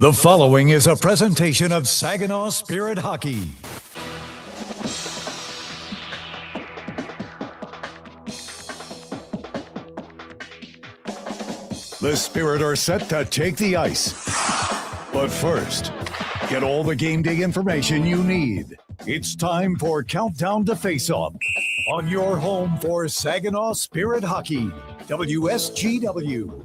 The following is a presentation of Saginaw Spirit Hockey. The Spirit are set to take the ice. But first, get all the game day information you need. It's time for Countdown to Face-Off on your home for Saginaw Spirit Hockey, WSGW.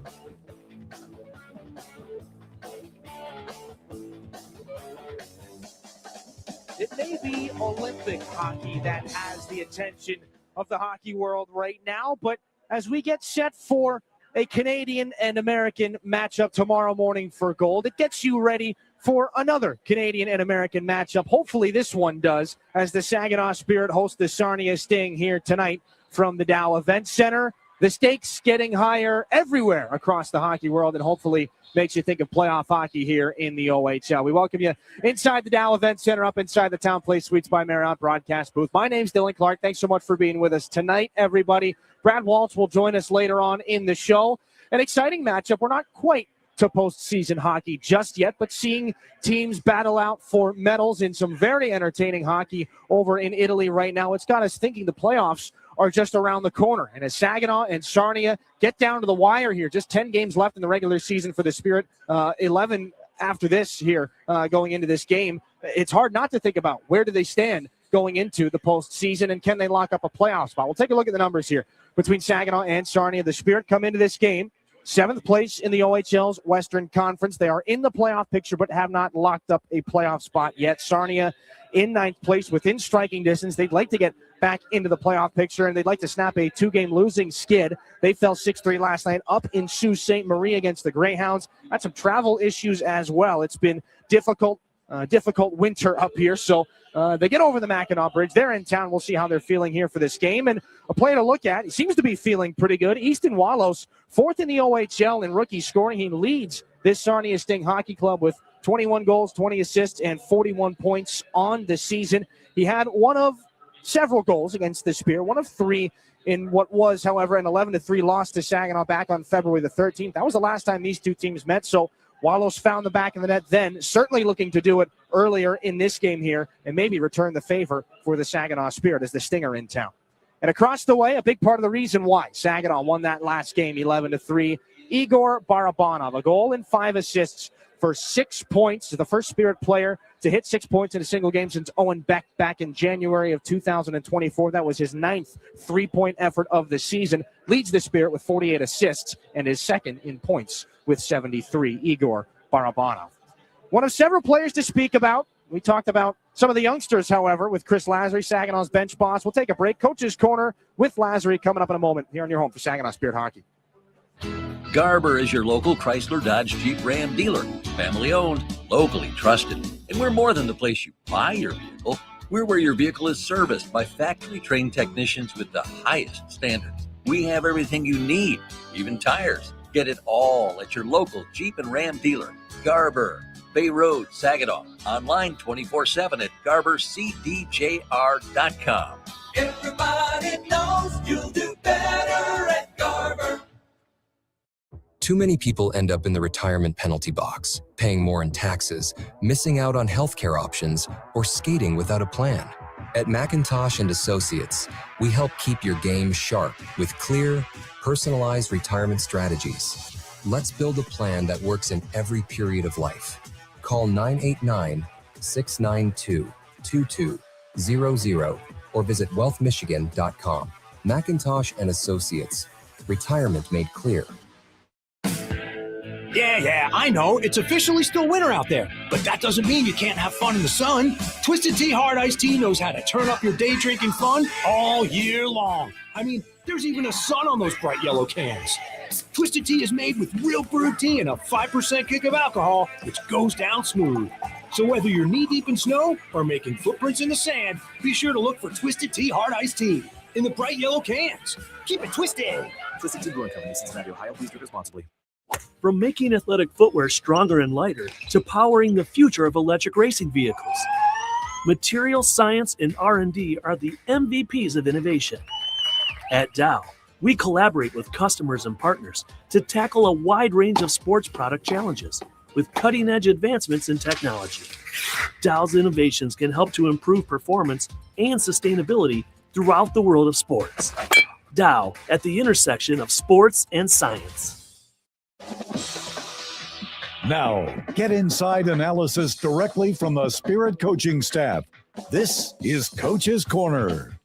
It may be Olympic hockey that has the attention of the hockey world right now, but as we get set for a Canadian and American matchup tomorrow morning for gold, it gets you ready for another Canadian and American matchup. Hopefully this one does, as the Saginaw Spirit host the Sarnia Sting here tonight from the Dow Event Center. The stakes getting higher everywhere across the hockey world, and hopefully makes you think of playoff hockey here in the OHL. We welcome you inside the Dow Event Center, up inside the Town Place Suites by Marriott broadcast booth. My name's Dylan Clark. Thanks so much for being with us tonight, everybody. Brad Waltz will join us later on in the show. An exciting matchup. We're not quite to postseason hockey just yet, but seeing teams battle out for medals in some very entertaining hockey over in Italy right now, it's got us thinking the playoffs are just around the corner. And as Saginaw and Sarnia get down to the wire here, just 10 games left in the regular season for the Spirit, 11 after this here going into this game, it's hard not to think about where do they stand going into the postseason, and can they lock up a playoff spot? We'll take a look at the numbers here between Saginaw and Sarnia. The Spirit come into this game 7th place in the OHL's Western Conference. They are in the playoff picture but have not locked up a playoff spot yet. Sarnia in 9th place within striking distance. They'd like to get back into the playoff picture, and they'd like to snap a 2-game losing skid. They fell 6-3 last night up in Sault Ste. Marie against the Greyhounds. Had some travel issues as well. It's been difficult winter up here, so they get over the Mackinac Bridge. They're in town. We'll see how they're feeling here for this game. And a player to look at, he seems to be feeling pretty good. Easton Walos, 4th in the OHL in rookie scoring. He leads this Sarnia Sting Hockey Club with 21 goals, 20 assists, and 41 points on the season. He had one of several goals against the Spear, one of 3 in what was, however, an 11-3 loss to Saginaw back on February the 13th. That was the last time these two teams met, so Walos found the back of the net then, certainly looking to do it earlier in this game here and maybe return the favor for the Saginaw Spirit as the Stinger in town. And across the way, a big part of the reason why Saginaw won that last game 11-3, Igor Barabanov, a goal and 5 assists for 6 points. The first Spirit player to hit 6 points in a single game since Owen Beck back in January of 2024. That was his 9th 3-point effort of the season. Leads the Spirit with 48 assists and is second in points with 73, Igor Barabanov. One of several players to speak about. We talked about some of the youngsters, however, with Chris Lazary, Saginaw's bench boss. We'll take a break. Coach's Corner with Lazary coming up in a moment here on your home for Saginaw Spirit Hockey. Garber is your local Chrysler Dodge Jeep Ram dealer. Family owned, locally trusted. And we're more than the place you buy your vehicle. We're where your vehicle is serviced by factory trained technicians with the highest standards. We have everything you need, even tires. Get it all at your local Jeep and Ram dealer. Garber, Bay Road, Saginaw. Online 24/7 at GarberCDJR.com. Everybody knows you'll do better at Garber. Too many people end up in the retirement penalty box, paying more in taxes, missing out on healthcare options, or skating without a plan. At McIntosh & Associates, we help keep your game sharp with clear, personalized retirement strategies. Let's build a plan that works in every period of life. Call 989-692-2200 or visit wealthmichigan.com. McIntosh & Associates. Retirement made clear. Yeah, I know. It's officially still winter out there. But that doesn't mean you can't have fun in the sun. Twisted Tea Hard Iced Tea knows how to turn up your day drinking fun all year long. I mean, there's even a sun on those bright yellow cans. Twisted Tea is made with real brewed tea and a 5% kick of alcohol, which goes down smooth. So whether you're knee-deep in snow or making footprints in the sand, be sure to look for Twisted Tea Hard Iced Tea in the bright yellow cans. Keep it twisted. Twisted Tea Brewing Company, Cincinnati, Ohio. Please drink responsibly. From making athletic footwear stronger and lighter to powering the future of electric racing vehicles, material science and R&D are the MVPs of innovation. At Dow, we collaborate with customers and partners to tackle a wide range of sports product challenges, with cutting-edge advancements in technology. Dow's innovations can help to improve performance and sustainability throughout the world of sports. Dow, at the intersection of sports and science. Now, get inside analysis directly from the Spirit coaching staff. This is Coach's Corner.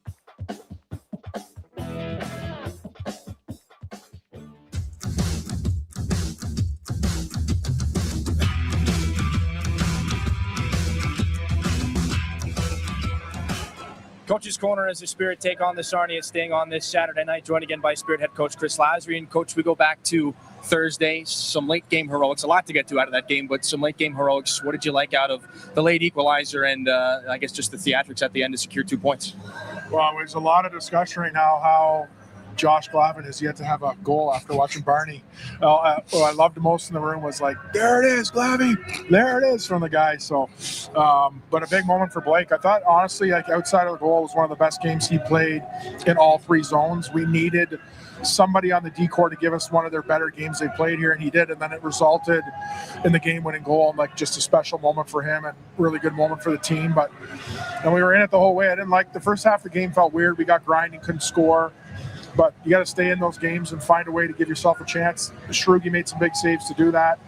Coach's Corner as the Spirit take on the Sarnia Sting on this Saturday night, joined again by Spirit head coach Chris Lasry. And coach, we go back to Thursday, some late game heroics, a lot to get to out of that game, but some late game heroics. What did you like out of the late equalizer and I guess just the theatrics at the end to secure 2 points? Well, there's a lot of discussion right now how Josh Glavin has yet to have a goal after watching Barney. What I loved the most in the room was like, there it is, Glavin, there it is from the guy. So, but a big moment for Blake. I thought, honestly, like outside of the goal, was one of the best games he played in all 3 zones. We needed somebody on the D-core to give us one of their better games they played here, and he did, and then it resulted in the game-winning goal, and like just a special moment for him and really good moment for the team. And we were in it the whole way. I didn't like the first half of the game, felt weird. We got grinding, couldn't score. But you got to stay in those games and find a way to give yourself a chance. Shrugi made some big saves to do that.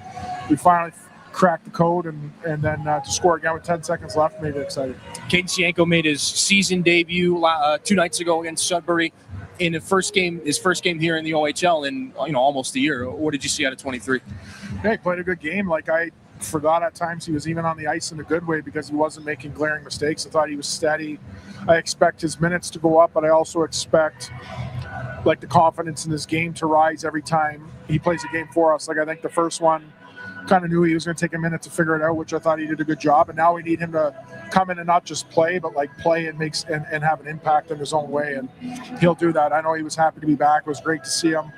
We finally cracked the code, and then to score again with 10 seconds left made it exciting. Caden Sienko made his season debut 2 nights ago against Sudbury in his first game here in the OHL in almost a year. What did you see out of 23? Yeah, he played a good game. Like, I forgot at times he was even on the ice in a good way because he wasn't making glaring mistakes. I thought he was steady. I expect his minutes to go up, but I also expect like the confidence in his game to rise every time he plays a game for us. Like, I think the first one kind of knew he was going to take a minute to figure it out, which I thought he did a good job. And now we need him to come in and not just play, but like play and and have an impact in his own way. And he'll do that. I know he was happy to be back. It was great to see him.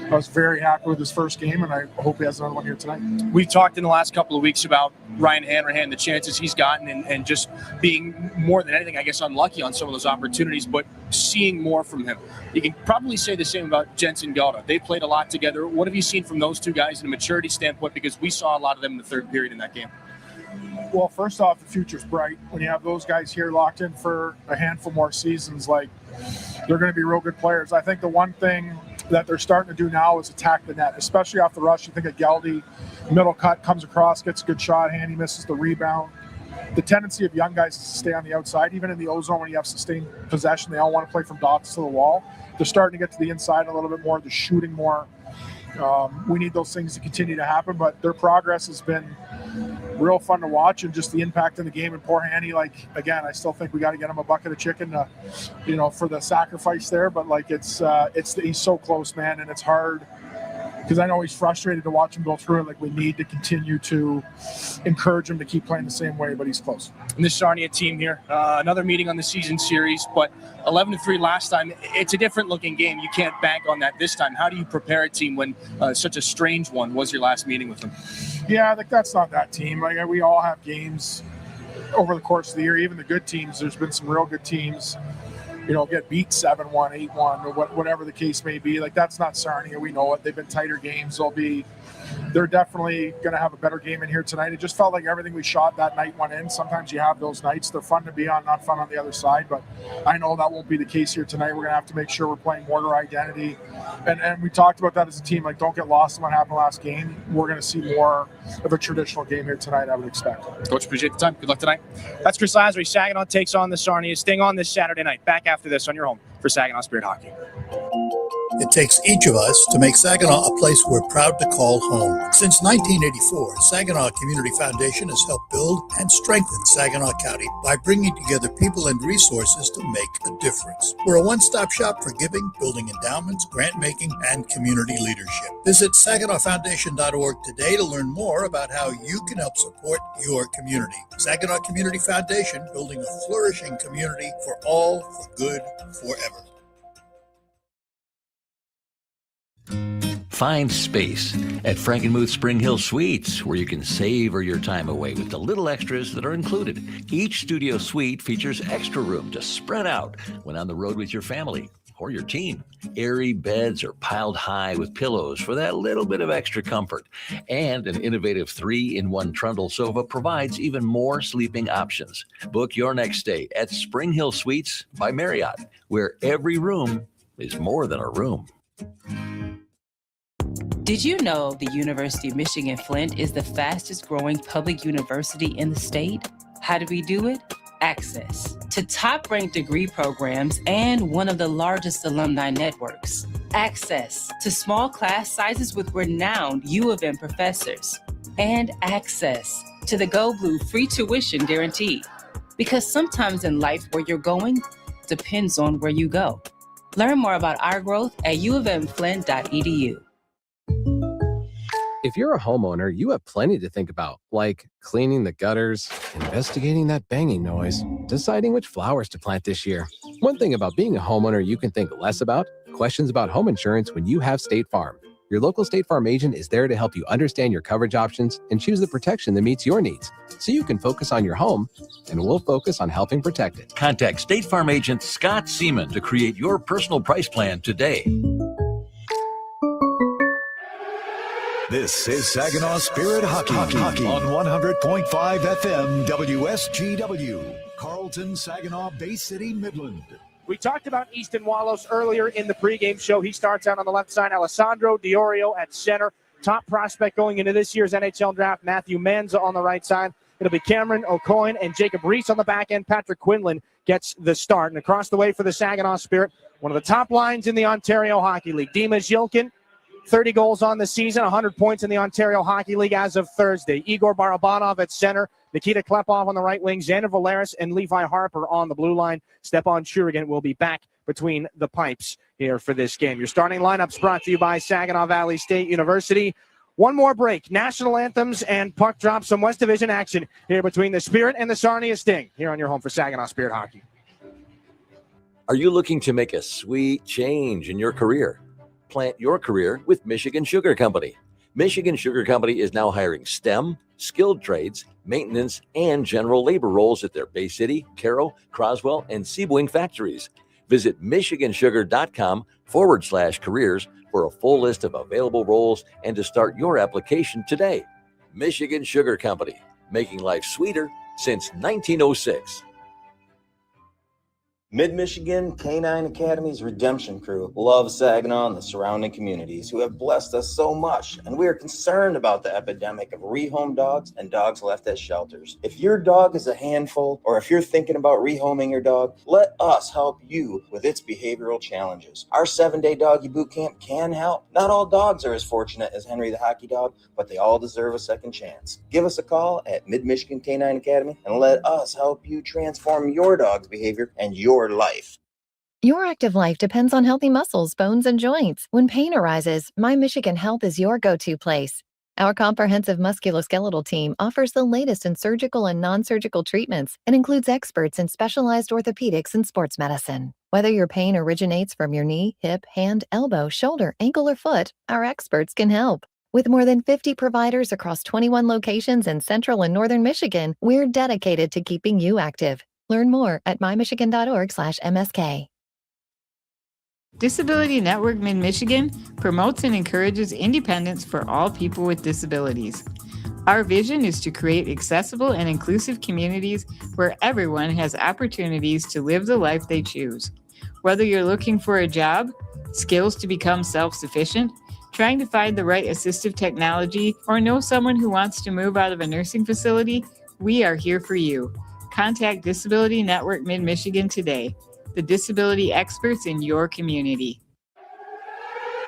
I was very happy with his first game, and I hope he has another one here tonight. We've talked in the last couple of weeks about Ryan Hanrahan, the chances he's gotten, and just being more than anything, I guess, unlucky on some of those opportunities, but seeing more from him. You can probably say the same about Jensen Gauda. They played a lot together. What have you seen from those two guys in a maturity standpoint? Because we saw a lot of them in the third period in that game. Well, first off, the future's bright. When you have those guys here locked in for a handful more seasons, like, they're going to be real good players. I think the one thing that they're starting to do now is attack the net, especially off the rush. You think of Geldy, middle cut, comes across, gets a good shot, Handy misses the rebound. The tendency of young guys is to stay on the outside. Even in the O-zone, when you have sustained possession, they all want to play from dots to the wall. They're starting to get to the inside a little bit more. They're shooting more. We need those things to continue to happen, but their progress has been real fun to watch, and just the impact in the game. And poor Hanny, like, again, I still think we got to get him a bucket of chicken, for the sacrifice there. But like, he's so close, man, and it's hard because I know he's frustrated to watch him go through it. Like, we need to continue to encourage him to keep playing the same way, but he's close. And this Sarnia team here, another meeting on the season series, but 11-3 last time. It's a different looking game. You can't bank on that this time. How do you prepare a team when such a strange one was your last meeting with them? Yeah, like, that's not that team. Like, we all have games over the course of the year. Even the good teams, there's been some real good teams, get beat 7-1, 8-1, or whatever the case may be. Like, that's not Sarnia. We know it. They've been tighter games. They're definitely going to have a better game in here tonight. It just felt like everything we shot that night went in. Sometimes you have those nights. They're fun to be on, not fun on the other side. But I know that won't be the case here tonight. We're going to have to make sure we're playing more to our identity. And we talked about that as a team. Like, don't get lost in what happened last game. We're going to see more of a traditional game here tonight, I would expect. Coach, appreciate the time. Good luck tonight. That's Chris Lasry. Saginaw takes on the Sarnia Sting on this Saturday night. Back after this on your home for Saginaw Spirit Hockey. It takes each of us to make Saginaw a place we're proud to call home. Since 1984, Saginaw Community Foundation has helped build and strengthen Saginaw County by bringing together people and resources to make a difference. We're a one-stop shop for giving, building endowments, grant-making, and community leadership. Visit SaginawFoundation.org today to learn more about how you can help support your community. Saginaw Community Foundation, building a flourishing community for all, for good, forever. Find space at Frankenmuth Spring Hill Suites, where you can savor your time away with the little extras that are included. Each studio suite features extra room to spread out when on the road with your family. or your team. Airy beds are piled high with pillows for that little bit of extra comfort. And an innovative 3-in-1 trundle sofa provides even more sleeping options. Book your next stay at Spring Hill Suites by Marriott, where every room is more than a room. Did you know the University of Michigan Flint is the fastest growing public university in the state? How do we do it? Access to top-ranked degree programs and one of the largest alumni networks. Access to small class sizes with renowned U of M professors. And access to the Go Blue free tuition guarantee. Because sometimes in life where you're going depends on where you go. Learn more about our growth at uofmflint.edu. If you're a homeowner, you have plenty to think about, like cleaning the gutters, investigating that banging noise, deciding which flowers to plant this year. One thing about being a homeowner you can think less about, questions about home insurance when you have State Farm. Your local State Farm agent is there to help you understand your coverage options and choose the protection that meets your needs, so you can focus on your home, and we'll focus on helping protect it. Contact State Farm agent Scott Seaman to create your personal price plan today. This is Saginaw Spirit Hockey on 100.5 FM WSGW, Carlton, Saginaw, Bay City, Midland. We talked about Easton Wallace earlier in the pregame show. He starts out on the left side. Alessandro Diorio at center. Top prospect going into this year's NHL draft, Matthew Manza on the right side. It'll be Cameron O'Coin and Jacob Reese on the back end. Patrick Quinlan gets the start. And across the way for the Saginaw Spirit, one of the top lines in the Ontario Hockey League. Dimas Yilkin, 30 goals on the season, 100 points in the Ontario Hockey League as of Thursday. Igor Barabanov at center, Nikita Klepov on the right wing, Xander Valeris and Levi Harper on the blue line. Stepan Churigan will be back between the pipes here for this game. Your starting lineups brought to you by Saginaw Valley State University. One more break, national anthems and puck drops, some West Division action here between the Spirit and the Sarnia Sting here on your home for Saginaw Spirit Hockey. Are you looking to make a sweet change in your career? Plant your career with Michigan Sugar Company. Michigan Sugar Company is now hiring STEM, skilled trades, maintenance, and general labor roles at their Bay City, Carroll, Croswell, and Sebwing factories. Visit michigansugar.com/careers for a full list of available roles and to start your application today. Michigan Sugar Company, making life sweeter since 1906. Mid-Michigan Canine Academy's Redemption Crew loves Saginaw and the surrounding communities who have blessed us so much, and we are concerned about the epidemic of rehomed dogs and dogs left at shelters. If your dog is a handful, or if you're thinking about rehoming your dog, let us help you with its behavioral challenges. Our 7-day doggy boot camp can help. Not all dogs are as fortunate as Henry the Hockey Dog, but they all deserve a second chance. Give us a call at Mid-Michigan Canine Academy and let us help you transform your dog's behavior and your life. Your active life depends on healthy muscles, bones, and joints. When pain arises, My Michigan Health is your go-to place. Our comprehensive musculoskeletal team offers the latest in surgical and non-surgical treatments and includes experts in specialized orthopedics and sports medicine. Whether your pain originates from your knee, hip, hand, elbow, shoulder, ankle, or foot, our experts can help. With more than 50 providers across 21 locations in central and northern Michigan, we're dedicated to keeping you active. Learn more at mymichigan.org/MSK. Disability Network Mid-Michigan promotes and encourages independence for all people with disabilities. Our vision is to create accessible and inclusive communities where everyone has opportunities to live the life they choose. Whether you're looking for a job, skills to become self-sufficient, trying to find the right assistive technology, or know someone who wants to move out of a nursing facility, we are here for you. Contact Disability Network Mid-Michigan today, the disability experts in your community.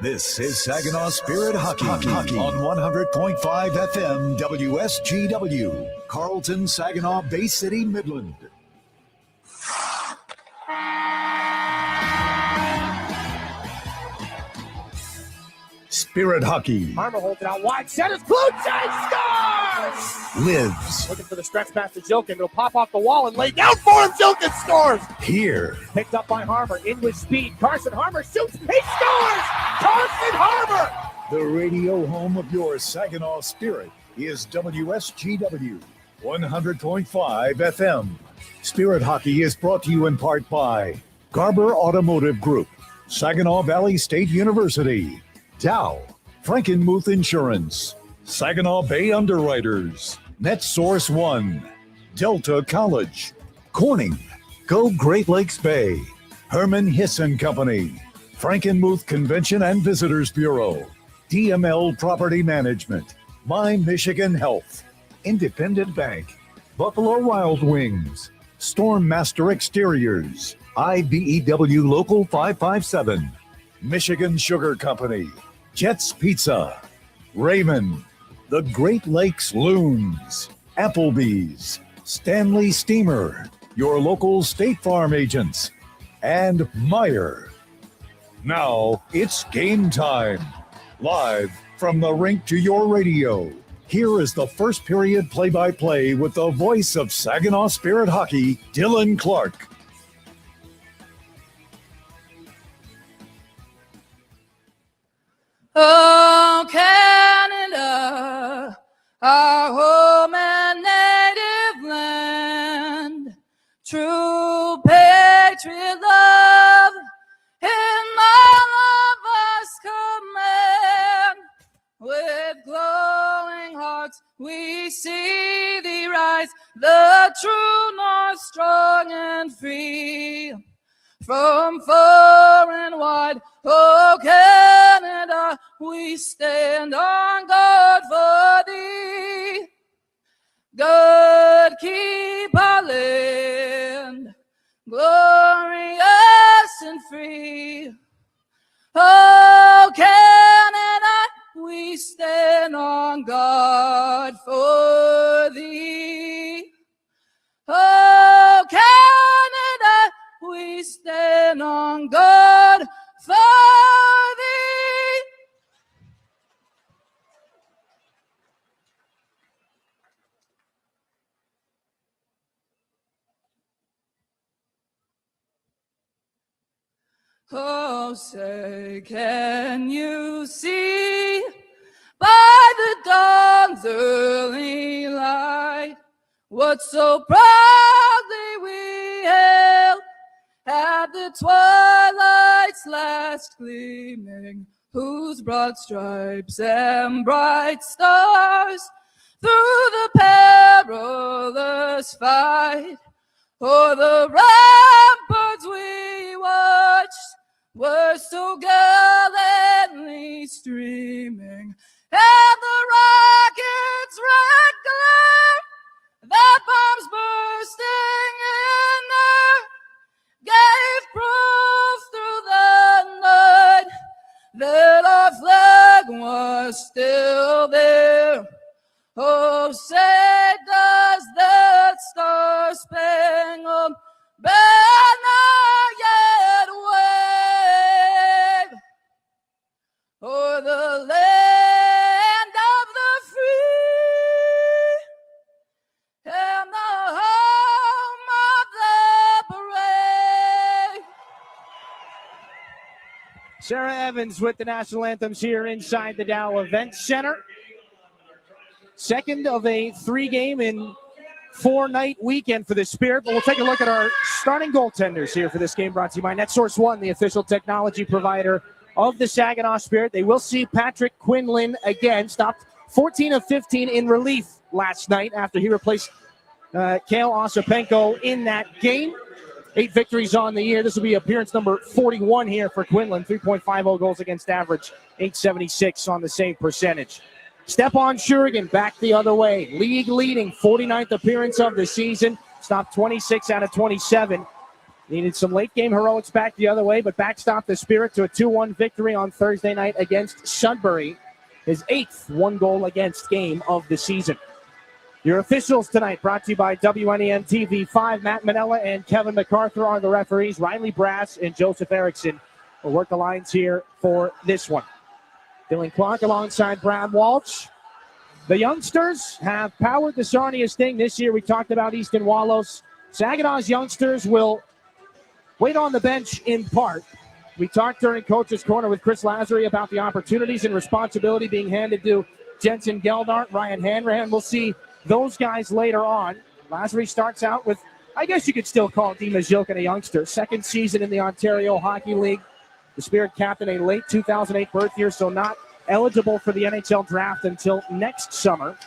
This is Saginaw Spirit Hockey on 100.5 FM WSGW, Carlton, Saginaw, Bay City, Midland. Spirit Hockey Harmer holds it out wide. Centers, blue side, scores! lives Looking for the stretch pass to Zilkin. It'll pop off the wall and lay down for him. Zilkin scores! here. Picked up by Harmer. In with speed. Carson Harmer shoots. He scores! Carson Harmer! The radio home of your Saginaw Spirit is WSGW 100.5 FM. Spirit Hockey is brought to you in part by Garber Automotive Group, Saginaw Valley State University, Dow, Frankenmuth Insurance, Saginaw Bay Underwriters, NetSource One, Delta College, Corning, Go Great Lakes Bay, Herman Hisson Company, Frankenmuth Convention and Visitors Bureau, DML Property Management, My Michigan Health, Independent Bank, Buffalo Wild Wings, Stormmaster Exteriors, IBEW Local 557, Michigan Sugar Company, Jets Pizza, Raymond, the Great Lakes Loons, Applebee's, Stanley Steamer, your local State Farm agents, and Meyer. Now it's game time. Live from the rink to your radio. Here is the first period play-by-play with the voice of Saginaw Spirit Hockey, Dylan Clark. Oh, Canada, our home and native land, true patriot love in all of us command. With glowing hearts we see thee rise, the true north strong and free. From far and wide, oh Canada, we stand on guard for thee. God keep our land glorious and free. Oh Canada, we stand on guard for thee. Oh Canada, we stand on guard for thee. Oh, say, can you see by the dawn's early light what so proudly we hailed at the twilight's last gleaming, whose broad stripes and bright stars through the perilous fight o'er the ramparts we watched were so gallantly streaming, and the rocket's red glare, the bombs bursting in air, gave proof through the night that our flag was still there. Oh, say does that star-spangled banner yet wave o'er the land of the free and the home of the brave? Sarah Evans with the national anthems here inside the Dow Event Center. Second of a 3-game and 4-night weekend for the Spirit, but we'll take a look at our starting goaltenders here for this game, brought to you by NetSource One, the official technology provider of the Saginaw Spirit. They will see Patrick Quinlan again, stopped 14 of 15 in relief last night after he replaced Kale Ossipenko in that game. 8 victories on the year. This will be appearance number 41 here for Quinlan. 3.50 goals against average, .876 on the save percentage. Stepan Shurigan back the other way. League leading 49th appearance of the season. Stopped 26 out of 27. Needed some late game heroics back the other way, but backstopped the Spirit to a 2-1 victory on Thursday night against Sudbury. His 8th one-goal against game of the season. Your officials tonight brought to you by WNEN TV5. Matt Manella and Kevin MacArthur are the referees. Riley Brass and Joseph Erickson will work the lines here for this one. Dylan Clark alongside Brad Walsh. The youngsters have powered the Sarnia Sting this year. We talked about Easton Wallace. Saginaw's youngsters will wait on the bench in part. We talked during Coach's Corner with Chris Lazary about the opportunities and responsibility being handed to Jensen Geldart, Ryan Hanrahan. We'll see those guys later on. Lazary starts out with, I guess you could still call Dima Zilkin a youngster. Second season in the Ontario Hockey League. The Spirit captain, a late 2008 birth year, so not eligible for the NHL draft until next summer.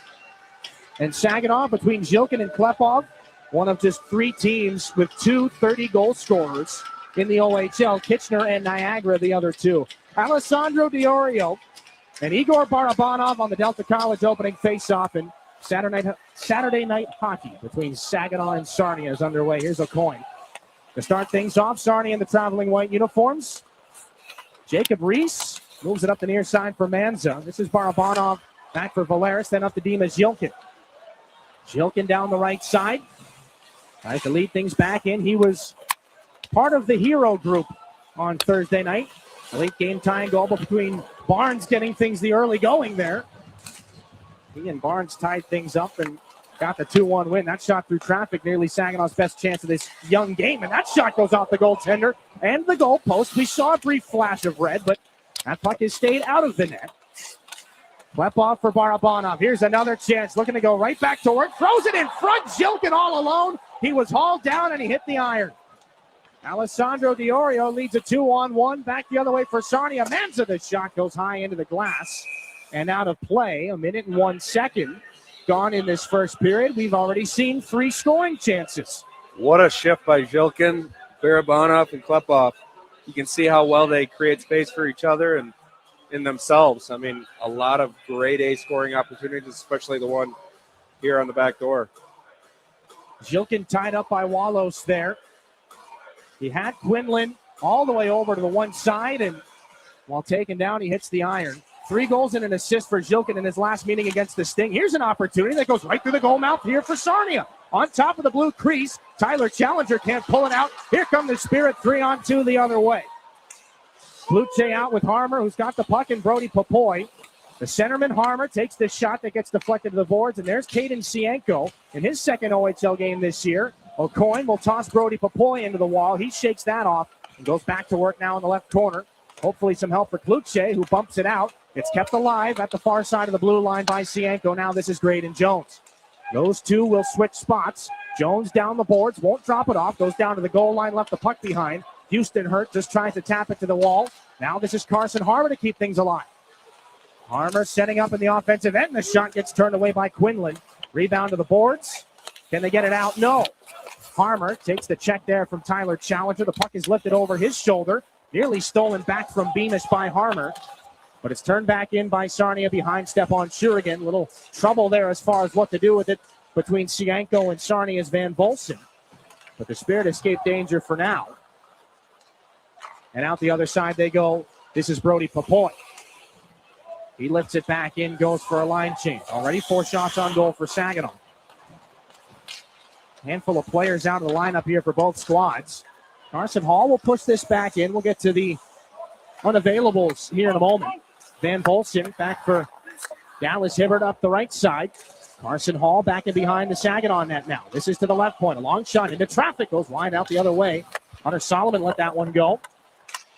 And Saginaw, between Zhilkin and Klepov, one of just 3 teams with 2 30-goal scorers in the OHL. Kitchener and Niagara, the other 2. Alessandro Diorio and Igor Barabanov on the Delta College opening faceoff, and Saturday night hockey between Saginaw and Sarnia is underway. Here's a coin. To start things off, Sarnia in the traveling white uniforms. Jacob Reese moves it up the near side for Manza. This is Barabanov back for Valeris, then up to Dima Zhilkin. Zhilkin down the right side. Tries to lead things back in. He was part of the hero group on Thursday night. A late game tying goal between Barnes getting things the early going there. He and Barnes tied things up and got the 2-1 win. That shot through traffic, nearly Saginaw's best chance of this young game. And that shot goes off the goaltender and the goal post. We saw a brief flash of red, but that puck has stayed out of the net. Klepov for Barabanov. Here's another chance. Looking to go right back to work. Throws it in front. Zhilkin all alone. He was hauled down and he hit the iron. Alessandro Diorio leads a 2-on-1. Back the other way for Sarnia. Manza, the shot goes high into the glass and out of play. 1 minute and 1 second gone in this first period. We've already seen 3 scoring chances. What a shift by Zhilkin, Barabanov, and Klepov. You can see how well they create space for each other and in themselves. I mean, a lot of grade A scoring opportunities, especially the one here on the back door. Zhilkin tied up by Wallace there. He had Quinlan all the way over to the one side, and while taken down, he hits the iron. 3 goals and an assist for Zhilkin in his last meeting against the Sting. Here's an opportunity that goes right through the goal mouth here for Sarnia. On top of the blue crease, Tyler Challenger can't pull it out. Here come the Spirit, 3-on-2 the other way. Bluche out with Harmer, who's got the puck, and Brody Popoy. The centerman Harmer takes the shot that gets deflected to the boards, and there's Caden Sienko in his second OHL game this year. O'Coin will toss Brody Popoy into the wall. He shakes that off and goes back to work now in the left corner. Hopefully some help for Kluche, who bumps it out. It's kept alive at the far side of the blue line by Sienko. Now this is Graydon Jones. Those 2 will switch spots. Jones down the boards, won't drop it off, goes down to the goal line, left the puck behind. Houston Hurt just tries to tap it to the wall. Now this is Carson Harmer to keep things alive. Harmer setting up in the offensive end. The shot gets turned away by Quinlan. Rebound to the boards. Can they get it out? No. Harmer takes the check there from Tyler Challenger. The puck is lifted over his shoulder. Nearly stolen back from Beamish by Harmer. But it's turned back in by Sarnia behind Stepan Shurigan. Little trouble there as far as what to do with it between Sienko and Sarnia's Van Bolson. But the Spirit escaped danger for now. And out the other side they go. This is Brody Popoy. He lifts it back in, goes for a line change. Already 4 shots on goal for Saginaw. Handful of players out of the lineup here for both squads. Carson Hall will push this back in. We'll get to the unavailables here in a moment. Van Bolson back for Dallas Hibbert up the right side. Carson Hall back in behind the Saginaw net now. This is to the left point. A long shot into traffic. Goes wide out the other way. Hunter Solomon let that one go.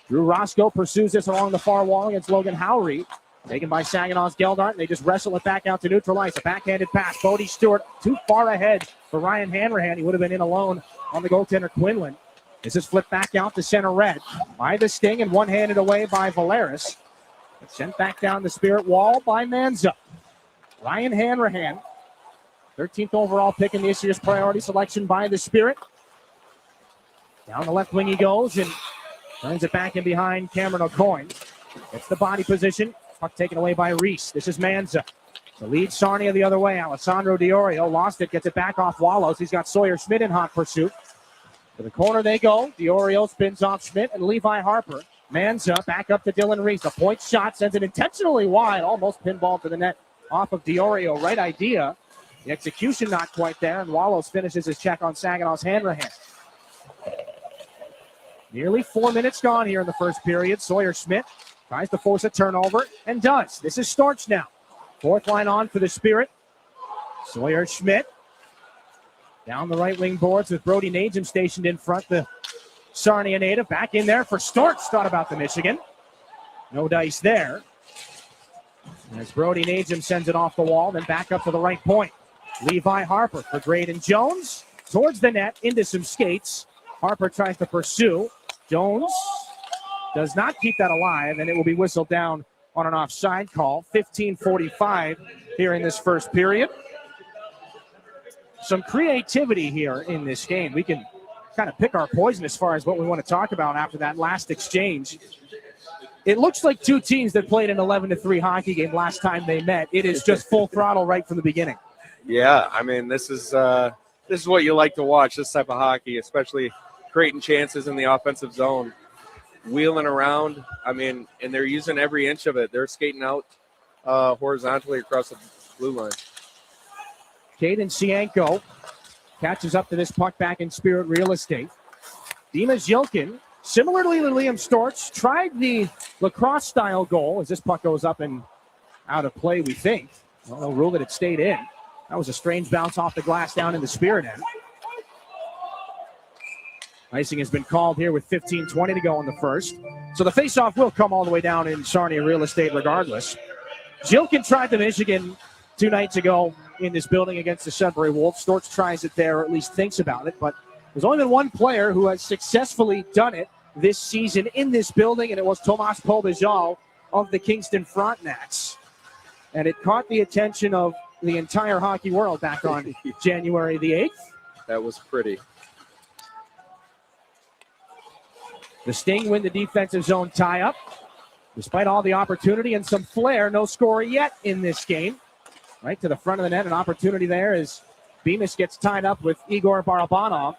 Drew Roscoe pursues this along the far wall against Logan Howry. Taken by Saginaw's Geldart, and they just wrestle it back out to neutralize. A backhanded pass. Bodie Stewart too far ahead for Ryan Hanrahan. He would have been in alone on the goaltender Quinlan. This is flipped back out to center red by the Sting and one-handed away by Valeris. It's sent back down the Spirit wall by Manza. Ryan Hanrahan, 13th overall pick in this year's priority selection by the Spirit. Down the left wing he goes and turns it back in behind Cameron O'Coin. Gets the body position. Puck taken away by Reese. This is Manza. The lead Sarnia the other way. Alessandro Diorio lost it. Gets it back off Wallows. He's got Sawyer Schmidt in hot pursuit. To the corner they go. Diorio spins off Schmidt and Levi Harper. Manza back up to Dylan Reese. A point shot sends it intentionally wide. Almost pinball to the net off of Diorio. Right idea. The execution not quite there. And Wallows finishes his check on Saginaw's Hanrahan. Nearly 4 minutes gone here in the first period. Sawyer Schmidt tries to force a turnover and does. This is Storch now. 4th line on for the Spirit. Sawyer Schmidt down the right wing boards with Brody Najum stationed in front. The Sarnia native back in there for Storch. Thought about the Michigan. No dice there. As Brody Najum sends it off the wall, then back up to the right point. Levi Harper for Graydon Jones. Towards the net, into some skates. Harper tries to pursue. Jones does not keep that alive, and it will be whistled down on an offside call. 15:45 here in this first period. Some creativity here in this game. We can kind of pick our poison as far as what we want to talk about after that last exchange. It looks like two teams that played an 11-3 hockey game last time they met. It is just full throttle right from the beginning. Yeah, I mean, this is what you like to watch, this type of hockey, especially creating chances in the offensive zone, wheeling around. I mean, and they're using every inch of it. They're skating out horizontally across the blue line. Caden Sienko catches up to this puck back in Spirit real estate. Dimas Yilkin, similarly to Liam Storch, tried the lacrosse-style goal as this puck goes up and out of play, we think. Well, they'll rule that it stayed in. That was a strange bounce off the glass down in the Spirit end. Icing has been called here with 15:20 to go in the first. So the faceoff will come all the way down in Sarnia real estate regardless. Jilkin tried the Michigan 2 nights ago in this building against the Sudbury Wolves. Storch tries it there, or at least thinks about it, but there's only been one player who has successfully done it this season in this building, and it was Tomas Pobijal of the Kingston Frontenacs. And it caught the attention of the entire hockey world back on January the 8th. That was pretty. The Sting win the defensive zone tie-up. Despite all the opportunity and some flair, no score yet in this game. Right to the front of the net, an opportunity there as Bemis gets tied up with Igor Barabanov.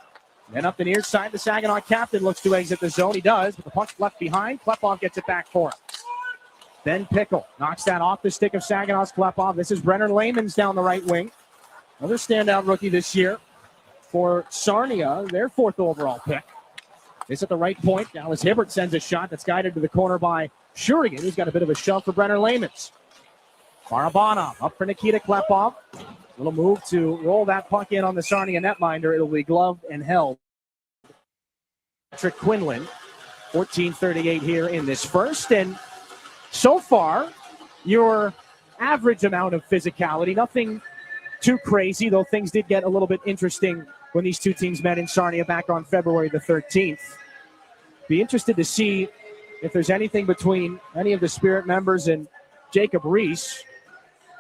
Then up the near side, the Saginaw captain looks to exit the zone. He does, but the puck's left behind. Klepov gets it back for him. Ben Pickle knocks that off the stick of Saginaw's Klepov. This is Brenner Layman's down the right wing. Another standout rookie this year for Sarnia, their 4th overall pick. This at the right point. Dallas Hibbert sends a shot that's guided to the corner by Shurigan. He's got a bit of a shove for Brenner Layman's. Barabanov up for Nikita Klepov. Little move to roll that puck in on the Sarnia netminder. It'll be gloved and held. Patrick Quinlan, 14:38 here in this first. And so far, your average amount of physicality, nothing too crazy, though things did get a little bit interesting when these two teams met in Sarnia back on February the 13th. Be interested to see if there's anything between any of the Spirit members and Jacob Reese,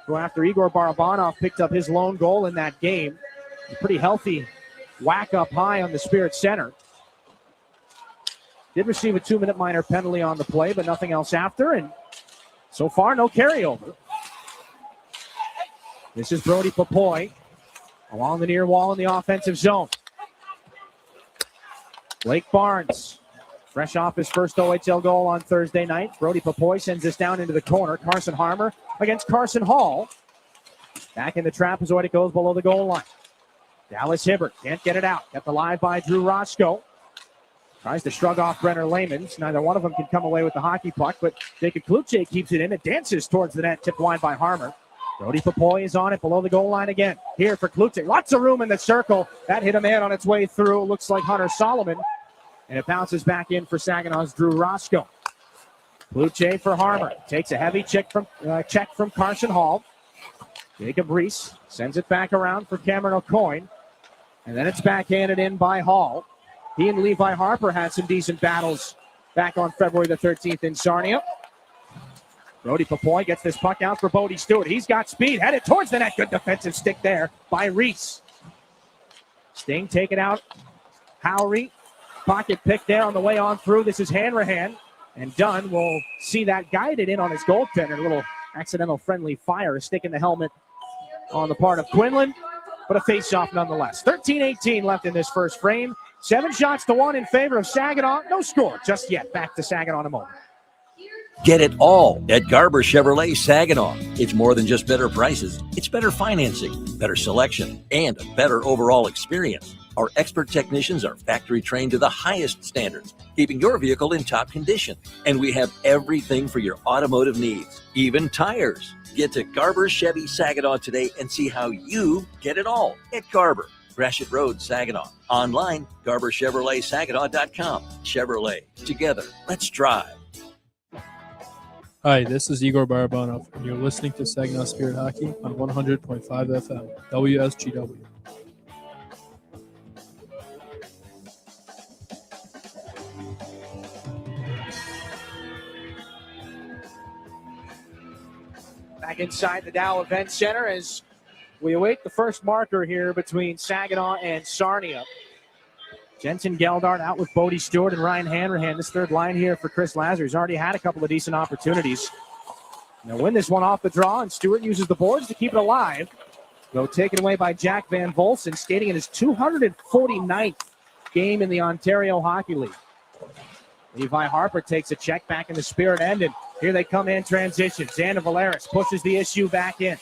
who after Igor Barabanov picked up his lone goal in that game, a pretty healthy whack up high on the Spirit center. Did receive a 2-minute minor penalty on the play, but nothing else after, and so far no carryover. This is Brody Papoy along the near wall in the offensive zone. Blake Barnes, fresh off his first OHL goal on Thursday night. Brody Papoy sends this down into the corner. Carson Harmer against Carson Hall. Back in the trapezoid, it goes below the goal line. Dallas Hibbert can't get it out. Kept alive by Drew Roscoe. Tries to shrug off Brenner Layman's. Neither one of them can come away with the hockey puck, but Jacob Kluche keeps it in. It dances towards the net, tipped wide by Harmer. Brody Papoy is on it below the goal line again. Here for Kluche. Lots of room in the circle. That hit a man on its way through. Looks like Hunter Solomon. And it bounces back in for Saginaw's Drew Roscoe. Kluche for Harmer. Takes a heavy check from Carson Hall. Jacob Reese sends it back around for Cameron O'Coin. And then it's backhanded in by Hall. He and Levi Harper had some decent battles back on February the 13th in Sarnia. Brody Papoy gets this puck out for Bodie Stewart. He's got speed, headed towards the net. Good defensive stick there by Reese. Sting take it out. Howry, pocket pick there on the way on through. This is Hanrahan. And Dunn will see that guided in on his goaltender. A little accidental friendly fire, a stick in the helmet on the part of Quinlan, but a face-off nonetheless. 13-18 left in this first frame. 7 shots to 1 in favor of Saginaw. No score just yet. Back to Saginaw in a moment. Get it all at Garber Chevrolet Saginaw. It's more than just better prices. It's better financing, better selection, and a better overall experience. Our expert technicians are factory trained to the highest standards, keeping your vehicle in top condition. And we have everything for your automotive needs, even tires. Get to Garber Chevy Saginaw today and see how you get it all at Garber. Gratiot Road, Saginaw. Online, GarberChevroletSaginaw.com. Chevrolet. Together, let's drive. Hi, this is Igor Barabanov, and you're listening to Saginaw Spirit Hockey on 100.5 FM, WSGW. Back inside the Dow Event Center as we await the first marker here between Saginaw and Sarnia. Jensen Geldart out with Bodie Stewart and Ryan Hanrahan. This third line here for Chris Lazar. He's already had a couple of decent opportunities. They'll win this one off the draw, and Stewart uses the boards to keep it alive. Though taken away by Jack Van Volsen, skating in his 249th game in the Ontario Hockey League. Levi Harper takes a check back in the Spirit end, and here they come in transition. Xander Valeris pushes the issue back in.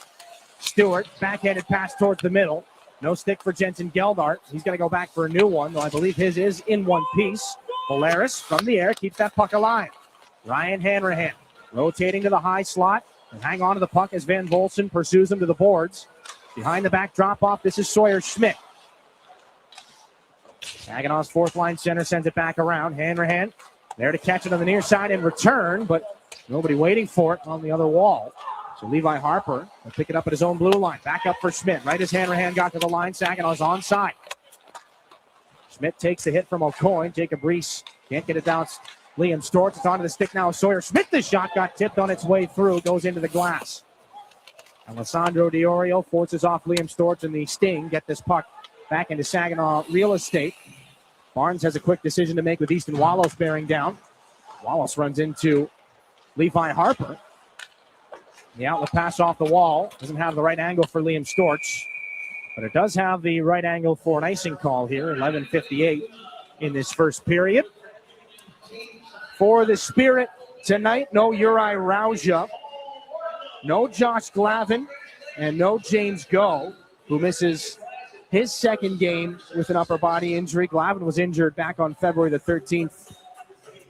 Stewart, backhanded pass towards the middle. No stick for Jensen Geldart. He's going to go back for a new one, though I believe his is in one piece. Valeris from the air keeps that puck alive. Ryan Hanrahan rotating to the high slot and hang on to the puck as Van Volsen pursues him to the boards. Behind the back drop-off, this is Sawyer Schmidt. Saginaw's fourth line center sends it back around. Hanrahan there to catch it on the near side and return, but nobody waiting for it on the other wall. So Levi Harper will pick it up at his own blue line. Back up for Schmidt. Right as Hanrahan got to the line, Saginaw's onside. Schmidt takes the hit from O'Coin. Jacob Reese can't get it down. Liam Storts. It's onto the stick now. Sawyer Schmidt. The shot got tipped on its way through. Goes into the glass. Alessandro Diorio forces off Liam Storts, and the Sting get this puck back into Saginaw real estate. Barnes has a quick decision to make with Easton Wallace bearing down. Wallace runs into Levi Harper. The outlet pass off the wall. Doesn't have the right angle for Liam Storts, but it does have the right angle for an icing call here. 11:58 in this first period. For the Spirit tonight, no Uri Rauja, no Josh Glavin, and no James Go, who misses his second game with an upper body injury. Glavin was injured back on February the 13th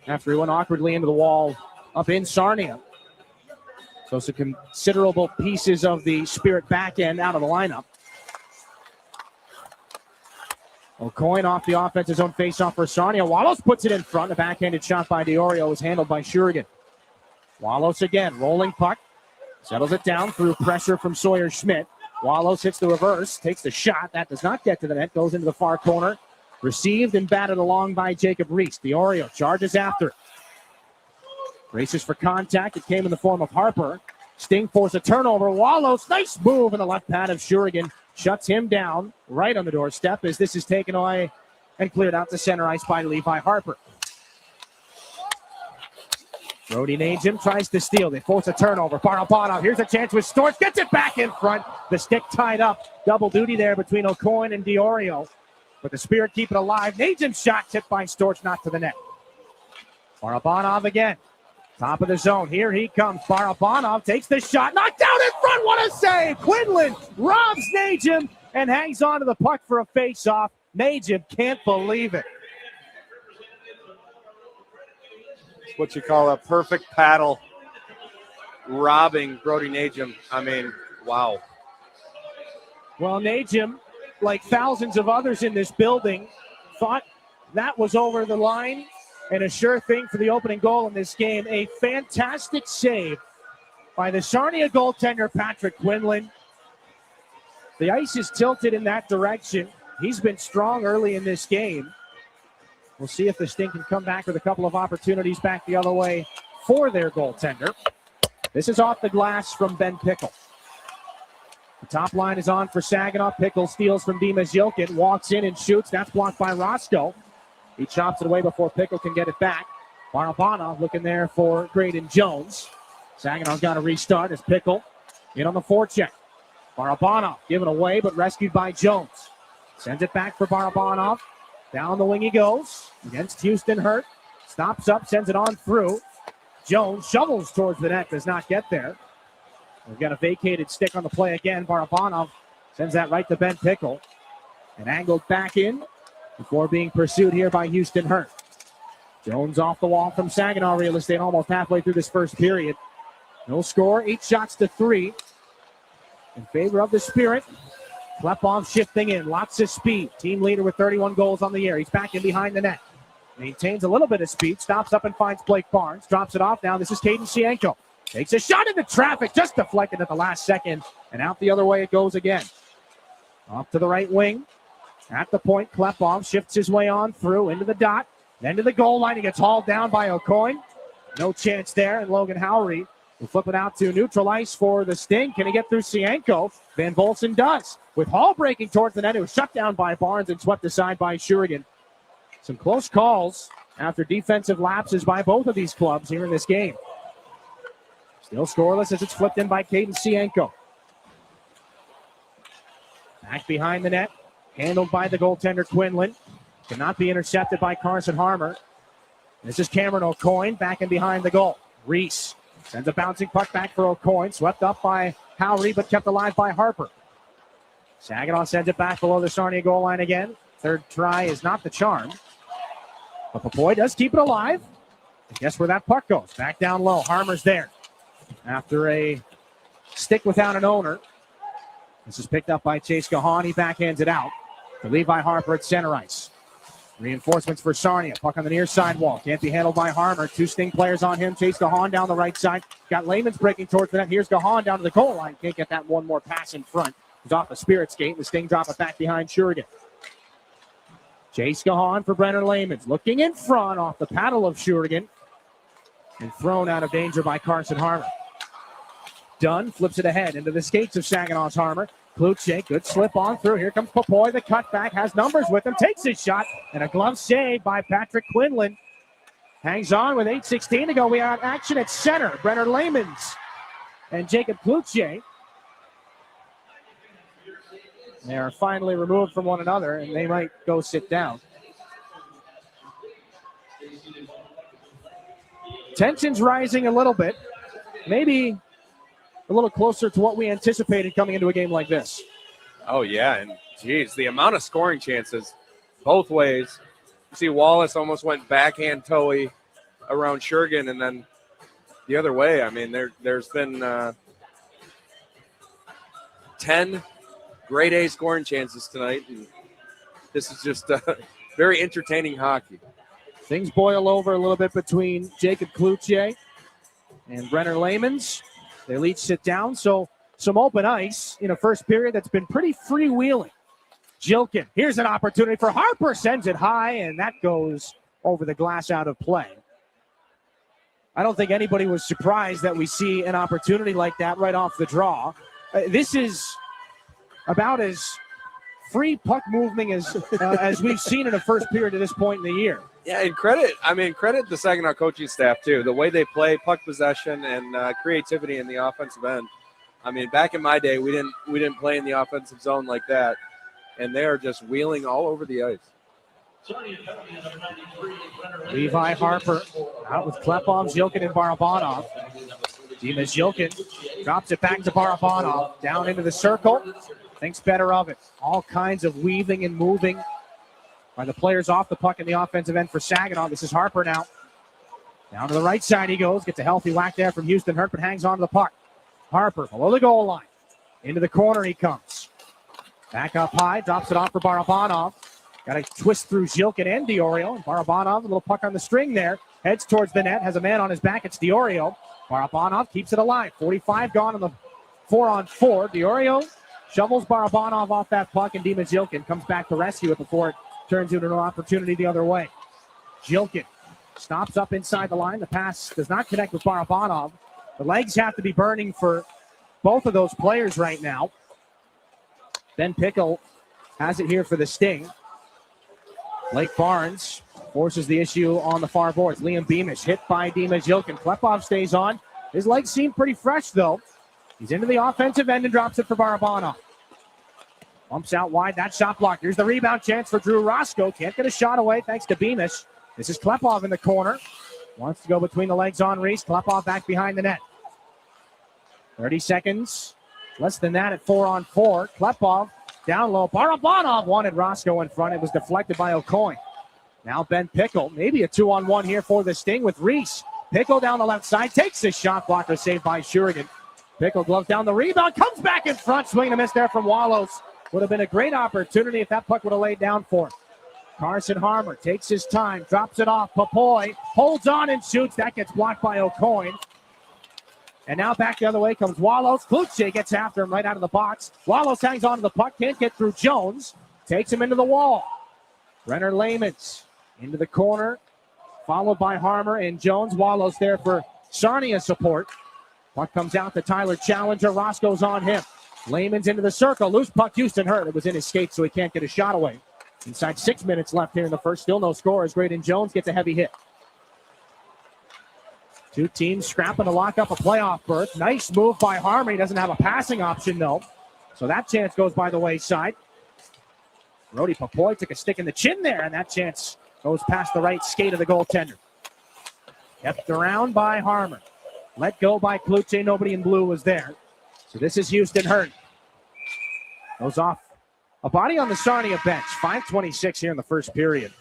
after he went awkwardly into the wall up in Sarnia. So some considerable pieces of the Spirit back end out of the lineup. O'Coin off the offense's own faceoff for Sarnia. Wallace puts it in front. A backhanded shot by Diorio was handled by Shurigan. Wallace again, rolling puck. Settles it down through pressure from Sawyer Schmidt. Wallace hits the reverse, takes the shot. That does not get to the net, goes into the far corner. Received and batted along by Jacob Reese. Diorio charges after it. Races for contact. It came in the form of Harper. Sting forced a turnover. Wallace, nice move in the left pad of Shurigan. Shuts him down right on the doorstep as this is taken away and cleared out to center ice by Levi Harper. Brody Najim tries to steal. They force a turnover. Barabanov, here's a chance with Storts. Gets it back in front. The stick tied up. Double duty there between O'Coin and Diorio. But the Spirit keep it alive. Najim's shot tipped by Storts, not to the net. Barabanov again. Top of the zone. Here he comes. Barabanov takes the shot. Knocked down in front. What a save. Quinlan robs Najim and hangs on to the puck for a face-off. Najim can't believe it. It's what you call a perfect paddle, robbing Brody Najim. I mean, wow. Well, Najim, like thousands of others in this building, thought that was over the line and a sure thing for the opening goal in this game. A fantastic save by the Sarnia goaltender, Patrick Quinlan. The ice is tilted in that direction. He's been strong early in this game. We'll see if the Sting can come back with a couple of opportunities back the other way for their goaltender. This is off the glass from Ben Pickle. The top line is on for Saginaw. Pickle steals from Dimas Jokic, walks in and shoots. That's blocked by Roscoe. He chops it away before Pickle can get it back. Barabanov looking there for Graydon Jones. Saginaw's got to restart as Pickle in on the forecheck. Barabanov given away, but rescued by Jones. Sends it back for Barabanov. Down the wing he goes against Houston Hurt. Stops up, sends it on through. Jones shovels towards the net, does not get there. We've got a vacated stick on the play again. Barabanov sends that right to Ben Pickle. And angled back in before being pursued here by Houston Hurt. Jones off the wall from Saginaw real estate almost halfway through this first period. No score, 8 shots to 3 in favor of the Spirit. Klepov shifting in, lots of speed. Team leader with 31 goals on the year. He's back in behind the net. Maintains a little bit of speed, stops up and finds Blake Barnes. Drops it off now. This is Caden Shienko. Takes a shot into traffic, just deflected at the last second. And out the other way it goes again. Off to the right wing. At the point, Klepov shifts his way on through into the dot. Then to the goal line. He gets hauled down by O'Coin. No chance there. And Logan Howry We'll flip it out to neutral ice for the Sting. Can he get through Cienko? Van Volsen does. With Hall breaking towards the net, it was shut down by Barnes and swept aside by Shurigan. Some close calls after defensive lapses by both of these clubs here in this game. Still scoreless as it's flipped in by Caden Cienko. Back behind the net, handled by the goaltender Quinlan. Cannot be intercepted by Carson Harmer. This is Cameron O'Coin back in behind the goal. Reese sends a bouncing puck back for O'Coin. Swept up by Howry, but kept alive by Harper. Saginaw sends it back below the Sarnia goal line again. Third try is not the charm. But Papoy does keep it alive. And guess where that puck goes? Back down low. Harmer's there. After a stick without an owner. This is picked up by Chase Gahan. He backhands it out to Levi Harper at center ice. Reinforcements for Sarnia. Puck on the near side wall. Can't be handled by Harmer. Two Sting players on him. Chase Gahan down the right side. Got Layman's breaking towards the net. Here's Gahan down to the goal line. Can't get that one more pass in front. He's off the Spirit skate. The Sting drop it back behind Shurigan. Chase Gahan for Brenner Layman's. Looking in front off the paddle of Shurigan. And thrown out of danger by Carson Harmer. Dunn flips it ahead into the skates of Saginaw's Harmer. Kluche, good slip on through. Here comes Papoy, the cutback, has numbers with him, takes his shot, and a glove save by Patrick Quinlan. Hangs on with 8:16 to go. We have action at center. Brenner Layman's and Jacob Kluche. They are finally removed from one another, and they might go sit down. Tension's rising a little bit. Maybe a little closer to what we anticipated coming into a game like this. Oh, yeah, and geez, the amount of scoring chances both ways. You see Wallace almost went backhand toey around Shurgan, and then the other way. I mean, there's been 10 grade A scoring chances tonight, and this is just very entertaining hockey. Things boil over a little bit between Jacob Kluche and Brenner Layman's. They'll each sit down, so some open ice in a first period that's been pretty freewheeling. Jilkin, here's an opportunity for Harper, sends it high, and that goes over the glass out of play. I don't think anybody was surprised that we see an opportunity like that right off the draw. This is about as free puck moving as we've seen in a first period at this point in the year. Yeah, and credit the Saginaw coaching staff too. The way they play puck possession and creativity in the offensive end. I mean, back in my day, we didn't play in the offensive zone like that, and they are just wheeling all over the ice. Levi Harper out with Klepov, Zilkin, and Barabanov. Dimas Zilkin drops it back to Barabanov, down into the circle. Thinks better of it. All kinds of weaving and moving by the players off the puck in the offensive end for Saginaw. This is Harper now. Down to the right side he goes. Gets a healthy whack there from Houston Hurt, but hangs on to the puck. Harper below the goal line. Into the corner he comes. Back up high. Drops it off for Barabanov. Got to twist through Zilkin and Diorio. And Barabanov, a little puck on the string there. Heads towards the net. Has a man on his back. It's Diorio. Barabanov keeps it alive. 45 gone on the 4-on-4. Diorio shovels Barabanov off that puck, and Dimas Zilkin comes back to rescue it before it turns into an opportunity the other way. Zilkin stops up inside the line. The pass does not connect with Barabanov. The legs have to be burning for both of those players right now. Ben Pickle has it here for the Sting. Blake Barnes forces the issue on the far boards. Liam Beamish hit by Dimas Zilkin. Klepov stays on. His legs seem pretty fresh, though. He's into the offensive end and drops it for Barabanov. Bumps out wide. That shot blocked. Here's the rebound chance for Drew Roscoe. Can't get a shot away thanks to Beamish. This is Klepov in the corner. Wants to go between the legs on Reese. Klepov back behind the net. 30 seconds. Less than that at 4-on-4. Klepov down low. Barabanov wanted Roscoe in front. It was deflected by O'Coin. Now Ben Pickle. Maybe a 2-on-1 here for the Sting with Reese. Pickle down the left side. Takes the shot blocker saved by Shurigan. Pickle gloves down the rebound. Comes back in front. Swing and a miss there from Wallows. Would have been a great opportunity if that puck would have laid down for him. Carson Harmer takes his time. Drops it off. Papoy holds on and shoots. That gets blocked by O'Coin. And now back the other way comes Wallows. Kluche gets after him right out of the box. Wallows hangs on to the puck. Can't get through Jones. Takes him into the wall. Brenner Layman's into the corner. Followed by Harmer and Jones. Wallows there for Sarnia support. Puck comes out to Tyler Challenger. Roscoe's on him. Lehman's into the circle. Loose puck. Houston hurt. It was in his skate, so he can't get a shot away. Inside 6 minutes left here in the first. Still no score as Graydon Jones gets a heavy hit. Two teams scrapping to lock up a playoff berth. Nice move by Harmer. He doesn't have a passing option, though. So that chance goes by the wayside. Brody Papoy took a stick in the chin there, and that chance goes past the right skate of the goaltender. Kept around by Harmer. Let go by Cloutier. Nobody in blue was there. So this is Houston hurt. Goes off a body on the Sarnia bench. 5:26 here in the first period.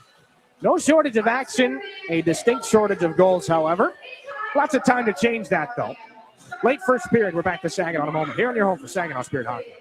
No shortage of action. A distinct shortage of goals, however. Lots of time to change that, though. Late first period. We're back to Saginaw in a moment. Here on your home for Saginaw Spirit Hockey.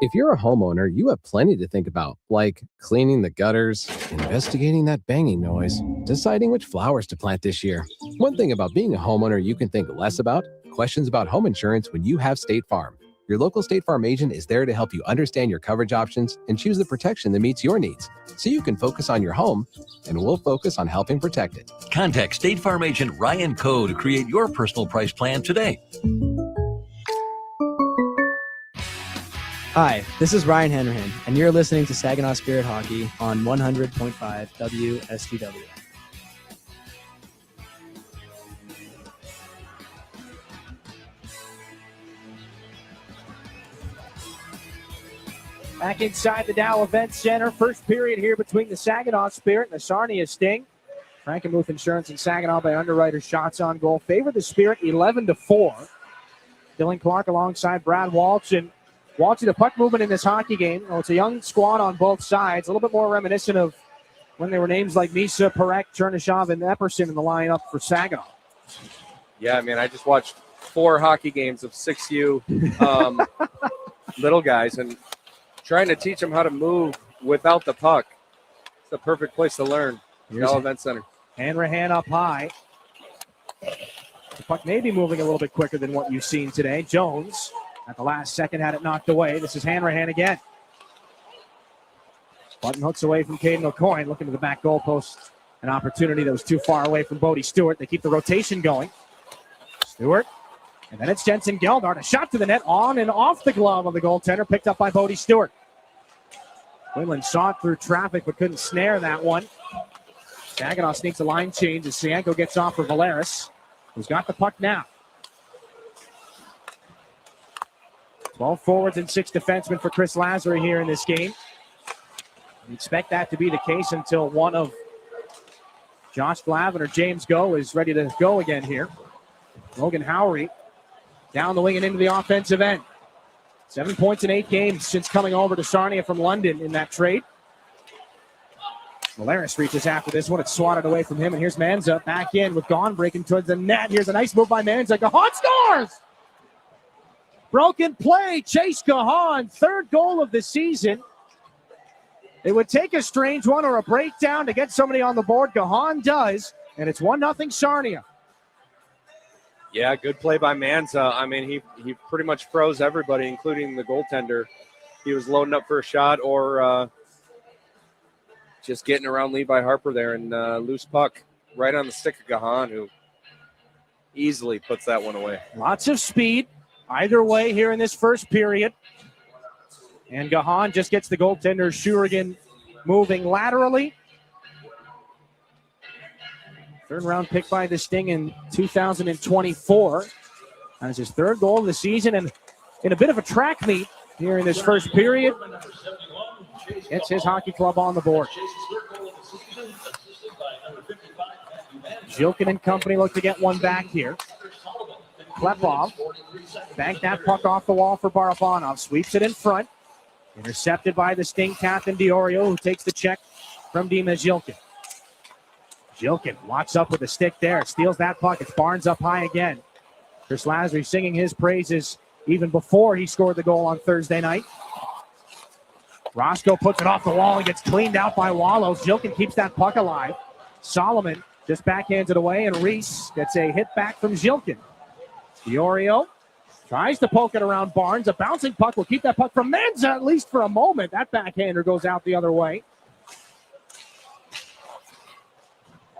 If you're a homeowner, you have plenty to think about, like cleaning the gutters, investigating that banging noise, deciding which flowers to plant this year. One thing about being a homeowner you can think less about, questions about home insurance when you have State Farm. Your local State Farm agent is there to help you understand your coverage options and choose the protection that meets your needs, so you can focus on your home, and we'll focus on helping protect it. Contact State Farm agent Ryan Coe to create your personal price plan today. Hi, this is Ryan Hanrahan, and you're listening to Saginaw Spirit Hockey on 100.5 WSGW. Back inside the Dow Event Center. First period here between the Saginaw Spirit and the Sarnia Sting. Frankenmuth Insurance and Saginaw by underwriters shots on goal. Favor the Spirit 11-4. Dylan Clark alongside Brad Walsh. And Walsh, the puck movement in this hockey game. Oh, it's a young squad on both sides. A little bit more reminiscent of when there were names like Misa, Perek, Chernyshov, and Epperson in the lineup for Saginaw. Yeah, I mean, I just watched 4 hockey games of 6U little guys, and trying to teach them how to move without the puck. It's the perfect place to learn. Dow Event Center. Hanrahan up high. The puck may be moving a little bit quicker than what you've seen today. Jones at the last second had it knocked away. This is Hanrahan again. Button hooks away from Caden O'Coin, looking to the back goalpost. An opportunity that was too far away from Bodie Stewart. They keep the rotation going. Stewart. And then it's Jensen Geldart. A shot to the net on and off the glove of the goaltender, picked up by Bodie Stewart. Quinlan saw it through traffic but couldn't snare that one. Saginaw sneaks a line change as Sienko gets off for Valeris, who's got the puck now. 12 forwards and 6 defensemen for Chris Lazary here in this game. We expect that to be the case until one of Josh Glavin or James Go is ready to go again here. Logan Howery down the wing and into the offensive end. 7 points in 8 games since coming over to Sarnia from London in that trade. Valeris reaches after this one. It's swatted away from him, and here's Manza back in with Gahan breaking towards the net. Here's a nice move by Manza. Gahan scores! Broken play. Chase Gahan, 3rd goal of the season. It would take a strange one or a breakdown to get somebody on the board. Gahan does, and it's 1-0 Sarnia. Yeah, good play by Manza. I mean, he pretty much froze everybody, including the goaltender. He was loading up for a shot or just getting around Levi Harper there, and loose puck right on the stick of Gahan, who easily puts that one away. Lots of speed either way here in this first period. And Gahan just gets the goaltender Shurigan moving laterally. 3rd round pick by the Sting in 2024. That's his 3rd goal of the season, and in a bit of a track meet here in this first period, gets his hockey club on the board. Jilkin and company look to get one back here. Klepov banked that puck off the wall for Barabanov. Sweeps it in front. Intercepted by the Sting captain Diorio, who takes the check from Dima Jilkin. Jilkin walks up with a stick there. Steals that puck. It's Barnes up high again. Chris Lazary singing his praises even before he scored the goal on Thursday night. Roscoe puts it off the wall and gets cleaned out by Wallows. Jilkin keeps that puck alive. Solomon just backhands it away, and Reese gets a hit back from Jilkin. Diorio tries to poke it around Barnes. A bouncing puck will keep that puck from Manza at least for a moment. That backhander goes out the other way.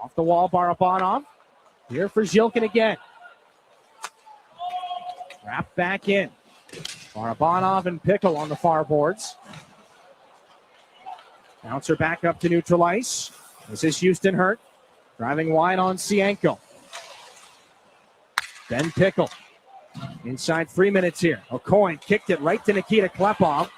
Off the wall, Barabanov. Here for Zilkin again. Wrapped back in. Barabanov and Pickle on the far boards. Bouncer back up to neutral ice. This is Houston Hurt. Driving wide on Cienko. Ben Pickle. Inside 3 minutes here. O'Coin kicked it right to Nikita Klepov.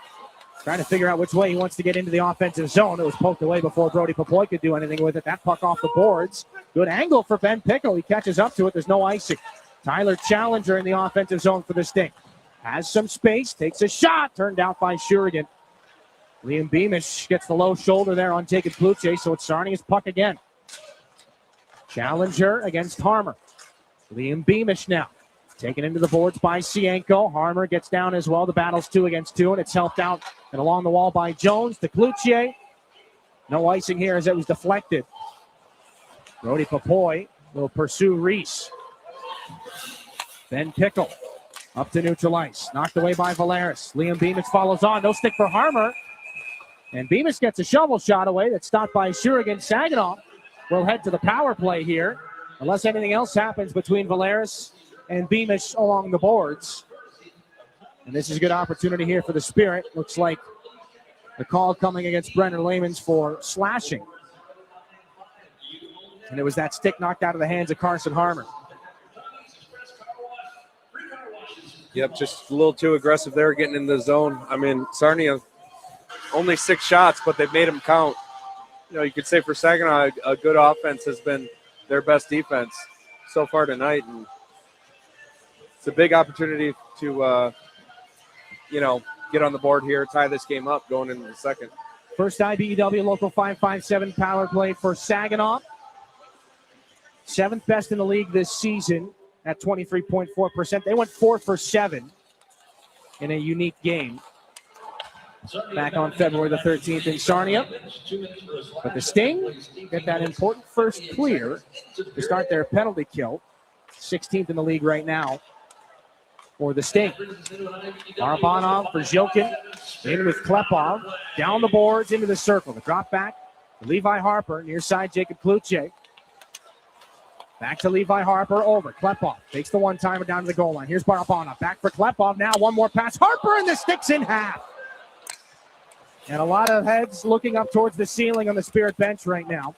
Trying to figure out which way he wants to get into the offensive zone. It was poked away before Brody Popoy could do anything with it. That puck off the boards. Good angle for Ben Pickle. He catches up to it. There's no icing. Tyler Challenger in the offensive zone for the Sting. Has some space. Takes a shot. Turned out by Shurigan. Liam Beamish gets the low shoulder there on Jacob Kluche, so it's Sarnia's puck again. Challenger against Harmer. Liam Beamish now. Taken into the boards by Cienko. Harmer gets down as well. The battle's 2 against 2, and it's helped out and along the wall by Jones to Cloutier. No icing here as it was deflected. Brody Popoy will pursue Reese. Ben Pickle up to neutral ice. Knocked away by Valeris. Liam Beamish follows on. No stick for Harmer. And Beamish gets a shovel shot away that's stopped by Shurigan. Saginaw will head to the power play here, unless anything else happens between Valeris and Beamish along the boards. And this is a good opportunity here for the Spirit. Looks like the call coming against Brenner Lamans for slashing. And it was that stick knocked out of the hands of Carson Harmer. Yep, just a little too aggressive there getting in the zone. I mean, Sarnia, only 6 shots, but they've made them count. You know, you could say for Saginaw, a good offense has been their best defense so far tonight. And it's a big opportunity to, get on the board here, tie this game up going into the second. First IBEW Local 557 power play for Saginaw. 7th best in the league this season at 23.4%. They went 4 for 7 in a unique game back on February the 13th in Sarnia. But the Sting get that important first clear to start their penalty kill. 16th in the league right now for the Sting. Barabanov for Zilkin. In with Klepov. Down the boards into the circle. The drop back to Levi Harper. Near side, Jacob Kluche. Back to Levi Harper. Over. Klepov takes the one-timer down to the goal line. Here's Barabanov. Back for Klepov. Now one more pass. Harper, and the stick's in half. And a lot of heads looking up towards the ceiling on the Spirit bench right now.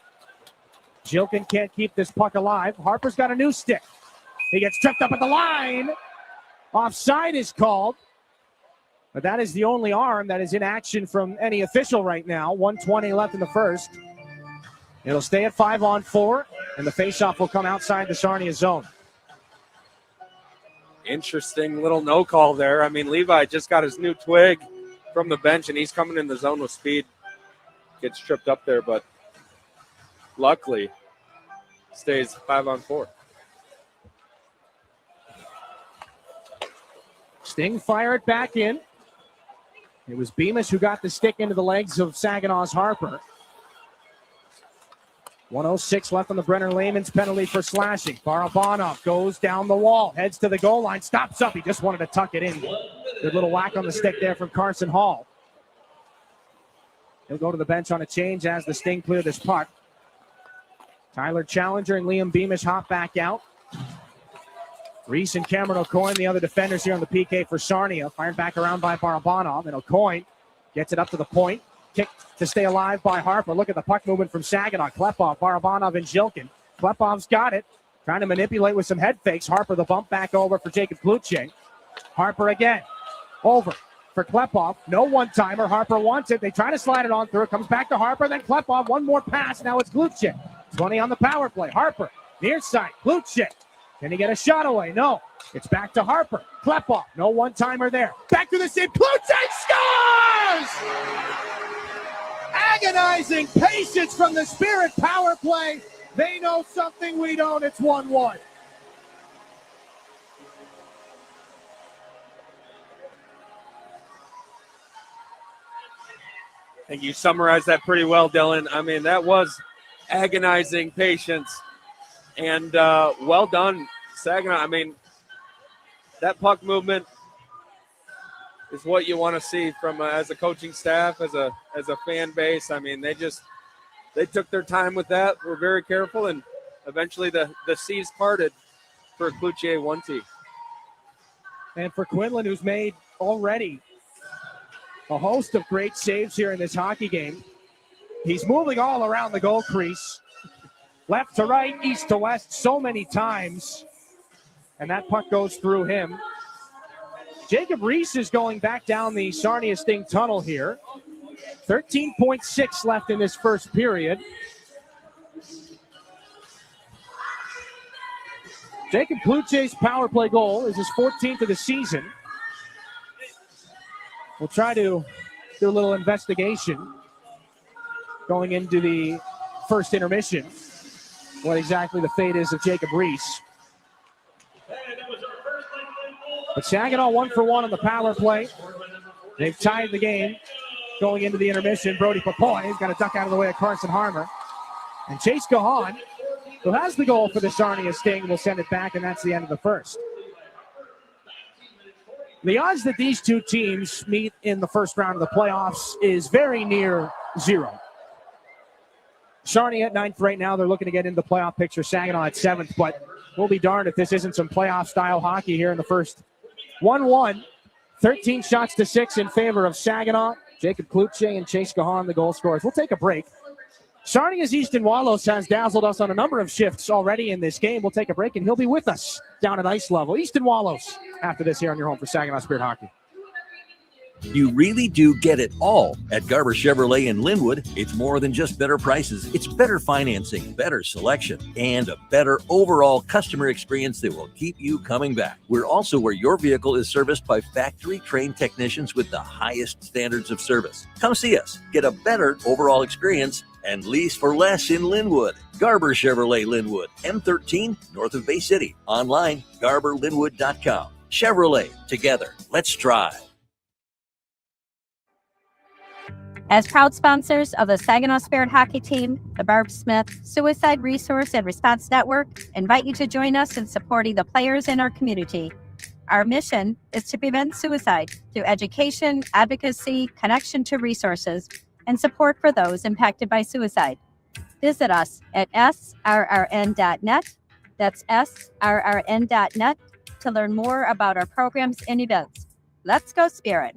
Zilkin can't keep this puck alive. Harper's got a new stick. He gets tripped up at the line. Offside is called. But that is the only arm that is in action from any official right now. 1:20 left in the first. It'll stay at 5-on-4, and the faceoff will come outside the Sarnia zone. Interesting little no call there. I mean, Levi just got his new twig from the bench, and he's coming in the zone with speed. Gets tripped up there, but luckily stays 5-on-4. Sting fire it back in. It was Beamish who got the stick into the legs of Saginaw's Harper. 1:06 left on the Brenner Layman's penalty for slashing. Barabanov goes down the wall, heads to the goal line, stops up. He just wanted to tuck it in. Good little whack on the stick there from Carson Hall. He'll go to the bench on a change as the Sting clear this puck. Tyler Challenger and Liam Beamish hop back out. Reese and Cameron O'Coin, the other defenders here on the PK for Sarnia. Fired back around by Barabanov, and O'Coin gets it up to the point. Kicked to stay alive by Harper. Look at the puck movement from Saginaw. Klepov, Barabanov, and Zilkin. Klepov's got it. Trying to manipulate with some head fakes. Harper the bump back over for Jacob Kluche. Harper again. Over for Klepov. No one-timer. Harper wants it. They try to slide it on through. It comes back to Harper. Then Klepov. One more pass. Now it's Kluche. 20 on the power play. Harper. Near side. Kluche. Can he get a shot away? No. It's back to Harper. Klepov. No one-timer there. Back to the same. Kluche scores! Agonizing patience from the Spirit power play. They know something we don't. It's 1-1. I think you summarized that pretty well, Dylan. I mean, that was agonizing patience. And well done, Saginaw. I mean, that puck movement is what you want to see from as a coaching staff, as a fan base. I mean, they took their time with that. We're very careful, and eventually the seas parted for Cloutier 1T. And for Quinlan, who's made already a host of great saves here in this hockey game. He's moving all around the goal crease. Left to right, east to west, so many times. And that puck goes through him. Jacob Reese is going back down the Sarnia Sting tunnel here. 13.6 left in this first period. Jacob Cloutier's power play goal is his 14th of the season. We'll try to do a little investigation going into the first intermission. What exactly the fate is of Jacob Reese. But Saginaw 1 for 1 on the power play. They've tied the game going into the intermission. Brody Papoy has got to duck out of the way of Carson Harmer. And Chase Gahan, who has the goal for the Sarnia Sting, will send it back, and that's the end of the first. The odds that these two teams meet in the first round of the playoffs is very near zero. Sarnia at 9th right now. They're looking to get into the playoff picture. Saginaw at 7th, but we'll be darned if this isn't some playoff-style hockey here in the first. 1-1, 13 shots to 6 in favor of Saginaw. Jacob Cloutier and Chase Gahan, the goal scorers. We'll take a break. Sarnia's Easton Wallace has dazzled us on a number of shifts already in this game. We'll take a break, and he'll be with us down at ice level. Easton Wallace after this here on your home for Saginaw Spirit Hockey. You really do get it all at Garber Chevrolet in Linwood. It's more than just better prices. It's better financing, better selection, and a better overall customer experience that will keep you coming back. We're also where your vehicle is serviced by factory-trained technicians with the highest standards of service. Come see us. Get a better overall experience and lease for less in Linwood. Garber Chevrolet Linwood, M13, north of Bay City. Online, garberlinwood.com. Chevrolet, together. Let's drive. As proud sponsors of the Saginaw Spirit Hockey Team, the Barb Smith Suicide Resource and Response Network invite you to join us in supporting the players in our community. Our mission is to prevent suicide through education, advocacy, connection to resources, and support for those impacted by suicide. Visit us at srrn.net. That's srrn.net to learn more about our programs and events. Let's go Spirit.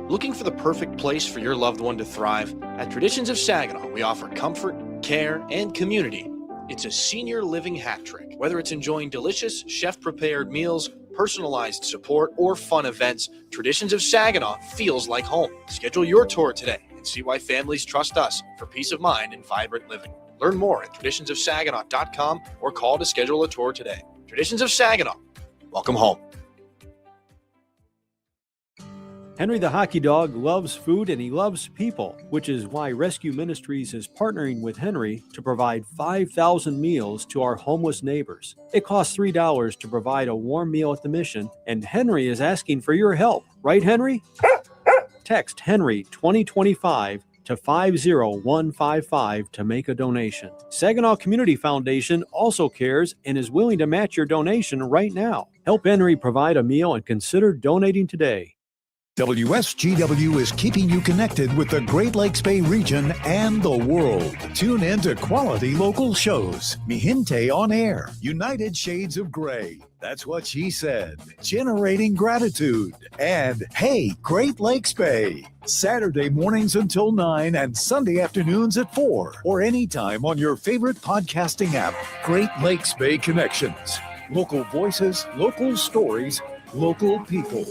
Looking for the perfect place for your loved one to thrive? At Traditions of Saginaw, we offer comfort, care, and community. It's a senior living hat trick. Whether it's enjoying delicious, chef-prepared meals, personalized support, or fun events, Traditions of Saginaw feels like home. Schedule your tour today and see why families trust us for peace of mind and vibrant living. Learn more at traditionsofsaginaw.com or call to schedule a tour today. Traditions of Saginaw. Welcome home. Henry the Hockey Dog loves food and he loves people, which is why Rescue Ministries is partnering with Henry to provide 5,000 meals to our homeless neighbors. It costs $3 to provide a warm meal at the mission, and Henry is asking for your help. Right, Henry? Text Henry 2025 to 50155 to make a donation. Saginaw Community Foundation also cares and is willing to match your donation right now. Help Henry provide a meal and consider donating today. WSGW is keeping you connected with the Great Lakes Bay region and the world. Tune in to quality local shows. Mihinte on Air, United Shades of Gray, That's What She Said, Generating Gratitude, and Hey, Great Lakes Bay. Saturday mornings until 9 and Sunday afternoons at 4, or anytime on your favorite podcasting app. Great Lakes Bay Connections. Local voices, local stories, local people.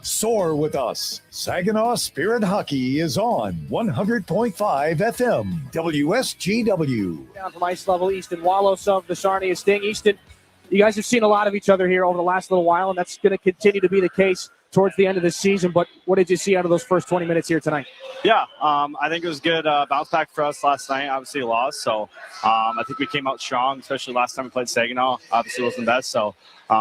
Soar with us. Saginaw Spirit Hockey is on 100.5 FM, WSGW. Down from ice level, Easton Wallace of the Sarnia Sting. Easton, you guys have seen a lot of each other here over the last little while, and that's going to continue to be the case towards the end of the season. But what did you see out of those first 20 minutes here tonight? Yeah, I think it was good bounce back for us last night. Obviously lost, so I think we came out strong, especially last time we played Saginaw. Obviously wasn't the best, so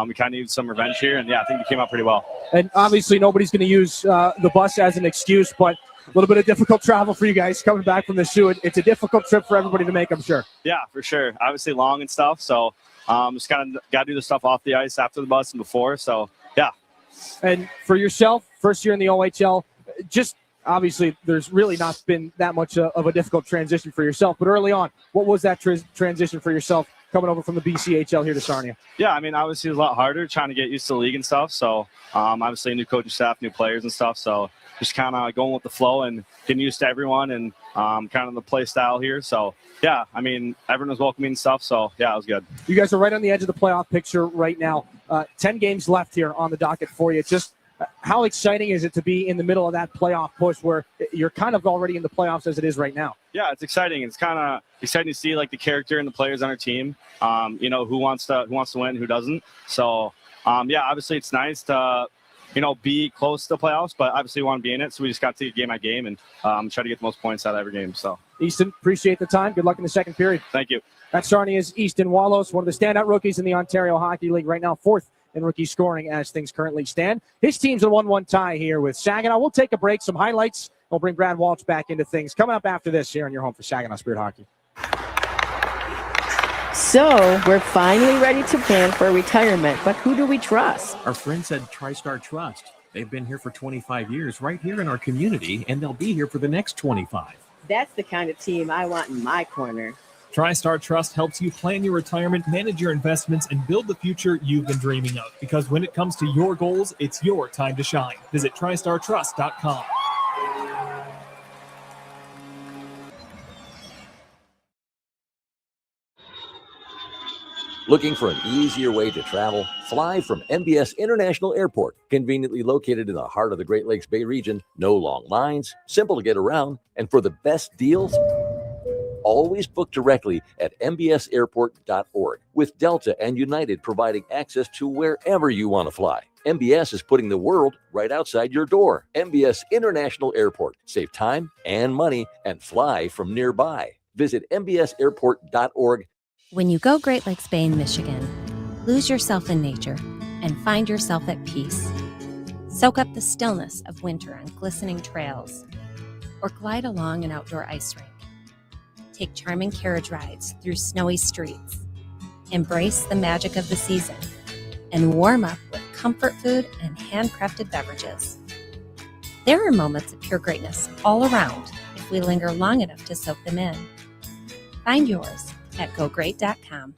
we kind of needed some revenge here, and yeah, I think we came out pretty well. And obviously nobody's going to use the bus as an excuse, but a little bit of difficult travel for you guys coming back from the shoe. It's a difficult trip for everybody to make, I'm sure. Yeah, for sure. Obviously long and stuff, so just kind of got to do the stuff off the ice after the bus and before, so yeah. And for yourself, first year in the OHL, just obviously there's really not been that much of a difficult transition for yourself. But early on, what was that transition for yourself coming over from the BCHL here to Sarnia? Yeah, I mean, obviously it was a lot harder trying to get used to the league and stuff. So obviously new coaching staff, new players and stuff. So just kind of going with the flow and getting used to everyone and kind of the play style here. So, yeah, I mean, everyone was welcoming and stuff. So, yeah, it was good. You guys are right on the edge of the playoff picture right now. 10 games left here on the docket for you. Just how exciting is it to be in the middle of that playoff push where you're kind of already in the playoffs as it is right now? Yeah, it's exciting. It's kind of exciting to see like the character and the players on our team. Who wants to win, who doesn't. So, obviously it's nice to be close to the playoffs, but obviously we want to be in it. So we just got to take it game by game and try to get the most points out of every game. So, Easton, appreciate the time. Good luck in the second period. Thank you. That's Sarnia's Easton Wallace, one of the standout rookies in the Ontario Hockey League right now, fourth in rookie scoring as things currently stand. His team's a 1-1 tie here with Saginaw. We'll take a break, some highlights. We'll bring Brad Walsh back into things. Coming up after this here on your home for Saginaw Spirit Hockey. So, we're finally ready to plan for retirement, but who do we trust? Our friends at TriStar Trust. They've been here for 25 years right here in our community, and they'll be here for the next 25. That's the kind of team I want in my corner. TriStar Trust helps you plan your retirement, manage your investments, and build the future you've been dreaming of. Because when it comes to your goals, it's your time to shine. Visit TriStarTrust.com. Looking for an easier way to travel? Fly from MBS International Airport, conveniently located in the heart of the Great Lakes Bay region. No long lines, simple to get around, and for the best deals, always book directly at mbsairport.org, with Delta and United providing access to wherever you want to fly. MBS is putting the world right outside your door. MBS International Airport. Save time and money and fly from nearby. Visit mbsairport.org. When you go Great Lakes Bay in Michigan, lose yourself in nature and find yourself at peace. Soak up the stillness of winter on glistening trails, or glide along an outdoor ice rink. Take charming carriage rides through snowy streets. Embrace the magic of the season and warm up with comfort food and handcrafted beverages. There are moments of pure greatness all around if we linger long enough to soak them in. Find yours at GoGreat.com.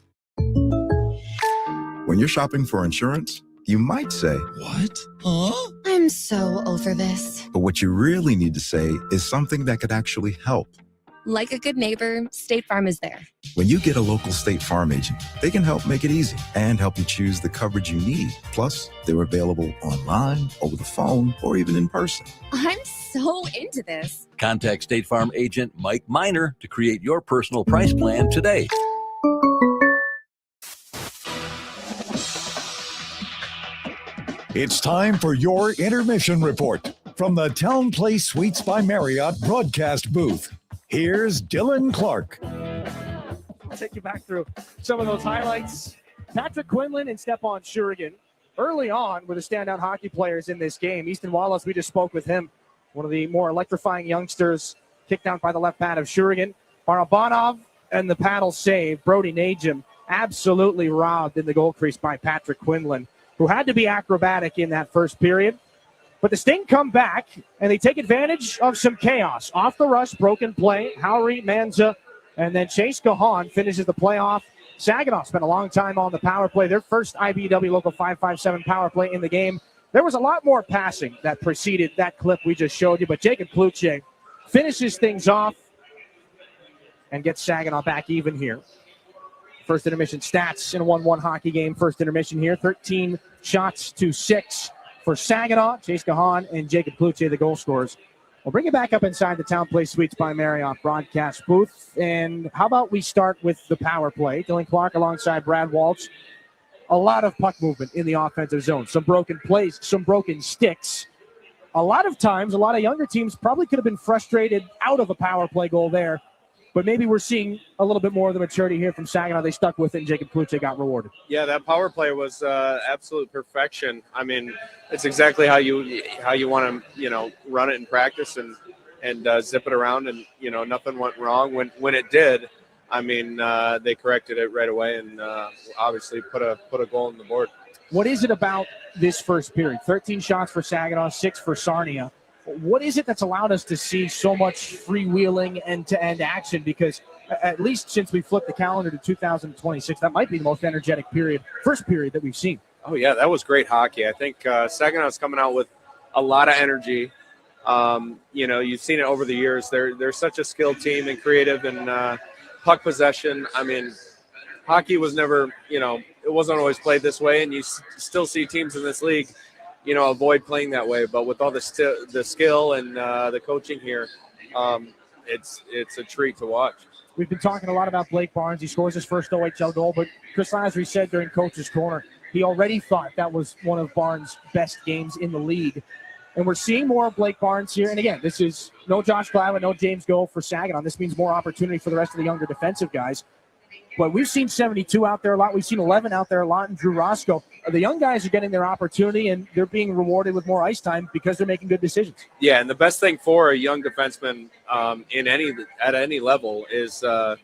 When you're shopping for insurance, you might say, "What? Huh?" I'm so over this. But what you really need to say is something that could actually help. Like a good neighbor, State Farm is there. When you get a local State Farm agent, they can help make it easy and help you choose the coverage you need. Plus, they're available online, over the phone, or even in person. I'm so into this. Contact State Farm agent Mike Miner to create your personal price plan today. It's time for your intermission report from the Town Place Suites by Marriott broadcast booth. Here's Dylan Clark. I'll take you back through some of those highlights. Patrick Quinlan and Stepan Shurigan early on were the standout hockey players in this game. Easton Wallace, we just spoke with him, one of the more electrifying youngsters, kicked out by the left pad of Shurigan. Barabanov and the paddle save. Brody Najim absolutely robbed in the goal crease by Patrick Quinlan, who had to be acrobatic in that first period. But the Sting come back, and they take advantage of some chaos. Off the rush, broken play. Howry, Manza, and then Chase Gahan finishes the play off. Saginaw spent a long time on the power play. Their first IBW Local 557 power play in the game. There was a lot more passing that preceded that clip we just showed you, but Jacob Kluche finishes things off and gets Saginaw back even here. First intermission stats in a 1-1 hockey game. First intermission here, 13 shots to 6. For Saginaw, Chase Gahan and Jacob Kluche, the goal scorers. We'll bring it back up inside the Town Place Suites by Marriott broadcast booth. And how about we start with the power play? Dylan Clark alongside Brad Walsh. A lot of puck movement in the offensive zone. Some broken plays, some broken sticks. A lot of times, a lot of younger teams probably could have been frustrated out of a power play goal there. But maybe we're seeing a little bit more of the maturity here from Saginaw. They stuck with it, and Jacob Kluche got rewarded. Yeah, that power play was absolute perfection. I mean, it's exactly how you want to run it in practice and zip it around, and nothing went wrong. When it did, I mean, they corrected it right away and obviously put a goal on the board. What is it about this first period? 13 shots for Saginaw, 6 for Sarnia. What is it that's allowed us to see so much freewheeling end-to-end action? Because at least since we flipped the calendar to 2026, that might be the most energetic first period that we've seen. Oh, yeah, that was great hockey. I think Saginaw's coming out with a lot of energy. You've seen it over the years. They're such a skilled team and creative and puck possession. I mean, hockey was never, it wasn't always played this way, and you still see teams in this league, avoid playing that way. But with all the skill and the coaching here, it's a treat to watch. We've been talking a lot about Blake Barnes. He scores his first OHL goal, but Chris Lasry said during Coach's Corner he already thought that was one of Barnes' best games in the league. And we're seeing more of Blake Barnes here. And again, this is no Josh Glavin, no James Goh for Saginaw. This means more opportunity for the rest of the younger defensive guys. But we've seen 72 out there a lot. We've seen 11 out there a lot, and Drew Roscoe. The young guys are getting their opportunity, and they're being rewarded with more ice time because they're making good decisions. Yeah, and the best thing for a young defenseman at any level is to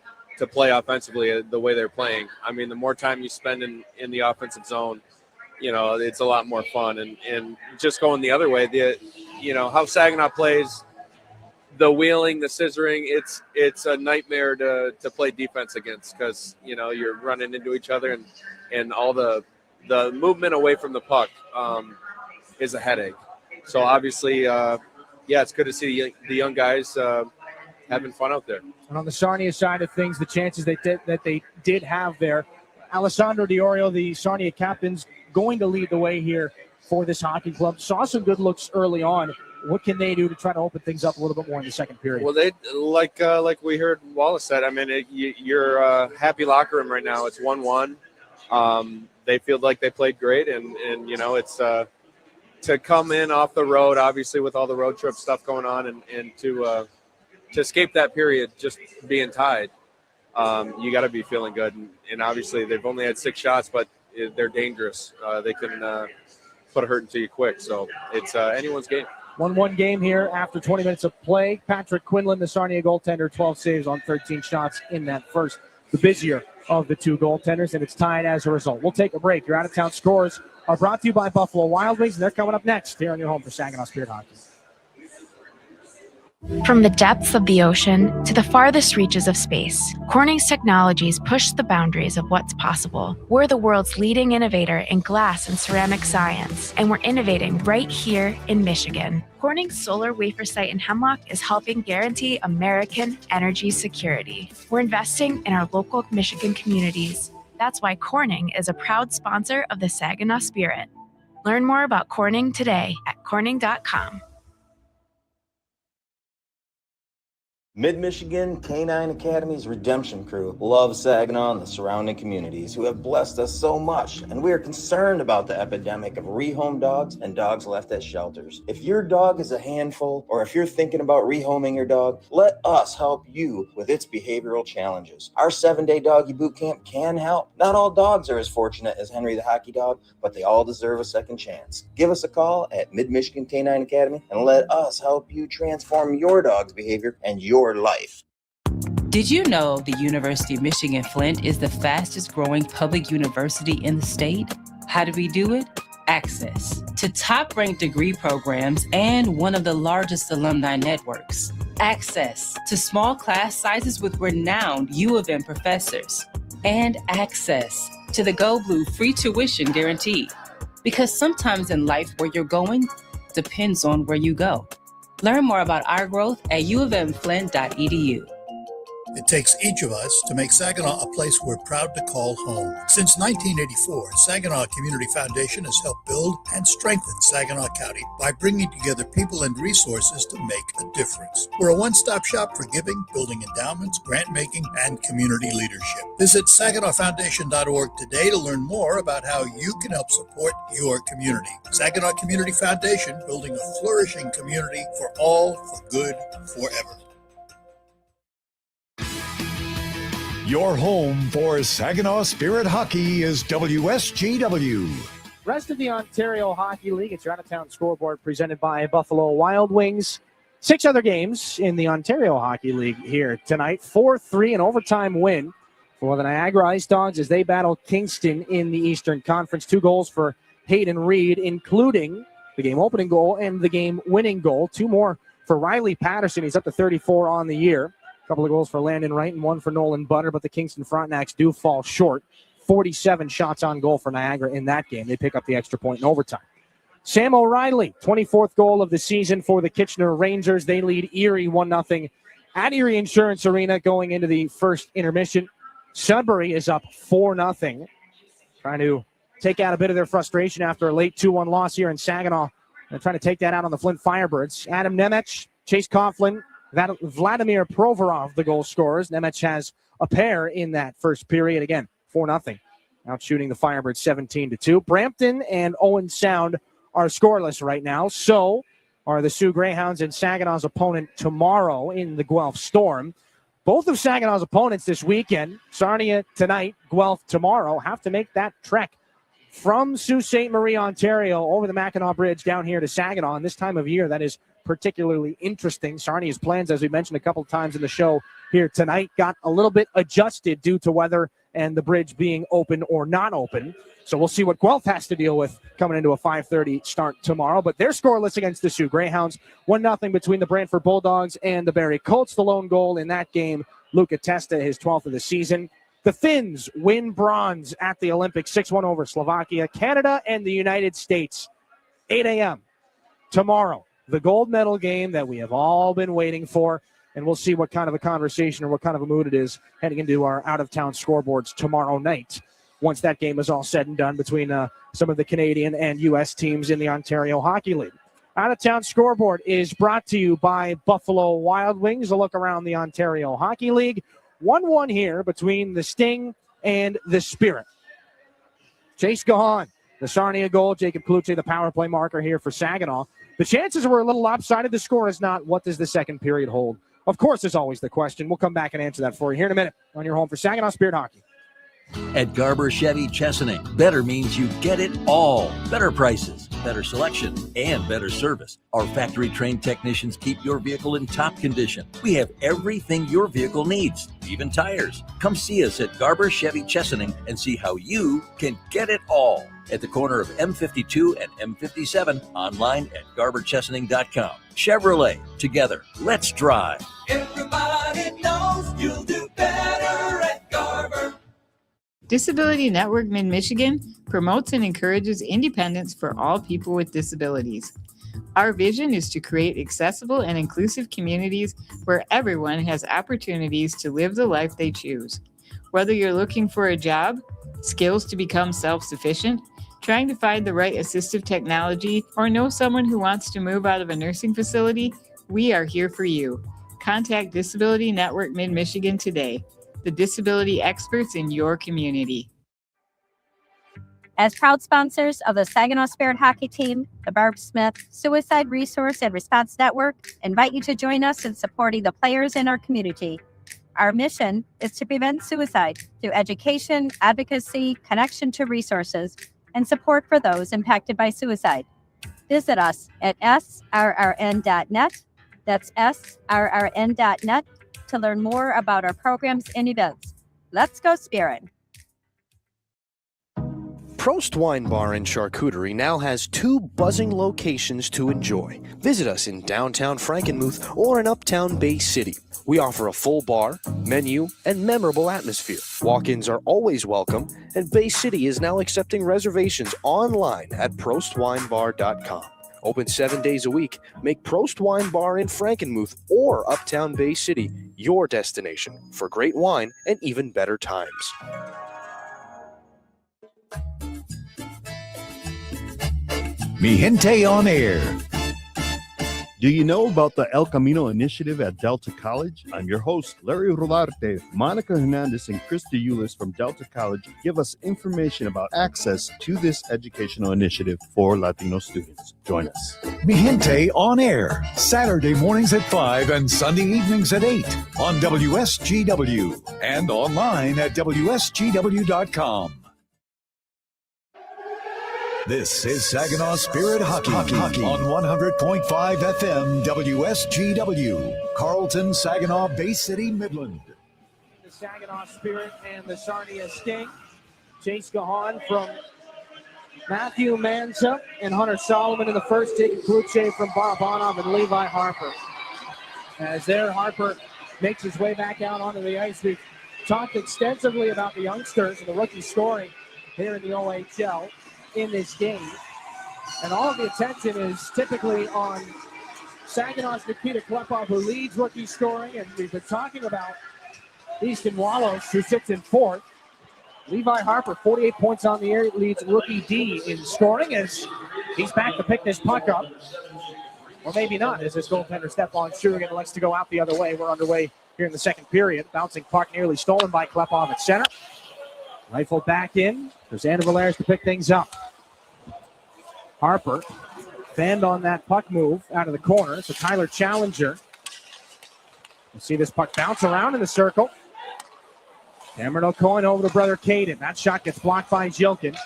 play offensively the way they're playing. I mean, the more time you spend in the offensive zone, it's a lot more fun. And just going the other way, how Saginaw plays, the wheeling, the scissoring, it's a nightmare to play defense against because, you're running into each other and all the movement away from the puck is a headache. So obviously, it's good to see the young guys having fun out there. And on the Sarnia side of things, the chances that they did have there, Alessandro Diorio, the Sarnia captain's going to lead the way here for this hockey club. Saw some good looks early on. What can they do to try to open things up a little bit more in the second period? Well, they like we heard Wallace said. I mean, you're happy locker room right now. It's 1-1. They feel like they played great, and it's to come in off the road, obviously with all the road trip stuff going on, and to escape that period just being tied. You got to be feeling good, and obviously they've only had 6 shots, but they're dangerous. They can put a hurting to you quick. So it's anyone's game. 1-1 game here after 20 minutes of play. Patrick Quinlan, the Sarnia goaltender, 12 saves on 13 shots in that first, the busier of the two goaltenders, and it's tied as a result. We'll take a break. Your out-of-town scores are brought to you by Buffalo Wild Wings, and they're coming up next here on your home for Saginaw Spirit Hockey. From the depths of the ocean to the farthest reaches of space, Corning's technologies push the boundaries of what's possible. We're the world's leading innovator in glass and ceramic science, and we're innovating right here in Michigan. Corning's solar wafer site in Hemlock is helping guarantee American energy security. We're investing in our local Michigan communities. That's why Corning is a proud sponsor of the Saginaw Spirit. Learn more about Corning today at corning.com. Mid-Michigan Canine Academy's Redemption Crew loves Saginaw and the surrounding communities who have blessed us so much, and we are concerned about the epidemic of rehome dogs and dogs left at shelters. If your dog is a handful, or if you're thinking about rehoming your dog, let us help you with its behavioral challenges. Our 7-day doggy boot camp can help. Not all dogs are as fortunate as Henry the Hockey Dog, but they all deserve a second chance. Give us a call at Mid-Michigan Canine Academy and let us help you transform your dog's behavior and your life. Did you know the University of Michigan Flint is the fastest growing public university in the state? How do we do it? Access to top ranked degree programs and one of the largest alumni networks. Access to small class sizes with renowned U of M professors. And access to the Go Blue free tuition guarantee. Because sometimes in life where you're going depends on where you go. Learn more about our growth at uofmflint.edu. It takes each of us to make Saginaw a place we're proud to call home. Since 1984, Saginaw Community Foundation has helped build and strengthen Saginaw County by bringing together people and resources to make a difference. We're a one-stop shop for giving, building endowments, grant-making, and community leadership. Visit SaginawFoundation.org today to learn more about how you can help support your community. Saginaw Community Foundation, building a flourishing community for all, for good, forever. Your home for Saginaw Spirit Hockey is WSGW. Rest of the Ontario Hockey League, it's your out-of-town scoreboard presented by Buffalo Wild Wings. 6 other games in the Ontario Hockey League here tonight. 4-3, an overtime win for the Niagara Ice Dogs as they battle Kingston in the Eastern Conference. 2 goals for Hayden Reed, including the game opening goal and the game winning goal. 2 more for Riley Patterson. He's up to 34 on the year. A couple of goals for Landon Wright and 1 for Nolan Butter, but the Kingston Frontenacs do fall short. 47 shots on goal for Niagara in that game. They pick up the extra point in overtime. Sam O'Reilly, 24th goal of the season for the Kitchener Rangers. They lead Erie 1-0 at Erie Insurance Arena going into the first intermission. Sudbury is up 4-0, trying to take out a bit of their frustration after a late 2-1 loss here in Saginaw. They're trying to take that out on the Flint Firebirds. Adam Nemec, Chase Coughlin, Vladimir Provorov, the goal scorers. Nemec has a pair in that first period. Again, 4-0. Out shooting the Firebirds 17-2. Brampton and Owen Sound are scoreless right now. So are the Sioux Greyhounds and Saginaw's opponent tomorrow in the Guelph Storm. Both of Saginaw's opponents this weekend, Sarnia tonight, Guelph tomorrow, have to make that trek from Sault Ste. Marie, Ontario, over the Mackinac Bridge down here to Saginaw. And this time of year, that is particularly interesting. Sarnia's plans, as we mentioned a couple of times in the show here tonight, got a little bit adjusted due to weather and the bridge being open or not open. So we'll see what Guelph has to deal with coming into a 5:30 start tomorrow. But they're scoreless against the Sioux Greyhounds. 1-0 between the Brantford Bulldogs and the Barrie Colts. The lone goal in that game, Luca Testa, his 12th of the season. The Finns win bronze at the Olympics, 6-1 over Slovakia. Canada and the United States, 8 a.m. tomorrow. The gold medal game that we have all been waiting for. And we'll see what kind of a conversation or what kind of a mood it is heading into our out-of-town scoreboards tomorrow night, once that game is all said and done between some of the Canadian and U.S. teams in the Ontario Hockey League. Out-of-town scoreboard is brought to you by Buffalo Wild Wings. A look around the Ontario Hockey League. 1-1 here between the Sting and the Spirit. Chase Gahan, the Sarnia goal. Jacob Kluche, the power play marker here for Saginaw. The chances were a little lopsided. The score is not. What does the second period hold? Of course, is always the question. We'll come back and answer that for you here in a minute on your home for Saginaw Spirit Hockey. At Garber Chevy Chesaning, better means you get it all. Better prices, better selection, and better service. Our factory-trained technicians keep your vehicle in top condition. We have everything your vehicle needs, even tires. Come see us at Garber Chevy Chesaning and see how you can get it all. At the corner of M52 and M57, online at garberchesaning.com. Chevrolet, together, let's drive. Everybody knows you'll do better at Garber. Disability Network Mid-Michigan promotes and encourages independence for all people with disabilities. Our vision is to create accessible and inclusive communities where everyone has opportunities to live the life they choose. Whether you're looking for a job, skills to become self-sufficient, trying to find the right assistive technology, or know someone who wants to move out of a nursing facility, we are here for you. Contact Disability Network Mid-Michigan today, the disability experts in your community. As proud sponsors of the Saginaw Spirit Hockey Team, the Barb Smith Suicide Resource and Response Network invite you to join us in supporting the players in our community. Our mission is to prevent suicide through education, advocacy, connection to resources, and support for those impacted by suicide. Visit us at srrn.net. That's srrn.net to learn more about our programs and events. Let's go Spirit! Prost Wine Bar and Charcuterie now has 2 buzzing locations to enjoy. Visit us in downtown Frankenmuth or in uptown Bay City. We offer a full bar, menu, and memorable atmosphere. Walk-ins are always welcome, and Bay City is now accepting reservations online at prostwinebar.com. Open 7 days a week. Make Prost Wine Bar in Frankenmuth or Uptown Bay City your destination for great wine and even better times. Mi Gente on Air. Do you know about the El Camino initiative at Delta College? I'm your host, Larry Rodarte. Monica Hernandez and Krista Eulis from Delta College give us information about access to this educational initiative for Latino students. Join us. Mi Gente on Air, Saturday mornings at 5 and Sunday evenings at 8 on WSGW and online at WSGW.com. This is Saginaw Spirit Hockey on 100.5 FM WSGW, Carlton, Saginaw, Bay City, Midland. The Saginaw Spirit and the Sarnia Sting. Chase Gahan from Matthew Manza and Hunter Solomon in the first, taking Kluche from Barabanov and Levi Harper. As there, Harper makes his way back out onto the ice. We've talked extensively about the youngsters and the rookie scoring here in the OHL in this game. And all of the attention is typically on Saginaw's Nikita Klepov, who leads rookie scoring. And we've been talking about Easton Wallace, who sits in fourth. Levi Harper, 48 points on the year, leads rookie D in scoring as he's back to pick this puck up. Or maybe not, as his goaltender Stephon Shurigan likes to go out the other way. We're underway here in the second period. Bouncing puck nearly stolen by Klepov at center. Rifled back in. There's Andrew Valerius to pick things up. Harper fanned on that puck move out of the corner. So Tyler Challenger. We'll see this puck bounce around in the circle. Cameron O'Coin over to brother Caden. That shot gets blocked by Jilkin.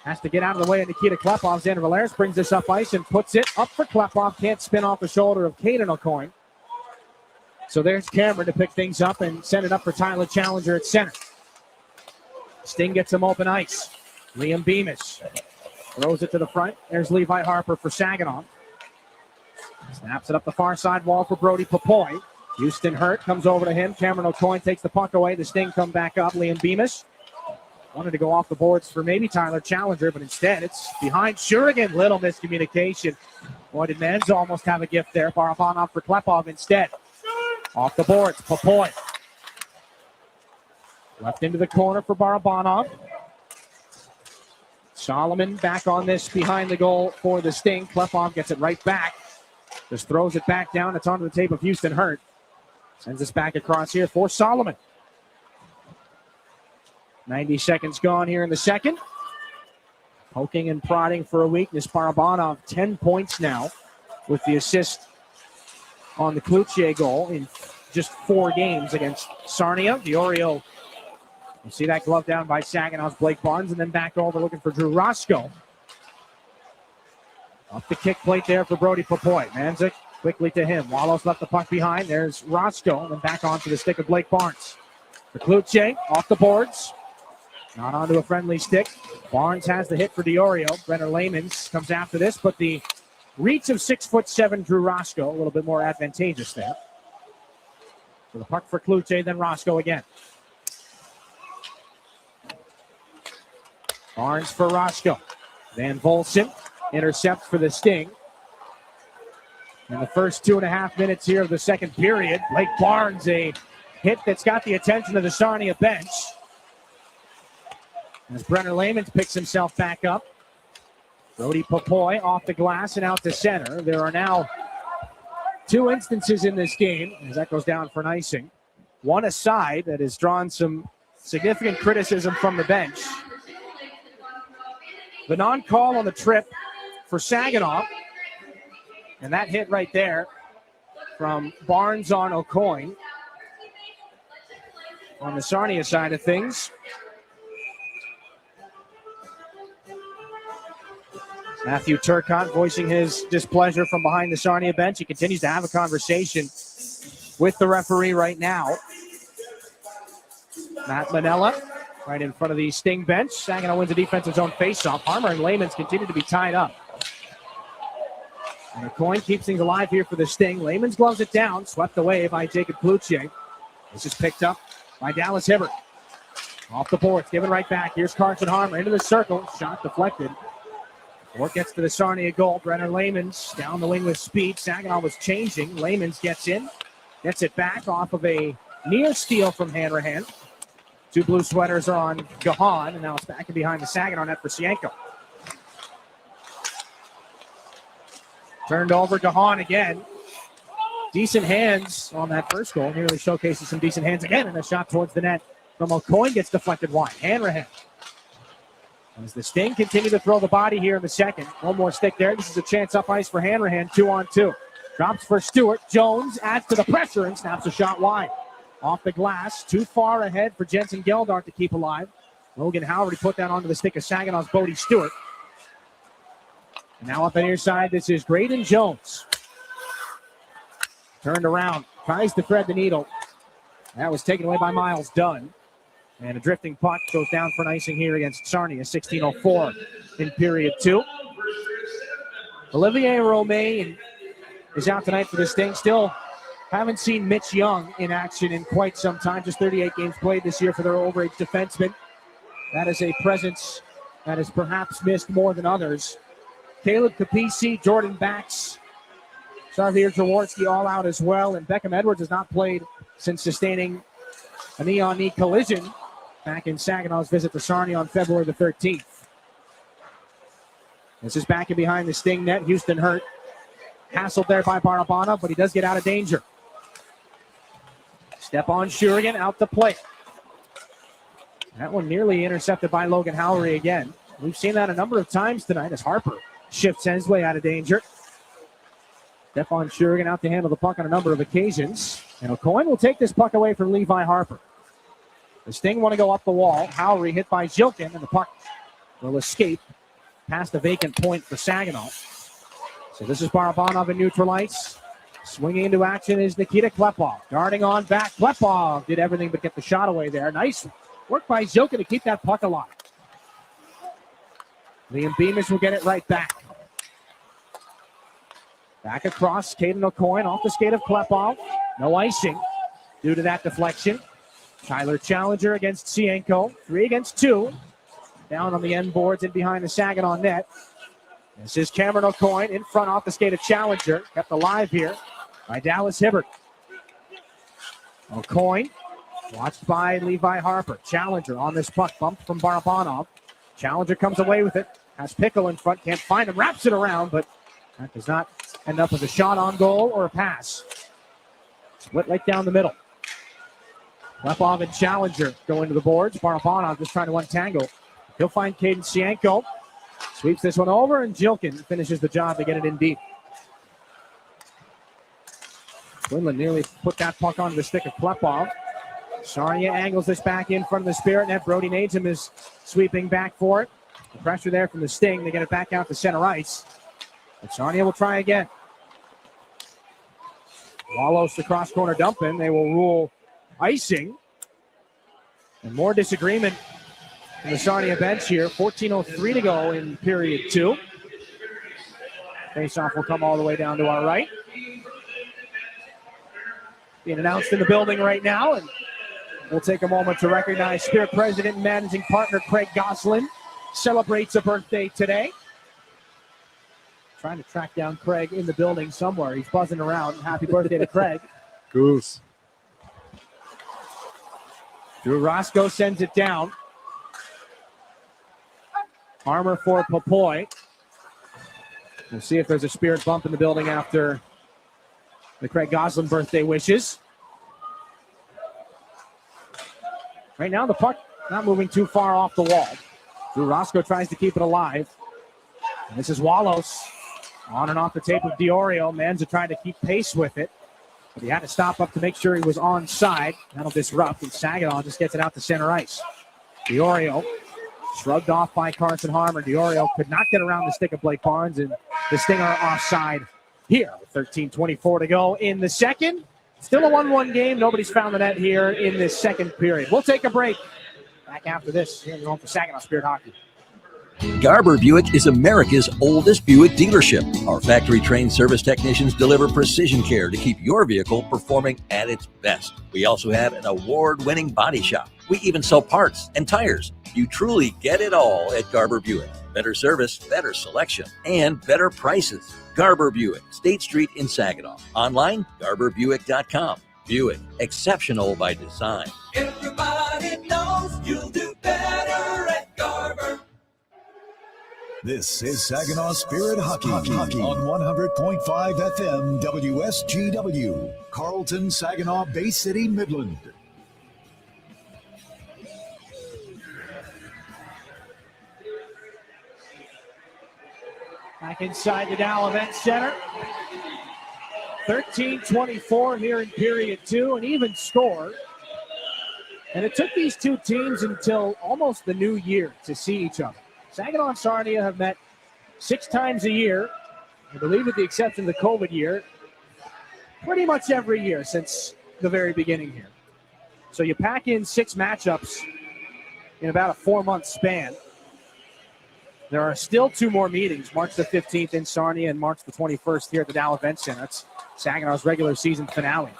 Has to get out of the way of Nikita Klepov. Xander Valerius brings this up ice and puts it up for Klepov. Can't spin off the shoulder of Caden O'Coin. So there's Cameron to pick things up and send it up for Tyler Challenger at center. Sting gets him open ice. Liam Beamish throws it to the front. There's Levi Harper for Saginaw. Snaps it up the far side wall for Brody Papoy. Houston Hurt comes over to him. Cameron O'Coin takes the puck away. The Sting come back up. Liam Beamish wanted to go off the boards for maybe Tyler Challenger, but instead it's behind Shurigan. Little miscommunication. Boy, did Manza almost have a gift there. Barabanov for Klepov instead. Off the boards, Papoy. Left into the corner for Barabanov. Solomon back on this behind the goal for the Sting. Klepov gets it right back. Just throws it back down. It's onto the tape of Houston Hurt. Sends us back across here for Solomon. 90 seconds gone here in the second. Poking and prodding for a weakness. Barabanov, 10 points now with the assist on the Kluche goal in just 4 games against Sarnia. Diorio, you see that glove down by Saginaw's Blake Barnes, and then back over looking for Drew Roscoe. Up the kick plate there for Brody Papoy. Manzik quickly to him. Wallace left the puck behind. There's Roscoe, and then back onto the stick of Blake Barnes. For Kluche, off the boards. Not onto a friendly stick. Barnes has the hit for Diorio. Brenner Lamans comes after this, but the reach of 6'7" Drew Roscoe, a little bit more advantageous there. So the puck for Kluche, then Roscoe again. Barnes for Roscoe. Van Volson intercepts for the Sting. In the first 2.5 minutes here of the second period, Blake Barnes, a hit that's got the attention of the Sarnia bench. As Brenner Lamans picks himself back up. Brody Papoy off the glass and out to center. There are now 2 instances in this game, as that goes down for an icing. One aside that has drawn some significant criticism from the bench. The non-call on the trip for Saginaw. And that hit right there from Barnes on O'Coin. On the Sarnia side of things. Matthew Turcotte voicing his displeasure from behind the Sarnia bench. He continues to have a conversation with the referee right now. Matt Manella right in front of the Sting bench. Saginaw wins a defensive zone faceoff. Harmer and Lamans continue to be tied up. And O'Coin keeps things alive here for the Sting. Lamans gloves it down, swept away by Jacob Kluche. This is picked up by Dallas Hibbert. Off the boards, given right back. Here's Carson Harmer into the circle. Shot deflected. Or gets to the Sarnia goal. Brenner Lamans down the wing with speed. Saginaw was changing. Lamans gets in. Gets it back off of a near steal from Hanrahan. 2 blue sweaters are on Gahan. And now it's back in behind the Saginaw net for Sienko. Turned over Gahan again. Decent hands on that first goal. Nearly showcases some decent hands again. And a shot towards the net from O'Coin gets deflected wide. Hanrahan. As the Sting continue to throw the body here in the second. One more stick there. This is a chance up ice for Hanrahan. 2-on-2. Drops for Stewart. Jones adds to the pressure and snaps a shot wide. Off the glass. Too far ahead for Jensen Geldart to keep alive. Logan Howard put that onto the stick of Saginaw's Bodie Stewart. And now up the near side, this is Graydon Jones. Turned around. Tries to thread the needle. That was taken away by Miles Dunn. And a drifting puck goes down for an icing here against Sarnia. 16:04 in period 2. Olivier Romain is out tonight for the Sting. Still haven't seen Mitch Young in action in quite some time. Just 38 games played this year for their overage defenseman. That is a presence that is perhaps missed more than others. Caleb Capisi, Jordan Bax, Xavier Jaworski all out as well. And Beckham Edwards has not played since sustaining a knee-on-knee collision back in Saginaw's visit to Sarnia on February the 13th. This is back in behind the Sting net. Houston hurt. Hassled there by Barabanov, but he does get out of danger. Step on Shurigan, out to play. That one nearly intercepted by Logan Howry again. We've seen that a number of times tonight as Harper shifts his way out of danger. Stephon Shurigan out to handle the puck on a number of occasions. And O'Coin will take this puck away from Levi Harper. The Sting want to go up the wall. Howry hit by Zhilkin, and the puck will escape past the vacant point for Saginaw. So this is Barabanov in neutral ice. Swinging into action is Nikita Klepov. Darting on back. Klepov did everything but get the shot away there. Nice work by Zhilkin to keep that puck alive. Liam Beamish will get it right back. Back across, Caden O'Coin off the skate of Klepov. No icing due to that deflection. Tyler Challenger against Cienko. 3 against 2. Down on the end boards and behind the Saginaw net. This is Cameron O'Coin in front off the skate of Challenger. Kept alive here by Dallas Hibbert. O'Coin watched by Levi Harper. Challenger on this puck, bumped from Barabanov. Challenger comes away with it. Has Pickle in front, can't find him, wraps it around, but that does not end up as a shot on goal or a pass. Split right down the middle. Klepov and Challenger go into the boards. Barabanov just trying to untangle. He'll find Caden Cienko. Sweeps this one over, and Zhilkin finishes the job to get it in deep. Quinlan nearly put that puck onto the stick of Klepov. Sarnia angles this back in front of the Spirit net. Brody Najum is sweeping back for it. The pressure there from the Sting. They get it back out to center ice. But Sarnia will try again. Wallace the cross corner dump in. They will rule icing. And more disagreement in the Sarnia bench here. 14:03 to go in period 2. Faceoff will come all the way down to our right. Being announced in the building right now, and we'll take a moment to recognize Spirit President and Managing Partner Craig Goslin. Celebrates a birthday today. Trying to track down Craig in the building somewhere. He's buzzing around. Happy birthday to Craig. Goose. Drew Roscoe sends it down. Armor for Popoy. We'll see if there's a Spirit bump in the building after the Craig Goslin birthday wishes. Right now, the puck not moving too far off the wall. Drew Roscoe tries to keep it alive. And this is Wallace on and off the tape of Diorio. Manza trying to keep pace with it, but he had to stop up to make sure he was onside. That'll disrupt, and Saginaw just gets it out to center ice. Diorio shrugged off by Carson Harmer. Diorio could not get around the stick of Blake Barnes, and the Stinger offside here. 13:24 to go in the second. Still a 1-1 game. Nobody's found the net here in this second period. We'll take a break. Back after this, here we're going for Saginaw Spirit Hockey. Garber Buick is America's oldest Buick dealership. Our factory-trained service technicians deliver precision care to keep your vehicle performing at its best. We also have an award-winning body shop. We even sell parts and tires. You truly get it all at Garber Buick. Better service, better selection, and better prices. Garber Buick, State Street in Saginaw. Online, garberbuick.com. Buick, exceptional by design. Everybody knows you'll do better at Garber. This is Saginaw Spirit Hockey on 100.5 FM WSGW, Carlton, Saginaw, Bay City, Midland. Back inside the Dow Event Center. 13:24 here in period 2, an even score. And it took these two teams until almost the new year to see each other. Saginaw and Sarnia have met 6 times a year. I believe with the exception of the COVID year, pretty much every year since the very beginning here. So you pack in 6 matchups in about a 4-month span. There are still 2 more meetings, March the 15th in Sarnia and March the 21st here at the Dow Event Center. That's Saginaw's regular season finale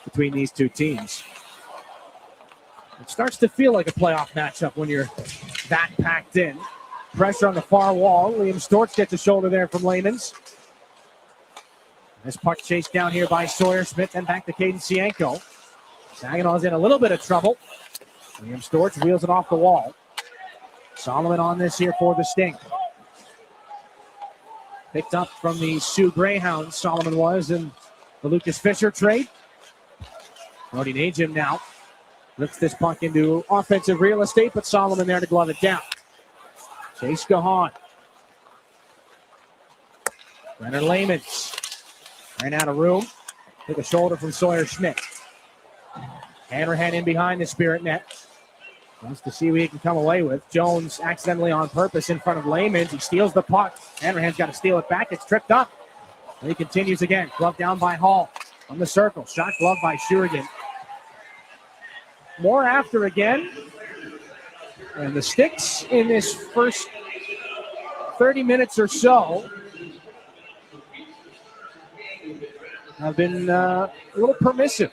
between these two teams. It starts to feel like a playoff matchup when you're that packed in. Pressure on the far wall. Liam Storch gets a shoulder there from Layman's. This puck chased down here by Sawyer Smith and back to Caden Sienko. Saginaw's in a little bit of trouble. Liam Storch wheels it off the wall. Solomon on this here for the Sting. Picked up from the Sioux Greyhounds, Solomon was in the Lucas Fisher trade. Brody Najim now lifts this puck into offensive real estate, but Solomon there to glove it down. Chase Gahan. Brenner Layman's ran out of room. Took a shoulder from Sawyer Schmidt. Hanrahan in behind the Spirit net. Wants to see what he can come away with. Jones accidentally on purpose in front of Layman's. He steals the puck. Hanrahan's got to steal it back. It's tripped up. And he continues again. Glove down by Hall. On the circle. Shot glove by Shurigan. More after again. And the Sticks in this first 30 minutes or so have been a little permissive.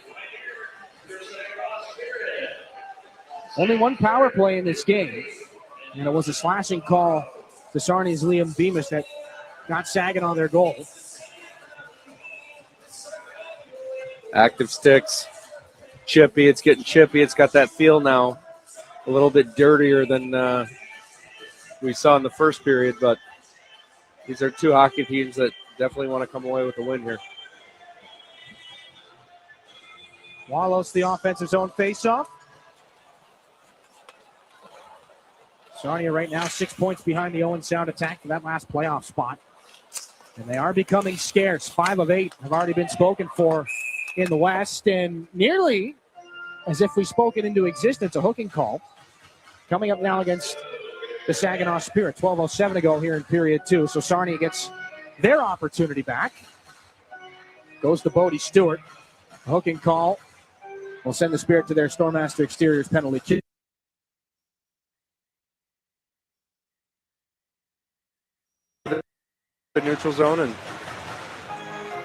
Only one power play in this game. And it was a slashing call to Sarnia's Liam Beamish that got Saginaw their goal. Active Sticks. Chippy. It's getting chippy. It's got that feel now. A little bit dirtier than we saw in the first period, but these are 2 hockey teams that definitely want to come away with a win here. Wallace, the offensive zone faceoff. Sarnia right now 6 points behind the Owen Sound attack for that last playoff spot. And they are becoming scarce. 5 of 8 have already been spoken for in the West, and nearly as if we spoke it into existence, a hooking call. Coming up now against the Saginaw Spirit. 12:07 to go here in period 2. So Sarnia gets their opportunity back. Goes to Bodie Stewart. A hooking call will send the Spirit to their Stormmaster Exteriors penalty kick. The neutral zone, and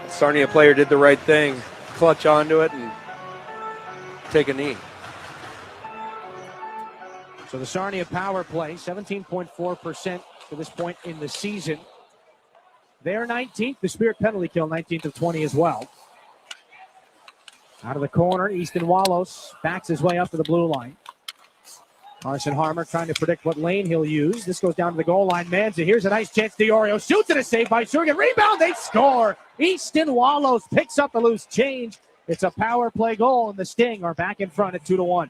Sarnia player did the right thing. Clutch onto it and take a knee. So the Sarnia power play, 17.4% to this point in the season. They're 19th. The Spirit penalty kill, 19th of 20 as well. Out of the corner, Easton Wallace backs his way up to the blue line. Carson Harmer trying to predict what lane he'll use. This goes down to the goal line. Manza, here's a nice chance. DiOrio shoots it, a save by Shurigan. Rebound, they score. Easton Wallace picks up the loose change. It's a power play goal, and the Sting are back in front at 2-1.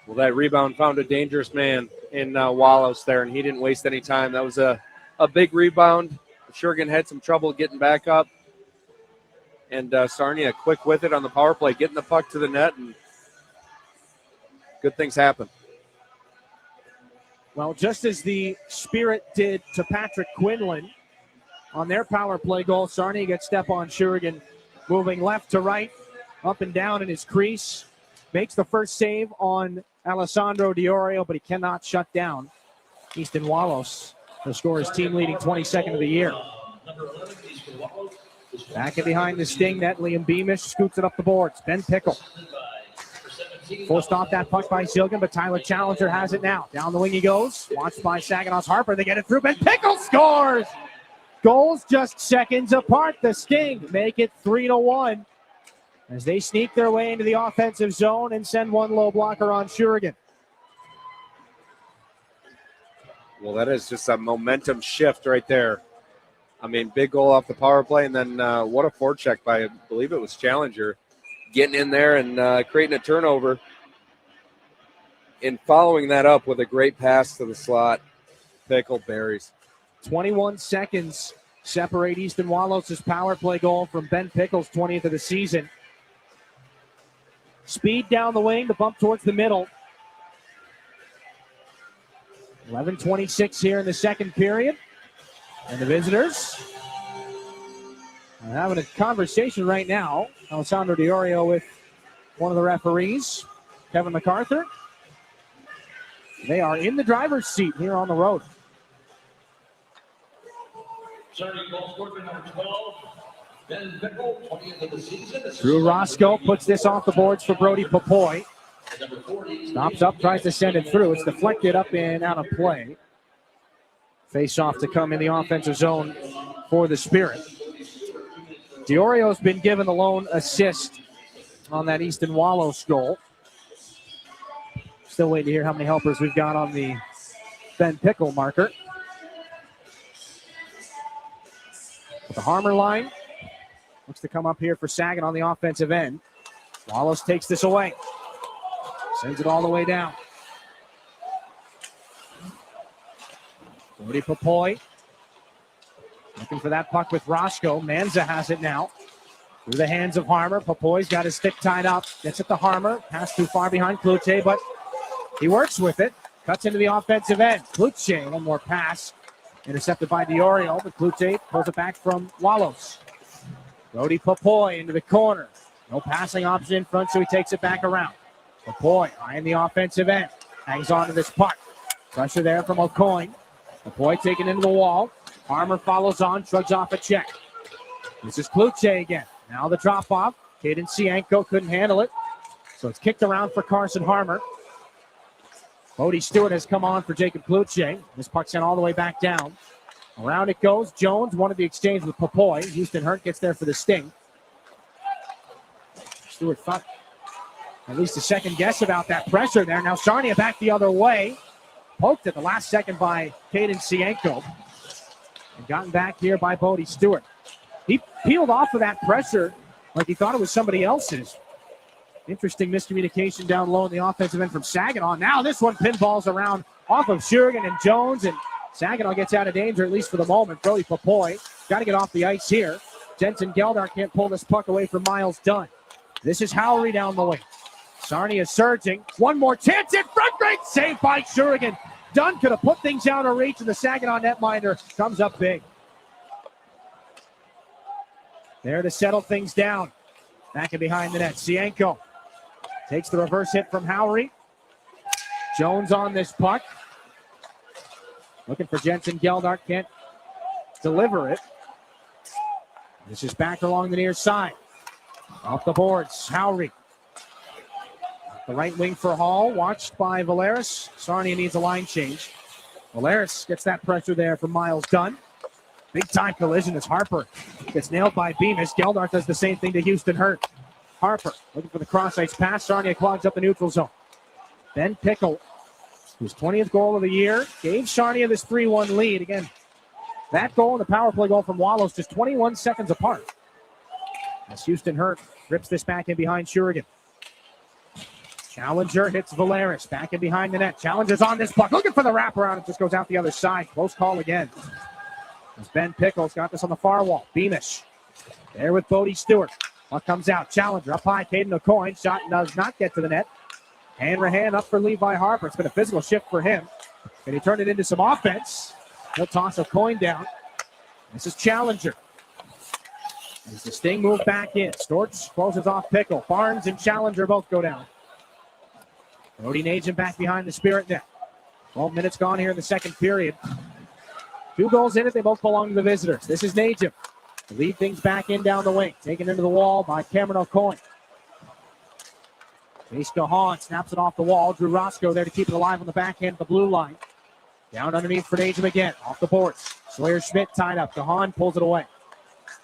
Well, that rebound found a dangerous man in Wallace there, and he didn't waste any time. That was a big rebound. Shurigan had some trouble getting back up. And Sarnia quick with it on the power play, getting the puck to the net, and good things happen. Well, just as the Spirit did to Patrick Quinlan on their power play goal, Sarnia gets step on Shurigan, moving left to right, up and down in his crease. Makes the first save on Alessandro DiOrio, but he cannot shut down Easton Wallace to score his team-leading 22nd of the year. Back in behind the Sting net, Liam Beamish scoots it up the boards. Ben Pickle forced off that puck by Zilgan, but Tyler Challenger has it now. Down the wing he goes. Watched by Saginaw's Harper. They get it through. Ben Pickle scores! Goals just seconds apart. The Sting make it 3-1 as they sneak their way into the offensive zone and send one low blocker on Shurigan. Well, that is just a momentum shift right there. I mean, big goal off the power play, and then what a forecheck by, I believe it was Challenger, getting in there and creating a turnover. And following that up with a great pass to the slot, Pickle buries. 21 seconds separate Easton Wallace's power play goal from Ben Pickle's 20th of the season. Speed down the wing, the bump towards the middle. 11:26 here in the second period. And the visitors are having a conversation right now. Alessandro DiOrio with one of the referees, Kevin MacArthur. They are in the driver's seat here on the road. Drew Roscoe puts this off the boards for Brody Papoy. Stops up, tries to send it through. It's deflected up and out of play. Face off to come in the offensive zone for the Spirit. DiOrio's been given the lone assist on that Easton Wallows goal. Still waiting to hear how many helpers we've got on the Ben Pickle marker. With the Harmer line. Looks to come up here for Sagan on the offensive end. Wallows takes this away. Sends it all the way down. Brody Papoy. Looking for that puck with Roscoe. Manza has it now. Through the hands of Harmer. Papoy's got his stick tied up. Gets it to Harmer. Pass too far behind Cloutier, but he works with it. Cuts into the offensive end. Cloutier, one more pass. Intercepted by DiOrio, but Cloutier pulls it back from Wallows. Brody Papoy into the corner. No passing option in front, so he takes it back around. Papoy high in the offensive end. Hangs on to this puck. Pressure there from O'Coin. Papoy taken into the wall. Harmer follows on, shrugs off a check. This is Cloutier again. Now the drop off. Caden Cianco couldn't handle it. So it's kicked around for Carson Harmer. Bodie Stewart has come on for Jacob Cloutier. This puck sent all the way back down. Around it goes. Jones wanted the exchange with Papoy. Houston Hurt gets there for the sting. Stewart thought at least a second guess about that pressure there. Now Sarnia back the other way. Poked at the last second by Caden Cianco. And gotten back here by Bodie Stewart. He peeled off of that pressure like he thought it was somebody else's. Interesting miscommunication down low in the offensive end from Saginaw. Now this one pinballs around off of Shurigan and Jones, and Saginaw gets out of danger, at least for the moment. Brody Papoy got to get off the ice here. Jensen Geldar can't pull this puck away from Miles Dunn. This is Howry down the wing. Sarnia surging. One more chance in front. Great save by Shurigan. Dunn could have put things out of reach, and the Saginaw netminder comes up big. There to settle things down. Back and behind the net. Cianco takes the reverse hit from Howry. Jones on this puck. Looking for Jensen Geldart. Can't deliver it. This is back along the near side. Off the boards. Howry. The right wing for Hall. Watched by Valeris. Sarnia needs a line change. Valeris gets that pressure there from Miles Dunn. Big time collision as Harper gets nailed by Bemis. Geldart does the same thing to Houston Hurt. Harper looking for the cross-ice pass. Sarnia clogs up the neutral zone. Ben Pickle, his 20th goal of the year, gave Sarnia this 3-1 lead. Again, that goal and the power play goal from Wallows just 21 seconds apart. As Houston Hurt rips this back in behind Shurigan. Challenger hits Valeris. Back in behind the net. Challenger's on this puck. Looking for the wraparound. It just goes out the other side. Close call again. As Ben Pickles got this on the far wall. Beamish there with Bodie Stewart. Puck comes out. Challenger up high. Caden O'Coin. Shot does not get to the net. Hand up for Levi Harper. It's been a physical shift for him. Can he turn it into some offense? He'll toss O'Coin down. This is Challenger. As the Sting move back in. Storch closes off Pickle. Barnes and Challenger both go down. Brody Nagin back behind the Spirit net. 12 minutes gone here in the second period. 2 goals in it. They both belong to the visitors. This is Nagin. Lead things back in down the wing. Taken into the wall by Cameron O'Coin. Chase Gahan snaps it off the wall. Drew Roscoe there to keep it alive on the backhand of the blue line. Down underneath for Nagin again. Off the boards. Sawyer Schmidt tied up. Gahan pulls it away.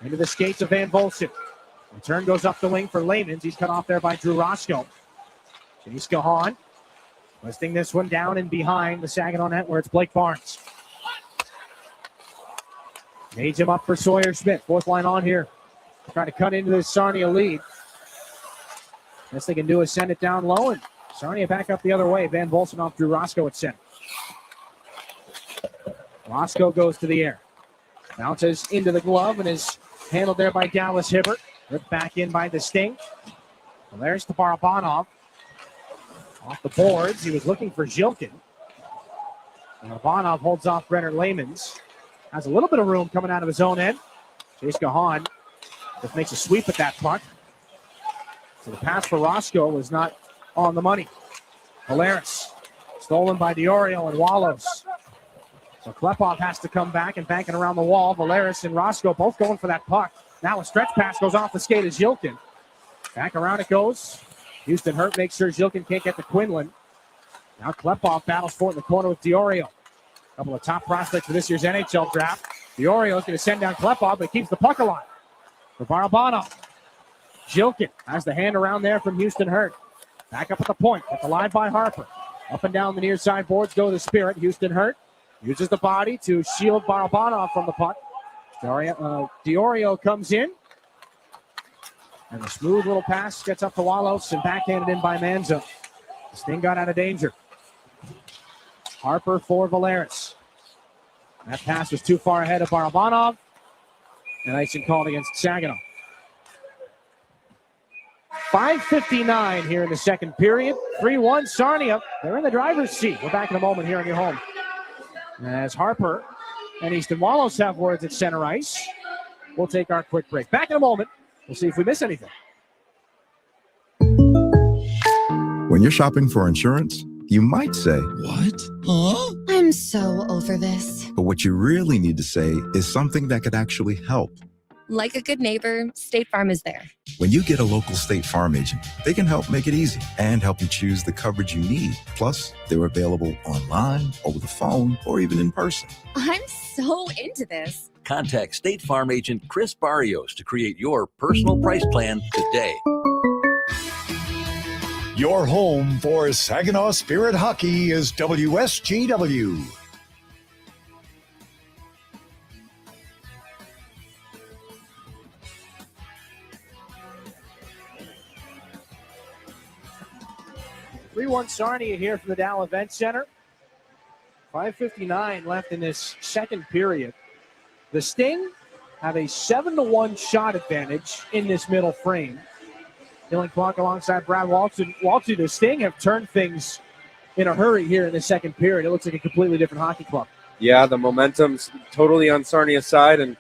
Into the skates of Van Volsson. Return goes up the wing for Laymans. He's cut off there by Drew Roscoe. Chase Gahan. Listing this one down and behind the Saginaw net where it's Blake Barnes. Nagin up for Sawyer Schmidt. Fourth line on here. Trying to cut into this Sarnia lead. Best they can do is send it down low, and Sarnia back up the other way. Van Volsson off Drew Roscoe at center. Roscoe goes to the air. Bounces into the glove and is handled there by Dallas Hibbert. Ripped back in by the Sting. Well, there's the Barabanov. Off the boards. He was looking for Zhilkin. And Barabanov holds off Brenner Laymans. Has a little bit of room coming out of his own end. Chase Gahan just makes a sweep at that puck. So the pass for Roscoe was not on the money. Valeris Stolen by Diorio and Wallows. So Klepov has to come back and bank it around the wall. Valeris and Roscoe both going for that puck. Now a stretch pass goes off the skate of Zhilkin. Back around it goes. Houston Hurt makes sure Zhilkin can't get to Quinlan. Now Klepov battles for it in the corner with Diorio. A couple of top prospects for this year's NHL draft. Diorio is going to send down Klepov, but keeps the puck alive for Barabanov. Zhilkin has the hand around there from Houston Hurt. Back up at the point. At the line by Harper. Up and down the near side boards go the Spirit. Houston Hurt uses the body to shield Barabanov from the puck. Diorio comes in. And a smooth little pass gets up to Wallows and backhanded in by Manzo. The Sting got out of danger. Harper for Valeris. That pass was too far ahead of Barabanov. And icing called against Saginaw. 5:59 here in the second period. 3-1 Sarnia. They're in the driver's seat. We're back in a moment here on your home. As Harper and Easton Wallows have words at center ice. We'll take our quick break. Back in a moment. We'll see if we miss anything. When you're shopping for insurance, you might say, "What? Huh?" I'm so over this. But what you really need to say is something that could actually help. Like a good neighbor, State Farm is there. When you get a local State Farm agent, they can help make it easy and help you choose the coverage you need. Plus, they're available online, over the phone, or even in person. I'm so into this. Contact State Farm agent Chris Barrios to create your personal price plan today. Your home for Saginaw Spirit Hockey is WSGW. Sarnia here from the Dow Event Center. 5:59 left in this second period. The Sting have a 7-1 shot advantage in this middle frame. Dylan Clark alongside Brad Walton. The Sting have turned things in a hurry here in the second period. It looks like a completely different hockey club. Yeah, the momentum's totally on Sarnia's side. And,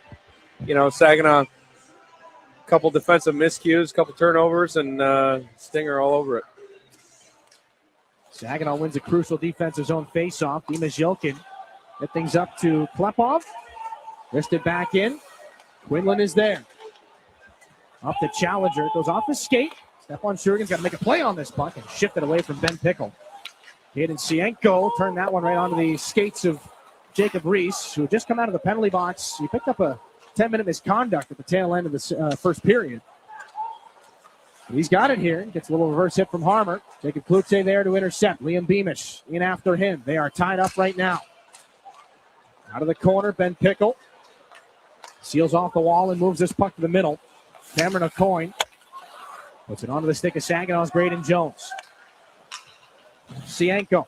Saginaw, a couple defensive miscues, a couple turnovers, and Stinger all over it. Saginaw wins a crucial defensive zone faceoff. Dima Zhilkin get things up to Klepov. Wristed back in. Quinlan is there. Up to Challenger. It goes off his skate. Stepan Shurigan's got to make a play on this puck and shift it away from Ben Pickle. Hayden Sienko turned that one right onto the skates of Jacob Reese, who had just come out of the penalty box. He picked up a 10-minute misconduct at the tail end of the first period. He's got it here. Gets a little reverse hit from Harmer. Jacob Klutze there to intercept. Liam Beamish in after him. They are tied up right now. Out of the corner, Ben Pickle. Seals off the wall and moves this puck to the middle. Cameron O'Coin puts it onto the stick of Saginaw's Graydon Jones. Sienko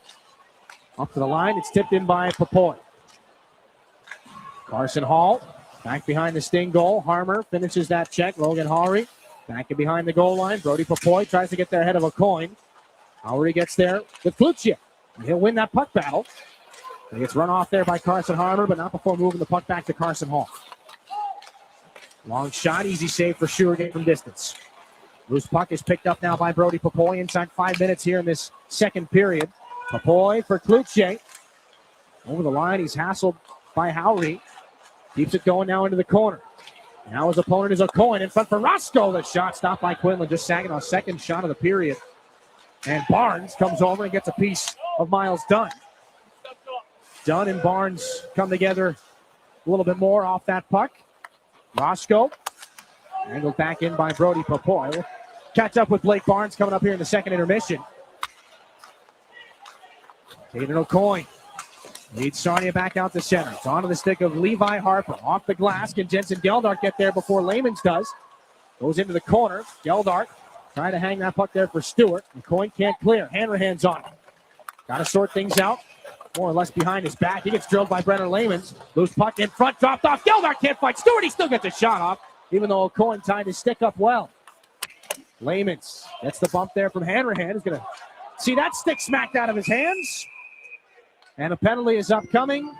up to the line. It's tipped in by Papoy. Carson Hall back behind the Sting goal. Harmer finishes that check. Logan Howry back in behind the goal line. Brody Papoy tries to get there ahead of O'Coin. Howry gets there with Klutze. He'll win that puck battle. He gets run off there by Carson Harmer, but not before moving the puck back to Carson Hall. Long shot, easy save for Shurigan from distance. Loose puck is picked up now by Brody Papoy inside 5 minutes here in this second period. Papoy for Klutze. Over the line, he's hassled by Howry. Keeps it going now into the corner. Now his opponent is O'Coin in front for Roscoe. The shot stopped by Quinlan. Just Saginaw's second shot of the period. And Barnes comes over and gets a piece of Miles Dunn. Dunn and Barnes come together a little bit more off that puck. Roscoe angled back in by Brody Papoy. We'll catch up with Blake Barnes coming up here in the second intermission. Caden O'Coin leads Sarnia back out to center. It's onto the stick of Levi Harper. Off the glass. Can Jensen Geldart get there before Lamans does? Goes into the corner. Geldart trying to hang that puck there for Stewart. O'Coin can't clear. Hanrahan's on it. Got to sort things out. More or less behind his back. He gets drilled by Brenner Lamans. Loose puck in front, dropped off. Geldart can't fight Stewart. He still gets a shot off, even though O'Coin tied his stick up well. Lamans gets the bump there from Hanrahan. He's going to see that stick smacked out of his hands. And a penalty is upcoming.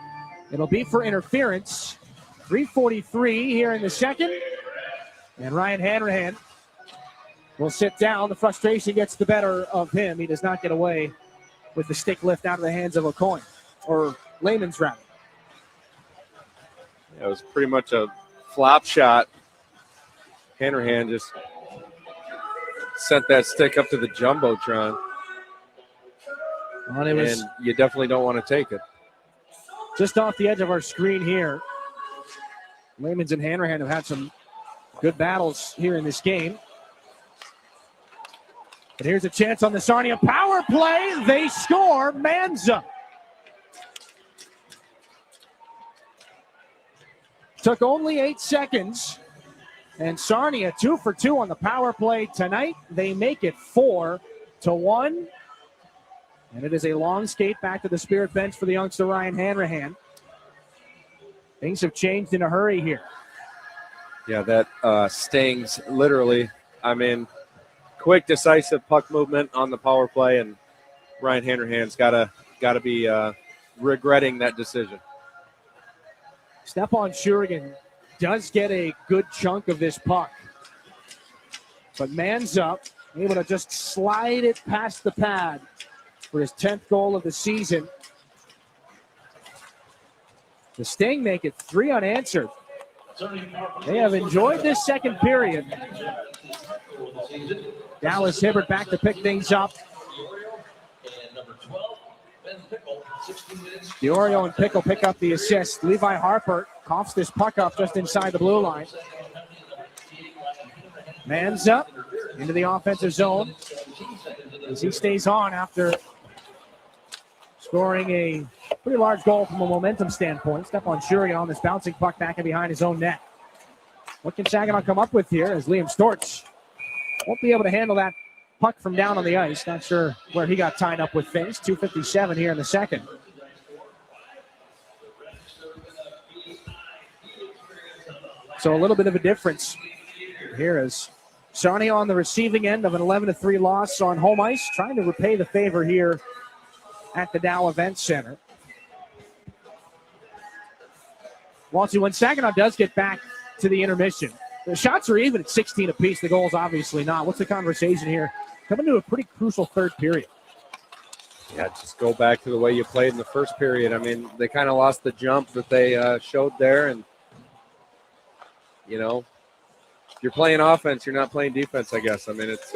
It'll be for interference. 3:43 here in the second. And Ryan Hanrahan will sit down. The frustration gets the better of him. He does not get away with the stick lift out of the hands of O'Coin, or Lehman's rather. It was pretty much a flop shot. Hanrahan just sent that stick up to the Jumbotron. Well, and you definitely don't want to take it. Just off the edge of our screen here. Lehman's and Hanrahan have had some good battles here in this game. But here's a chance on the Sarnia power play. They score. Manza. Took only 8 seconds. And Sarnia 2 for 2 on the power play tonight. They make it 4-1. And it is a long skate back to the Spirit bench for the youngster Ryan Hanrahan. Things have changed in a hurry here. Yeah, that stings literally. I mean, quick, decisive puck movement on the power play, and Ryan Hanrahan's got to be regretting that decision. Stepan Shurigan does get a good chunk of this puck. But Manza able to just slide it past the pad for his 10th goal of the season. The Sting make it 3 unanswered. They have enjoyed this second period. Dallas Hibbert back to pick things up. DiOrio and Pickle pick up the assist. Levi Harper coughs this puck up just inside the blue line. Manza into the offensive zone as he stays on after scoring a pretty large goal from a momentum standpoint. Stepan Shurigan on this bouncing puck back and behind his own net. What can Saginaw come up with here as Liam Storch won't be able to handle that puck from down on the ice. Not sure where he got tied up with things. 2:57 here in the second. So a little bit of a difference here as Sarnia on the receiving end of an 11-3 loss on home ice, trying to repay the favor here at the Dow Event Center. Walty, when Saginaw does get back to the intermission, the shots are even at 16 apiece. The goals obviously not. What's the conversation here? Coming to a pretty crucial third period. Yeah, just go back to the way you played in the first period. I mean, they kind of lost the jump that they showed there. And, you know, if you're playing offense, you're not playing defense, I guess. I mean, it's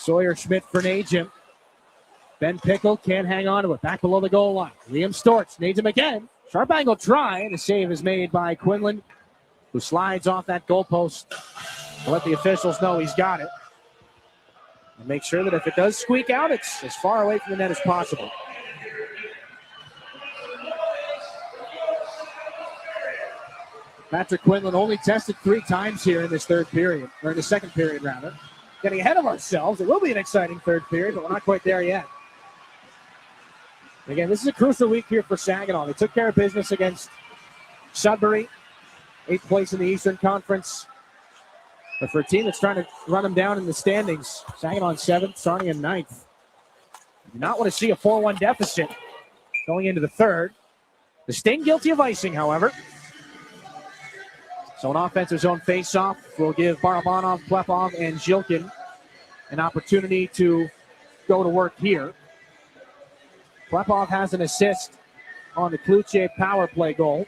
Sawyer Schmidt for Najim. Ben Pickle can't hang on to it. Back below the goal line. Liam Storch needs him again. Sharp angle try. And the save is made by Quinlan, who slides off that goalpost to let the officials know he's got it. And make sure that if it does squeak out, it's as far away from the net as possible. Patrick Quinlan only tested 3 times here in this third period, or in the second period, rather. Getting ahead of ourselves. It will be an exciting third period, but we're not quite there yet. Again, this is a crucial week here for Saginaw. They took care of business against Sudbury, 8th place in the Eastern Conference. But for a team that's trying to run them down in the standings, Saginaw in 7th, Sarnia in 9th. You do not want to see a 4-1 deficit going into the third. The Sting guilty of icing, however. So an offensive zone face-off will give Barabanov, Plepov, and Zhilkin an opportunity to go to work here. Plepov has an assist on the Kluche power play goal.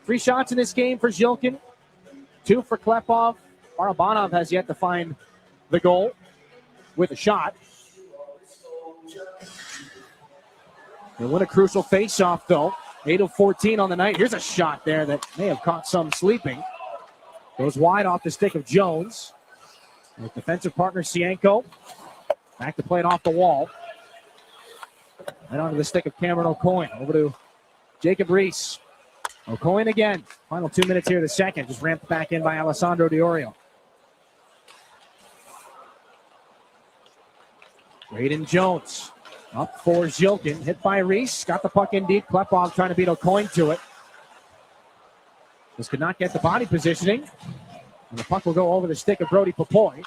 3 shots in this game for Zhilkin, 2 for Klepov. Barabanov has yet to find the goal with a shot. They win a crucial face-off, though. 8 of 14 on the night. Here's a shot there that may have caught some sleeping. Goes wide off the stick of Jones. With defensive partner Cienko. Back to play it off the wall. And onto the stick of Cameron O'Coin. Over to Jacob Reese. O'Coin again. Final 2 minutes here of the second. Just ramped back in by Alessandro DiOrio. Braden Jones. Up for Zhilkin. Hit by Reese. Got the puck in deep. Klepov trying to beat O'Coin to it. This could not get the body positioning. And the puck will go over the stick of Brody Papoy.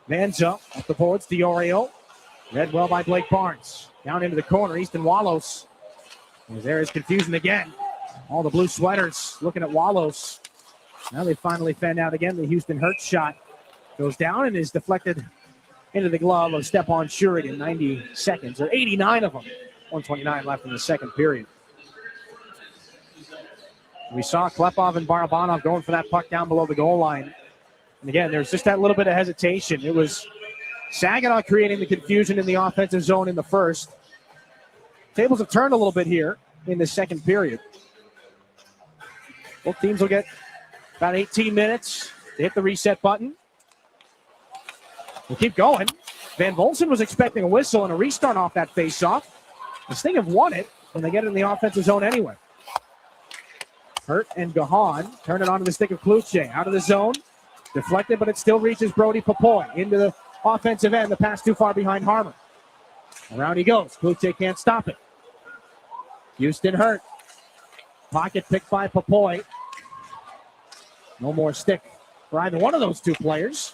Manza up the boards. DiOrio. Read well by Blake Barnes. Down into the corner. Easton Wallos. There is confusion again. All the blue sweaters looking at Wallos. Now they finally fanned out again. The Houston Hurts shot goes down and is deflected into the glove of Stepan Shurin in 90 seconds, or 89 of them. 129 left in the second period. We saw Klepov and Barabanov going for that puck down below the goal line. And again, there's just that little bit of hesitation. It was Saginaw creating the confusion in the offensive zone in the first. Tables have turned a little bit here in the second period. Both teams will get about 18 minutes to hit the reset button. We'll keep going. Van Volsen was expecting a whistle and a restart off that faceoff. The Sting have won it when they get it in the offensive zone anyway. Hurt and Gahan turn it onto the stick of Kluche. Out of the zone. Deflected, but it still reaches Brody Papoy into the offensive end. The pass too far behind Harmer. Around he goes. Kluche can't stop it. Houston Hurt. Pocket picked by Papoy. No more stick for either one of those two players.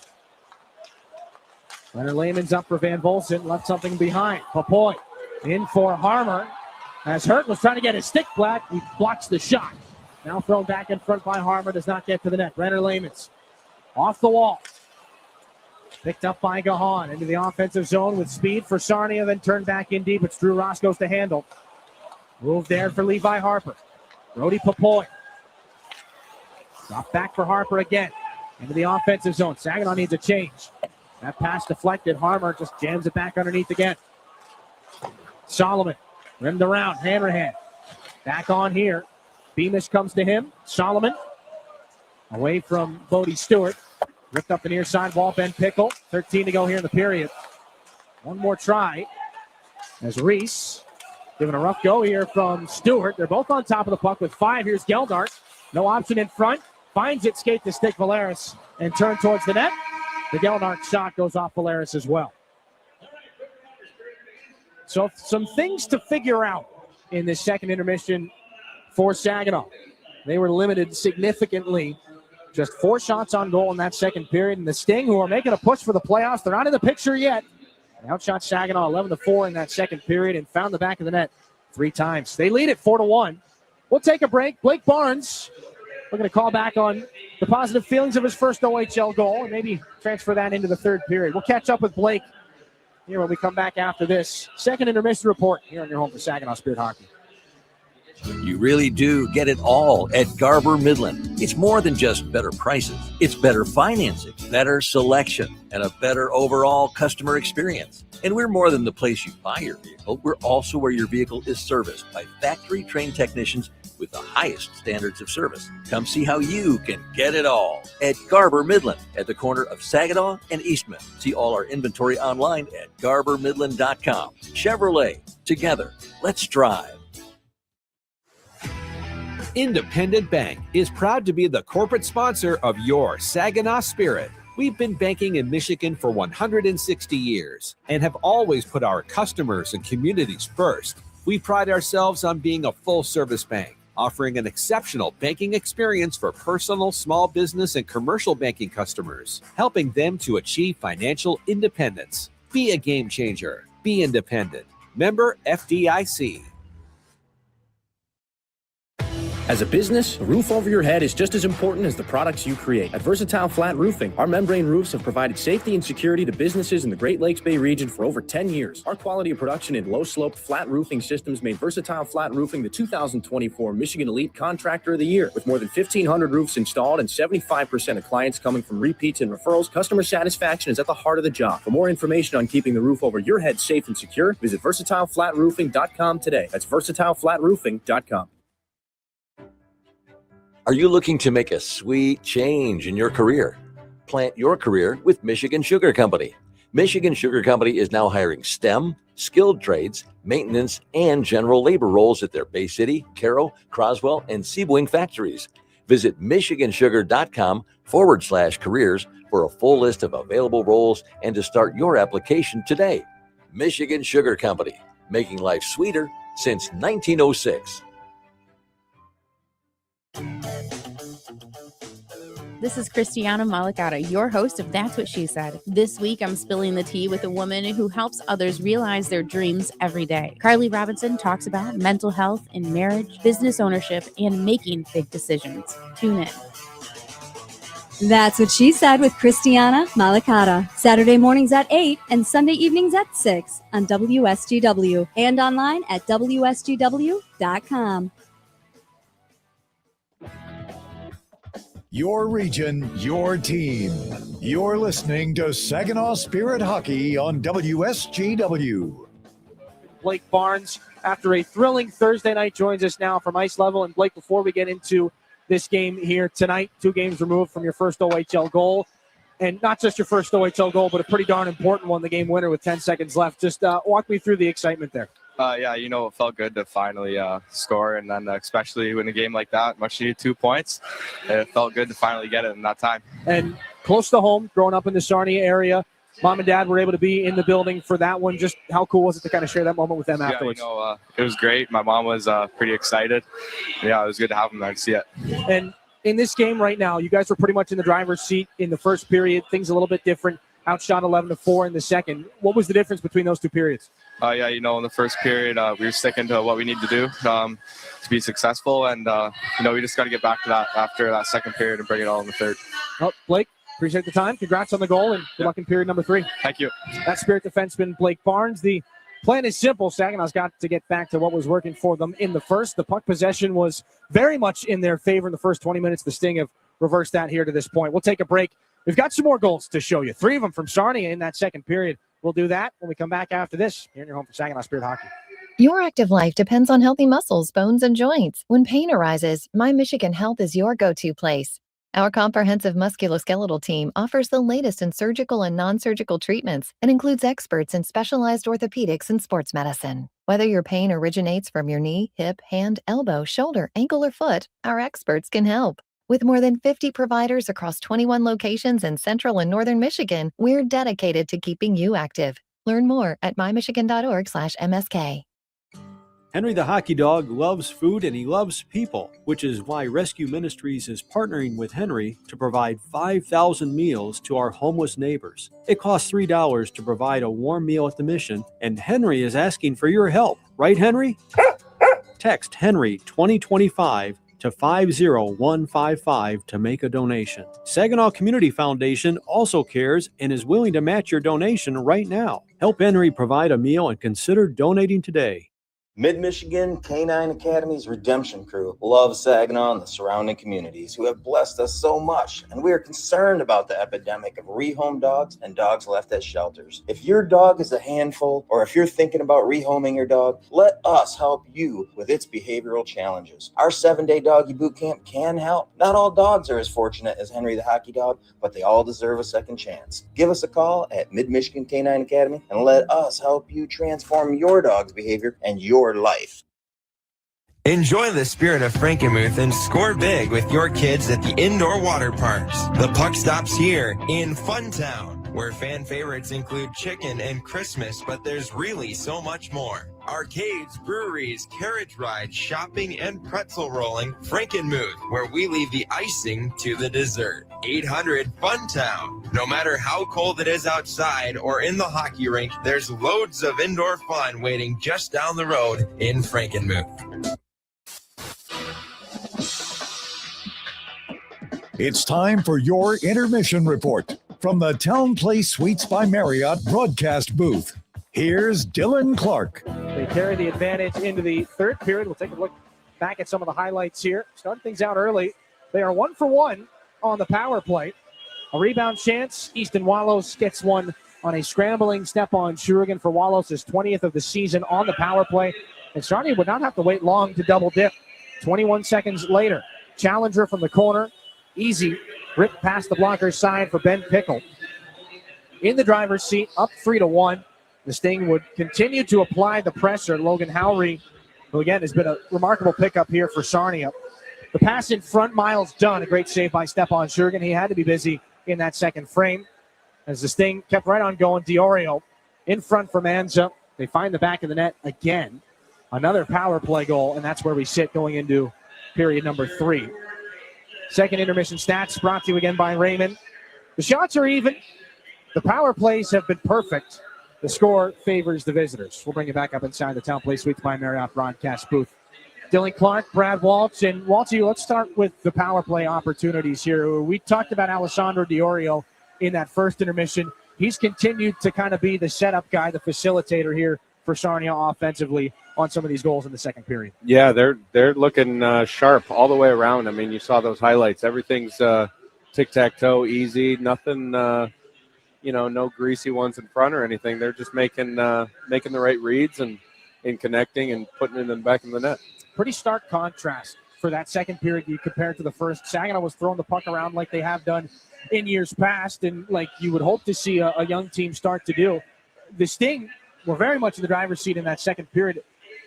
Leonard Lehman's up for Van Volsen. Left something behind. Papoy in for Harmer. As Hurt was trying to get his stick back, he blocks the shot. Now thrown back in front by Harmer. Does not get to the net. Leonard Lehman's off the wall. Picked up by Gahan into the offensive zone with speed for Sarnia, then turned back in deep. It's Drew Roscoe's to handle. Move there for Levi Harper. Brody Papoy. Drop back for Harper again. Into the offensive zone. Saginaw needs a change. That pass deflected. Harmer just jams it back underneath again. Solomon rimmed around. Hanrahan. Back on here. Beamish comes to him. Solomon. Away from Bodie Stewart. Ripped up the near side wall. Ben Pickle. 13 to go here in the period. One more try. As Reese giving a rough go here from Stewart. They're both on top of the puck with 5. Here's Geldart. No option in front. Finds it, skate to stick Valeris, and turn towards the net. The Geldart shot goes off Valeris as well. So some things to figure out in this second intermission for Saginaw. They were limited significantly. Just 4 shots on goal in that second period. And the Sting, who are making a push for the playoffs, they're not in the picture yet. They outshot Saginaw 11-4 in that second period and found the back of the net 3 times. They lead it 4-1. We'll take a break. Blake Barnes, we're going to call back on the positive feelings of his first OHL goal and maybe transfer that into the third period. We'll catch up with Blake here when we come back after this second intermission report here on your home for Saginaw Spirit Hockey. You really do get it all at Garber Midland. It's more than just better prices. It's better financing, better selection, and a better overall customer experience. And we're more than the place you buy your vehicle. We're also where your vehicle is serviced by factory-trained technicians with the highest standards of service. Come see how you can get it all at Garber Midland at the corner of Saginaw and Eastman. See all our inventory online at garbermidland.com. Chevrolet, together, let's drive. Independent Bank is proud to be the corporate sponsor of your Saginaw Spirit. We've been banking in Michigan for 160 years and have always put our customers and communities first. We pride ourselves on being a full-service bank, offering an exceptional banking experience for personal, small business, and commercial banking customers, helping them to achieve financial independence. Be a game changer. Be independent. Member FDIC. As a business, a roof over your head is just as important as the products you create. At Versatile Flat Roofing, our membrane roofs have provided safety and security to businesses in the Great Lakes Bay region for over 10 years. Our quality of production in low-sloped flat roofing systems made Versatile Flat Roofing the 2024 Michigan Elite Contractor of the Year. With more than 1,500 roofs installed and 75% of clients coming from repeats and referrals, customer satisfaction is at the heart of the job. For more information on keeping the roof over your head safe and secure, visit VersatileFlatRoofing.com today. That's VersatileFlatRoofing.com. Are you looking to make a sweet change in your career? Plant your career with Michigan Sugar Company. Michigan Sugar Company is now hiring STEM, skilled trades, maintenance, and general labor roles at their Bay City, Caro, Croswell, and Seaboing factories. Visit michigansugar.com/careers for a full list of available roles and to start your application today. Michigan Sugar Company, making life sweeter since 1906. This is Christiana Malicata, your host of That's What She Said. This week, I'm spilling the tea with a woman who helps others realize their dreams every day. Carly Robinson talks about mental health in marriage, business ownership, and making big decisions. Tune in. That's What She Said with Christiana Malacata. Saturday mornings at 8 and Sunday evenings at 6 on WSGW and online at WSGW.com. Your region, your team. You're listening to Saginaw Spirit Hockey on WSGW. Blake Barnes, after a thrilling Thursday night, joins us now from ice level. And Blake, before we get into this game here tonight, 2 games removed from your first OHL goal, and not just your first OHL goal, but a pretty darn important one, the game winner with 10 seconds left. Just walk me through the excitement there. Yeah, it felt good to finally score, and then especially in a game like that, much needed 2 points. It felt good to finally get it in that time. And close to home, growing up in the Sarnia area, Mom and Dad were able to be in the building for that one. Just how cool was it to kind of share that moment with them afterwards? It was great. My mom was pretty excited. Yeah, it was good to have them there to see it. And in this game right now, you guys were pretty much in the driver's seat in the first period. Things a little bit different. Outshot 11-4 in the second. What was the difference between those 2 periods? In the first period, we were sticking to what we need to do to be successful. And, we just got to get back to that after that second period and bring it all in the third. Well, Blake, appreciate the time. Congrats on the goal, and good luck in period number 3. Thank you. That's Spirit defenseman Blake Barnes. The plan is simple. Saginaw's got to get back to what was working for them in the first. The puck possession was very much in their favor in the first 20 minutes. The Sting have reversed that here to this point. We'll take a break. We've got some more goals to show you. 3 of them from Sarnia in that second period. We'll do that when we come back after this here in your home for Saginaw Spirit Hockey. Your active life depends on healthy muscles, bones, and joints. When pain arises, My Michigan Health is your go-to place. Our comprehensive musculoskeletal team offers the latest in surgical and non-surgical treatments and includes experts in specialized orthopedics and sports medicine. Whether your pain originates from your knee, hip, hand, elbow, shoulder, ankle, or foot, our experts can help. With more than 50 providers across 21 locations in central and northern Michigan, we're dedicated to keeping you active. Learn more at mymichigan.org/MSK. Henry the Hockey Dog loves food and he loves people, which is why Rescue Ministries is partnering with Henry to provide 5,000 meals to our homeless neighbors. It costs $3 to provide a warm meal at the mission, and Henry is asking for your help. Right, Henry? Text Henry 2025 to 50155 to make a donation. Saginaw Community Foundation also cares and is willing to match your donation right now. Help Henry provide a meal and consider donating today. Mid-Michigan Canine Academy's Redemption Crew loves Saginaw and the surrounding communities who have blessed us so much, and we are concerned about the epidemic of rehome dogs and dogs left at shelters. If your dog is a handful, or if you're thinking about rehoming your dog, let us help you with its behavioral challenges. Our 7-day doggy boot camp can help. Not all dogs are as fortunate as Henry the Hockey Dog, but they all deserve a second chance. Give us a call at Mid-Michigan Canine Academy and let us help you transform your dog's behavior and your life. Enjoy the spirit of Frankenmuth and score big with your kids at the indoor water parks. The puck stops here in Funtown, where fan favorites include chicken and Christmas, but there's really so much more. Arcades, breweries, carriage rides, shopping, and pretzel rolling. Frankenmuth, where we leave the icing to the dessert. 800 Funtown. No matter how cold it is outside or in the hockey rink, there's loads of indoor fun waiting just down the road in Frankenmuth. It's time for your intermission report from the Town Place Suites by Marriott broadcast booth. Here's Dylan Clark. They carry the advantage into the third period. We'll take a look back at some of the highlights here. Starting things out early. They are 1 for 1 on the power play. A rebound chance. Easton Wallows gets one on a scrambling step on Shurigan for Wallows' 20th of the season on the power play. And Sarnia would not have to wait long to double dip. 21 seconds later, challenger from the corner. Easy. Ripped past the blocker's side for Ben Pickle. In the driver's seat, up 3-1. The Sting would continue to apply the pressure. Logan Howry, who again has been a remarkable pickup here for Sarnia. The pass in front, Miles Dunn, a great save by Stepan Shurgan. He had to be busy in that second frame. As the Sting kept right on going, Diorio in front for Manza. They find the back of the net again. Another power play goal, and that's where we sit going into period number 3. Second intermission stats brought to you again by Raymond. The shots are even. The power plays have been perfect. The score favors the visitors. We'll bring you back up inside the Town Place Suites by Marriott broadcast booth Dylan Clark, Brad Waltz, and Waltzy, let's start with the power play opportunities here. We talked about Alessandro Diorio in that first intermission. He's continued to kind of be the setup guy, the facilitator here for Sarnia offensively on some of these goals in the second period. Yeah, they're looking sharp all the way around. I mean, you saw those highlights. Everything's tic-tac-toe, easy, nothing, no greasy ones in front or anything. They're just making the right reads and connecting and putting it in the back of the net. Pretty stark contrast for that second period you compare it to the first. Saginaw was throwing the puck around like they have done in years past and like you would hope to see a young team start to do. The Sting were very much in the driver's seat in that second period.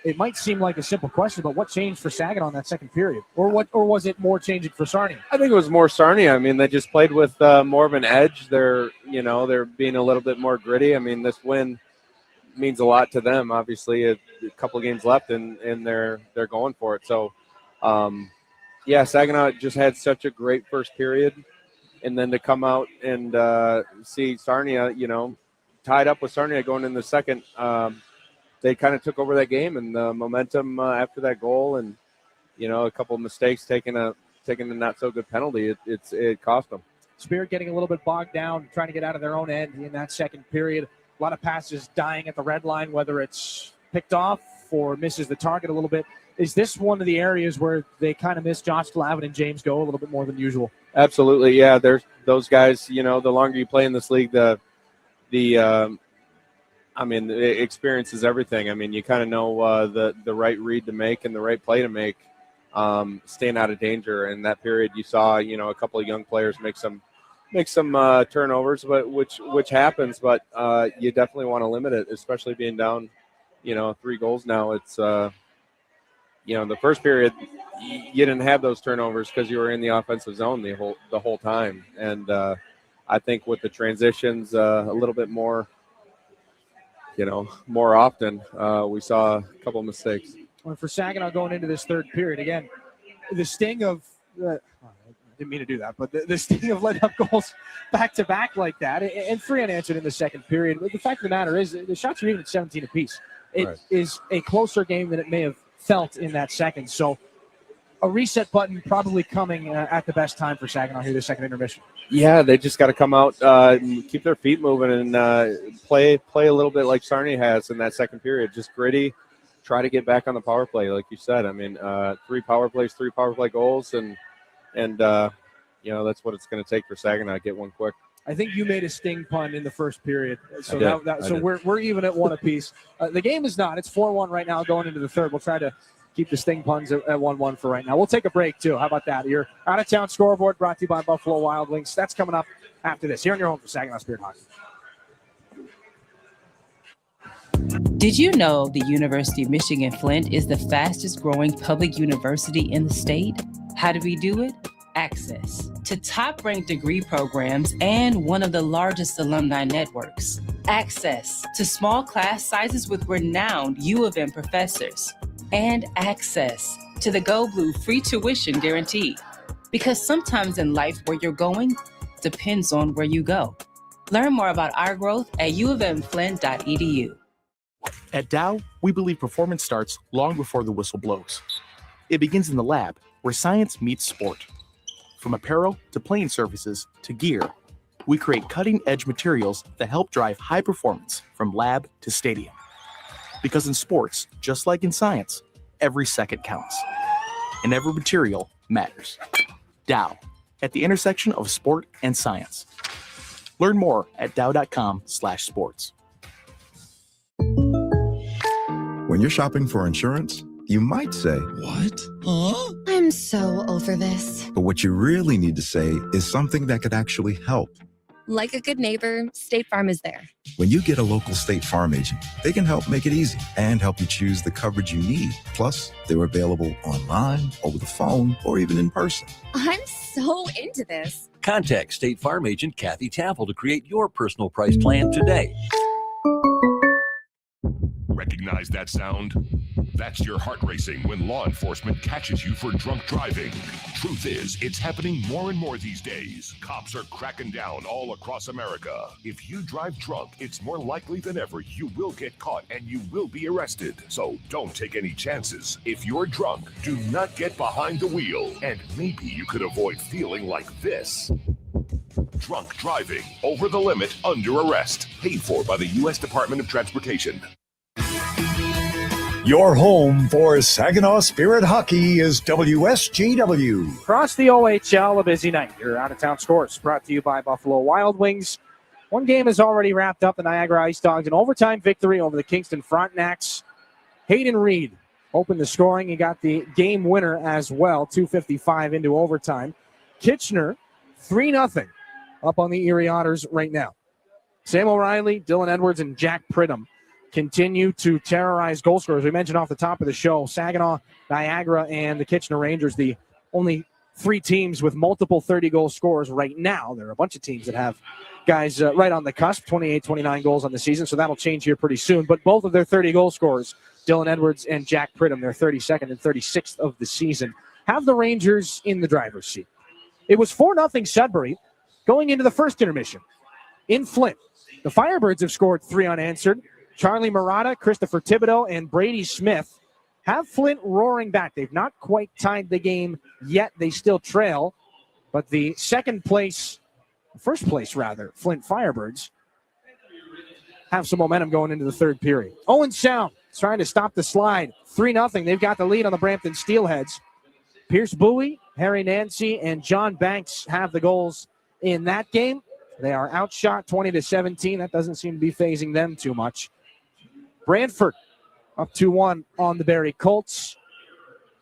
It might seem like a simple question, but what changed for Saginaw in that second period? Or was it more changing for Sarnia? I think it was more Sarnia. I mean, they just played with more of an edge. They're being a little bit more gritty. I mean, this win means a lot to them. Obviously, a couple of games left, and they're going for it. So, Saginaw just had such a great first period, and then to come out and see Sarnia, tied up with Sarnia going in the second. They kind of took over that game, and the momentum after that goal, and a couple of mistakes, taking a not so good penalty, it cost them. Spirit getting a little bit bogged down, trying to get out of their own end in that second period. A lot of passes dying at the red line, whether it's picked off or misses the target a little bit. Is this one of the areas where they kind of miss Josh Glavin and James Go a little bit more than usual? Absolutely, yeah. There's those guys. The longer you play in this league, the experience is everything. I mean, you kind of know the right read to make and the right play to make, staying out of danger. In that period, you saw a couple of young players make some turnovers, but which happens. But you definitely want to limit it, especially being down 3 goals now. It's the first period you didn't have those turnovers because you were in the offensive zone the whole time. And I think with the transitions a little bit more, more often, we saw a couple of mistakes. Well, for Saginaw going into this third period, again, the sting of I didn't mean to do that, but the sting of letting up goals back-to-back like that, and 3 unanswered in the second period. But the fact of the matter is the shots are even at 17 apiece. It is a closer game than it may have felt in that second. So a reset button probably coming at the best time for Saginaw here, the second intermission. Yeah, they just got to come out, keep their feet moving, and play a little bit like Sarnia has in that second period. Just gritty, try to get back on the power play, like you said. I mean, 3 power plays, 3 power play goals, and that's what it's going to take for Saginaw to get one quick. I think you made a Sting pun in the first period, so I did. we're even at 1 apiece. The game is not; it's 4-1 right now, going into the third. We'll try to keep the Sting puns at 1-1 for right now. We'll take a break too. How about that? Your out-of-town scoreboard brought to you by Buffalo Wild Wings. That's coming up after this. Here on your home for Saginaw Spirit Hockey. Did you know the University of Michigan Flint is the fastest growing public university in the state? How do we do it? Access to top-ranked degree programs and one of the largest alumni networks. Access to small class sizes with renowned U of M professors. And access to the Go Blue free tuition guarantee. Because sometimes in life where you're going depends on where you go. Learn more about our growth at uofmflint.edu. At Dow, we believe performance starts long before the whistle blows. It begins in the lab, where science meets sport. From apparel to playing surfaces to gear, we create cutting-edge materials that help drive high performance from lab to stadium. Because in sports, just like in science, every second counts. And every material matters. Dow, at the intersection of sport and science. Learn more at dow.com/sports. When you're shopping for insurance, you might say, "What? Huh?" I'm so over this. But what you really need to say is something that could actually help. Like a good neighbor, State Farm is there. When you get a local State Farm agent, they can help make it easy and help you choose the coverage you need. Plus, they're available online, over the phone, or even in person. I'm so into this. Contact State Farm agent Kathy Taffel to create your personal price plan today. Recognize that sound? That's your heart racing when law enforcement catches you for drunk driving. Truth is, it's happening more and more these days. Cops are cracking down all across America. If you drive drunk, it's more likely than ever you will get caught and you will be arrested. So don't take any chances. If you're drunk, do not get behind the wheel. And maybe you could avoid feeling like this. Drunk driving, over the limit, under arrest. Paid for by the U.S. Department of Transportation. Your home for Saginaw Spirit Hockey is WSGW. Across the OHL, a busy night. Your out-of-town scores brought to you by Buffalo Wild Wings. One game is already wrapped up. The Niagara Ice Dogs, an overtime victory over the Kingston Frontenacs. Hayden Reed opened the scoring. He got the game winner as well, 2:55 into overtime. Kitchener, 3-0 up on the Erie Otters right now. Sam O'Reilly, Dylan Edwards, and Jack Pridham continue to terrorize goal scorers. We mentioned off the top of the show, Saginaw, Niagara, and the Kitchener Rangers, the only three teams with multiple 30-goal scorers right now. There are a bunch of teams that have guys right on the cusp, 28, 29 goals on the season, so that'll change here pretty soon. But both of their 30-goal scorers, Dylan Edwards and Jack Pridham, their 32nd and 36th of the season, have the Rangers in the driver's seat. It was 4-0 Sudbury going into the first intermission in Flint. The Firebirds have scored 3 unanswered. Charlie Murata, Christopher Thibodeau, and Brady Smith have Flint roaring back. They've not quite tied the game yet. They still trail. But the first place, Flint Firebirds have some momentum going into the third period. Owen Sound trying to stop the slide. 3-0. They've got the lead on the Brampton Steelheads. Pierce Bowie, Harry Nancy, and John Banks have the goals in that game. They are outshot 20-17. That doesn't seem to be phasing them too much. Brantford up 2-1 on the Barrie Colts.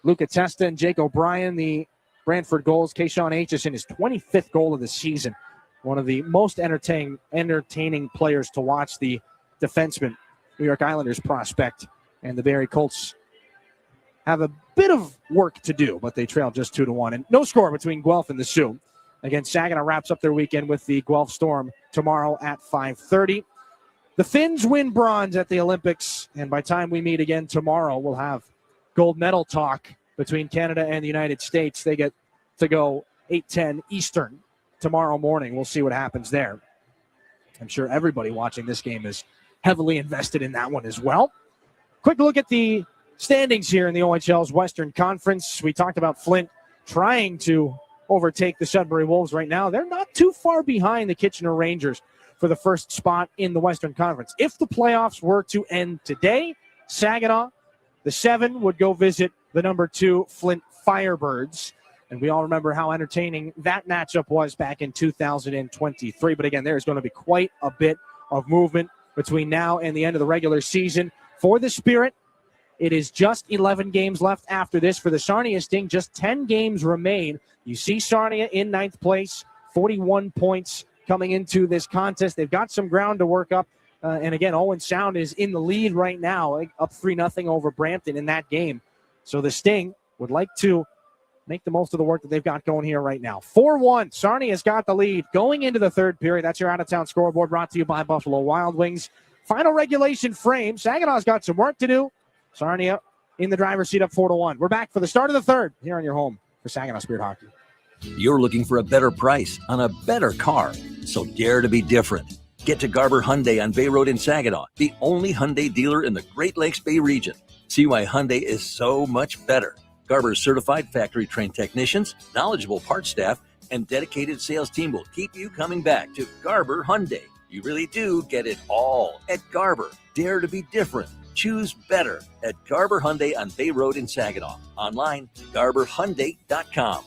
Luca Testa and Jake O'Brien, the Brantford goals. Kayshawn Aitchison, his 25th goal of the season. One of the most entertaining players to watch, the defenseman, New York Islanders prospect. And the Barrie Colts have a bit of work to do, but they trail just 2-1. And no score between Guelph and the Sioux. Again, Saginaw wraps up their weekend with the Guelph Storm tomorrow at 5:30. The Finns win bronze at the Olympics, and by the time we meet again tomorrow, we'll have gold medal talk between Canada and the United States. They get to go 8:10 Eastern tomorrow morning. We'll see what happens there. I'm sure everybody watching this game is heavily invested in that one as well. Quick look at the standings here in the OHL's Western Conference. We talked about Flint trying to overtake the Sudbury Wolves right now. They're not too far behind the Kitchener Rangers for the first spot in the Western Conference. If the playoffs were to end today, Saginaw, the 7, would go visit the number 2 Flint Firebirds. And we all remember how entertaining that matchup was back in 2023. But again, there's going to be quite a bit of movement between now and the end of the regular season. For the Spirit, it is just 11 games left after this. For the Sarnia Sting, just 10 games remain. You see Sarnia in 9th place, 41 points coming into this contest. They've got some ground to work up. And again, Owen Sound is in the lead right now, up 3-0 over Brampton in that game. So the Sting would like to make the most of the work that they've got going here right now. 4-1. Sarnia's got the lead going into the third period. That's your out-of-town scoreboard brought to you by Buffalo Wild Wings. Final regulation frame. Saginaw's got some work to do. Sarnia in the driver's seat up 4-1. We're back for the start of the third here on your home for Saginaw Spirit Hockey. You're looking for a better price on a better car, so dare to be different. Get to Garber Hyundai on Bay Road in Saginaw, the only Hyundai dealer in the Great Lakes Bay region. See why Hyundai is so much better. Garber's certified factory-trained technicians, knowledgeable parts staff, and dedicated sales team will keep you coming back to Garber Hyundai. You really do get it all at Garber. Dare to be different. Choose better at Garber Hyundai on Bay Road in Saginaw. Online, garberhyundai.com.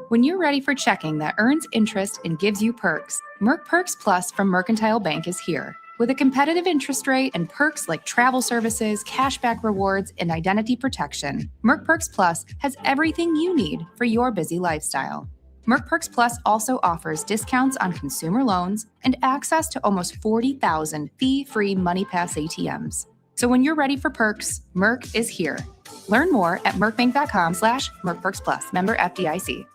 When you're ready for checking that earns interest and gives you perks, Merc Perks Plus from Mercantile Bank is here. With a competitive interest rate and perks like travel services, cashback rewards, and identity protection, Merc Perks Plus has everything you need for your busy lifestyle. Merc Perks Plus also offers discounts on consumer loans and access to almost 40,000 fee-free MoneyPass ATMs. So when you're ready for perks, Merc is here. Learn more at mercbank.com/mercperksplus. Member FDIC.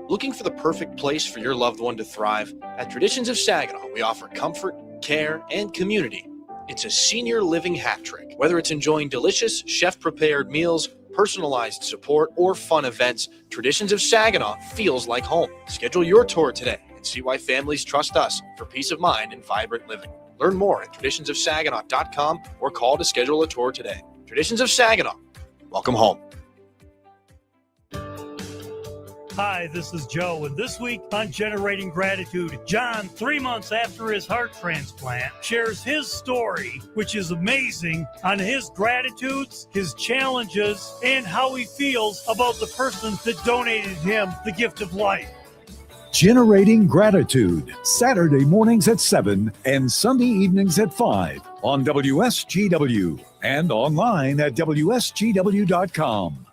Looking for the perfect place for your loved one to thrive? At Traditions of Saginaw, we offer comfort, care, and community. It's a senior living hat trick. Whether it's enjoying delicious, chef-prepared meals, personalized support, or fun events, Traditions of Saginaw feels like home. Schedule your tour today and see why families trust us for peace of mind and vibrant living. Learn more at traditionsofsaginaw.com or call to schedule a tour today. Traditions of Saginaw. Welcome home. Hi, this is Joe, and this week on Generating Gratitude, John, 3 months after his heart transplant, shares his story, which is amazing, on his gratitudes, his challenges, and how he feels about the person that donated him the gift of life. Generating Gratitude, Saturday mornings at 7 and Sunday evenings at 5 on WSGW and online at WSGW.com.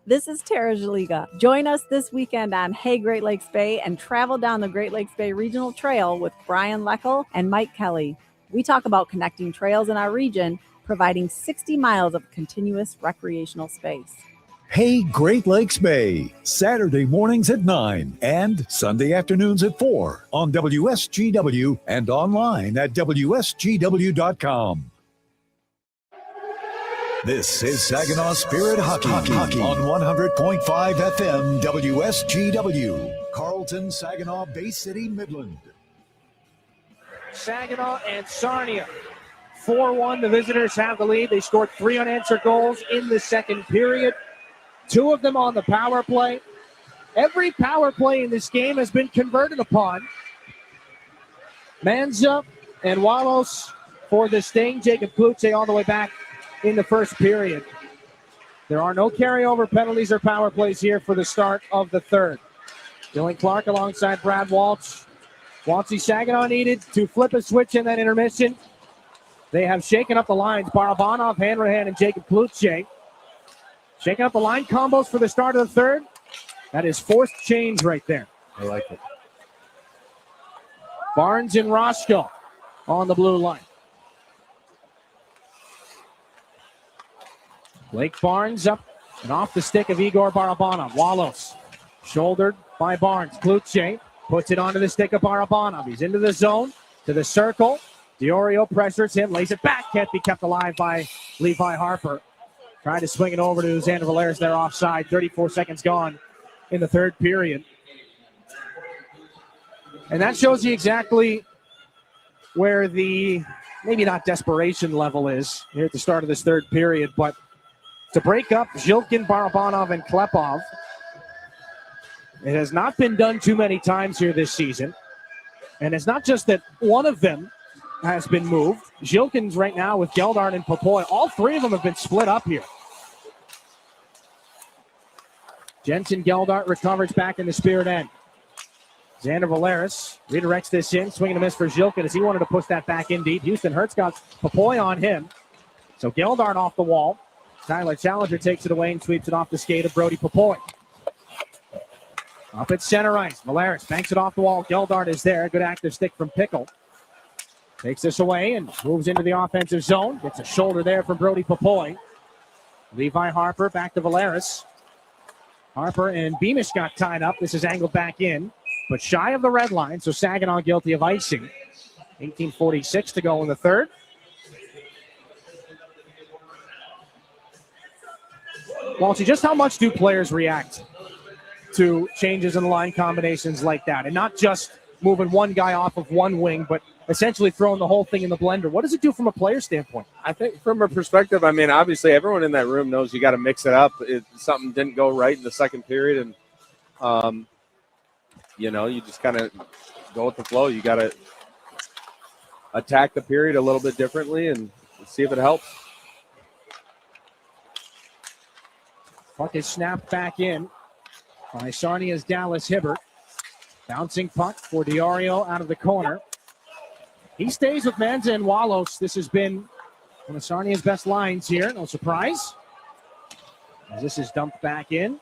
This is Tara Jaliga. Join us this weekend on Hey Great Lakes Bay and travel down the Great Lakes Bay Regional Trail with Brian Leckel and Mike Kelly. We talk about connecting trails in our region, providing 60 miles of continuous recreational space. Hey Great Lakes Bay, Saturday mornings at 9 and Sunday afternoons at 4 on WSGW and online at WSGW.com. This is Saginaw Spirit Hockey on 100.5 FM WSGW. Carlton, Saginaw, Bay City, Midland. Saginaw and Sarnia. 4-1, the visitors have the lead. They scored 3 unanswered goals in the second period. 2 of them on the power play. Every power play in this game has been converted upon. Manza and Walos for the Sting. Jacob Klutze all the way back in the first period. There are no carryover penalties or power plays here for the start of the third. Dylan Clark alongside Brad Waltz. Waltzy Saginaw needed to flip a switch in that intermission. They have shaken up the lines. Barabanov, Hanrahan, and Jacob Klutze. Shaking up the line combos for the start of the third. That is forced change right there. I like it. Barnes and Roscoe on the blue line. Blake Barnes up and off the stick of Igor Barabanov. Walos shouldered by Barnes. Klutze puts it onto the stick of Barabanov. He's into the zone, to the circle. Diorio pressures him, lays it back. Can't be kept alive by Levi Harper. Trying to swing it over to Xander Valeris there offside. 34 seconds gone in the third period. And that shows you exactly where the, maybe not desperation level is here at the start of this third period, but to break up Zhilkin, Barabanov, and Klepov. It has not been done too many times here this season. And it's not just that one of them has been moved. Zhilkin's right now with Geldart and Popoy. All 3 of them have been split up here. Jensen Geldart recovers back in the Spirit end. Xander Valeris redirects this in. Swing and a miss for Zhilkin as he wanted to push that back in deep. Houston Hertz got Popoy on him. So Geldart off the wall. Tyler Challenger takes it away and sweeps it off the skate of Brody Popoy. Up at center ice. Valeris banks it off the wall. Geldart is there. Good active stick from Pickle. Takes this away and moves into the offensive zone. Gets a shoulder there from Brody Popoy. Levi Harper back to Valeris. Harper and Beamish got tied up. This is angled back in, but shy of the red line, so Saginaw guilty of icing. 18:46 to go in the third. Walty, just how much do players react to changes in line combinations like that? And not just moving one guy off of one wing, but essentially throwing the whole thing in the blender. What does it do from a player standpoint? I think from a perspective, I mean, obviously everyone in that room knows you got to mix it up. Something didn't go right in the second period, and, you just kind of go with the flow. You got to attack the period a little bit differently and see if it helps. Puck is snapped back in by Sarnia's Dallas Hibbert. Bouncing puck for Diorio out of the corner. He stays with Manza and Walos. This has been one of Sarnia's best lines here. No surprise. As this is dumped back in.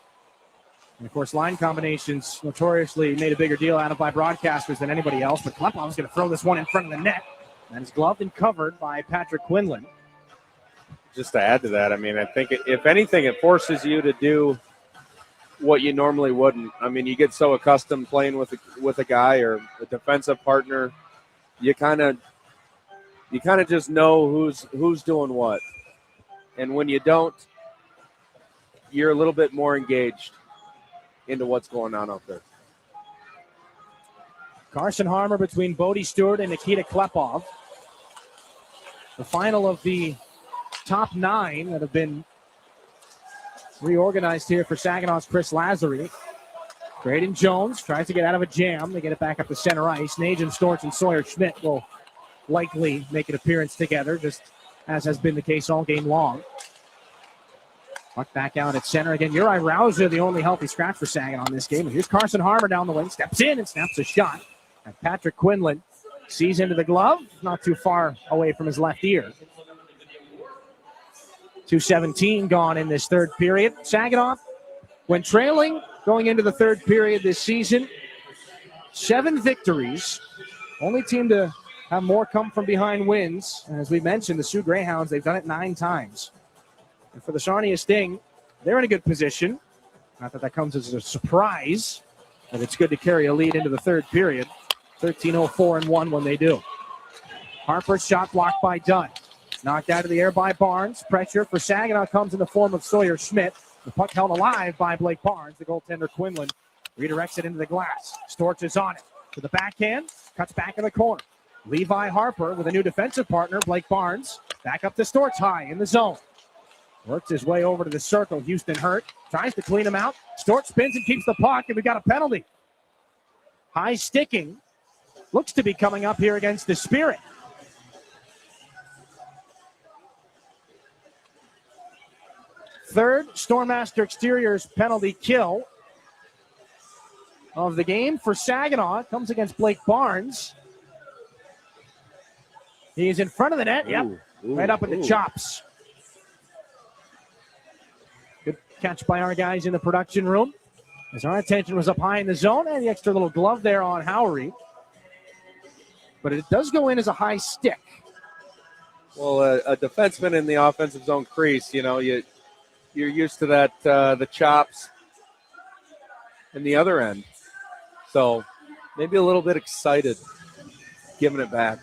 And, of course, line combinations notoriously made a bigger deal out of by broadcasters than anybody else. But Klepov's going to throw this one in front of the net. And it's gloved and covered by Patrick Quinlan. Just to add to that, I mean, I think if anything, it forces you to do what you normally wouldn't. I mean, you get so accustomed playing with a guy or a defensive partner, you kind of you kind of just know who's doing what. And when you don't, you're a little bit more engaged into what's going on out there. Carson Harmer between Bodie Stewart and Nikita Klepov. The final of the top 9 that have been reorganized here for Saginaw's Chris Lazary. Braden Jones tries to get out of a jam. They get it back up to center ice. Najin Storch and Sawyer Schmidt will likely make an appearance together, just as has been the case all game long. Puck back out at center again. Uri Rouser, the only healthy scratch for Saginaw in this game. And here's Carson Harmer down the wing, steps in and snaps a shot. And Patrick Quinlan sees into the glove, not too far away from his left ear. 2:17 gone in this third period. Saginaw, when trailing going into the third period this season, 7 victories. Only team to have more come from behind wins. And as we mentioned, the Sioux Greyhounds, they've done it 9 times. And for the Sarnia Sting, they're in a good position. Not that comes as a surprise, but it's good to carry a lead into the third period. 13:04-1 when they do. Harper's shot blocked by Dunn. Knocked out of the air by Barnes. Pressure for Saginaw comes in the form of Sawyer Schmidt. The puck held alive by Blake Barnes. The goaltender Quinlan redirects it into the glass. Storch is on it. To the backhand. Cuts back in the corner. Levi Harper with a new defensive partner, Blake Barnes. Back up to Storch high in the zone. Works his way over to the circle. Houston hurt. Tries to clean him out. Storch spins and keeps the puck, and we got a penalty. High sticking. Looks to be coming up here against the Spirit. Third Stormmaster Exteriors penalty kill of the game for Saginaw. It comes against Blake Barnes. He's in front of the net. Right up in the chops. Good catch by our guys in the production room. As our attention was up high in the zone, and the extra little glove there on Howery. But it does go in as a high stick. Well, a defenseman in the offensive zone crease, you're used to that, the chops and the other end. So maybe a little bit excited giving it back.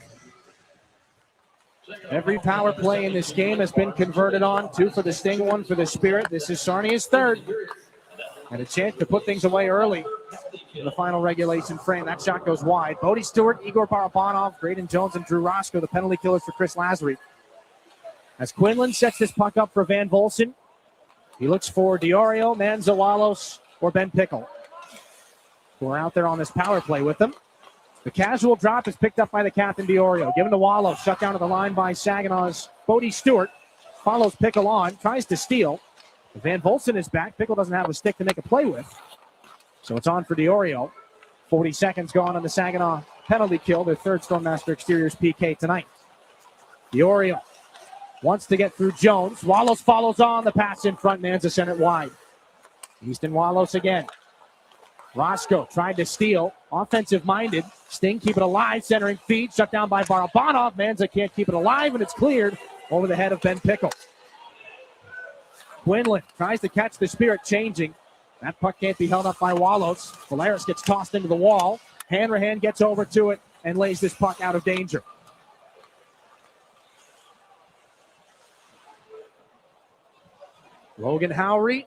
Every power play in this game has been converted on. 2 for the Sting, 1 for the Spirit. This is Sarnia's third. And a chance to put things away early in the final regulation frame. That shot goes wide. Bodie Stewart, Igor Barabanov, Braden Jones, and Drew Roscoe, the penalty killers for Chris Lazary. As Quinlan sets this puck up for Van Volsen, he looks for Diorio, Manzawalos, or Ben Pickle, who are out there on this power play with them. The casual drop is picked up by the captain, Diorio. Given to Wallow, shut down to the line by Saginaw's Bodie Stewart. Follows Pickle on, tries to steal. Van Volsen is back. Pickle doesn't have a stick to make a play with. So it's on for Diorio. 40 seconds gone on the Saginaw penalty kill, their third Stormmaster Exteriors PK tonight. Diorio wants to get through Jones. Wallows follows on the pass in front. Manza sent it wide. Easton Wallows again. Roscoe tried to steal. Offensive-minded. Sting keep it alive. Centering feed. Shut down by Barabanov. Manza can't keep it alive, and it's cleared over the head of Ben Pickle. Quinlan tries to catch the Spirit changing. That puck can't be held up by Wallows. Valeris gets tossed into the wall. Hanrahan gets over to it and lays this puck out of danger. Logan Howery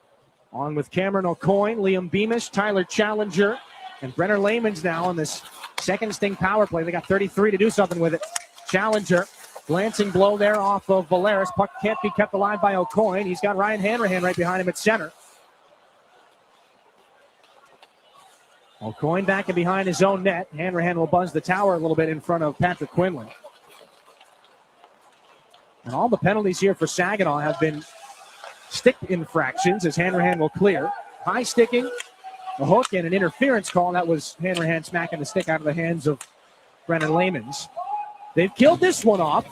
on with Cameron O'Coin, Liam Beamish, Tyler Challenger, and Brenner Layman's now on this second Sting power play. They got 33 to do something with it. Challenger, glancing blow there off of Valeris. Puck can't be kept alive by O'Coin. He's got Ryan Hanrahan right behind him at center. O'Coin back and behind his own net. Hanrahan will buzz the tower a little bit in front of Patrick Quinlan. And all the penalties here for Saginaw have been stick infractions, as Hanrahan will clear. High sticking, a hook, and an interference call. That was Hanrahan smacking the stick out of the hands of Brennan Layman's. They've killed this one off.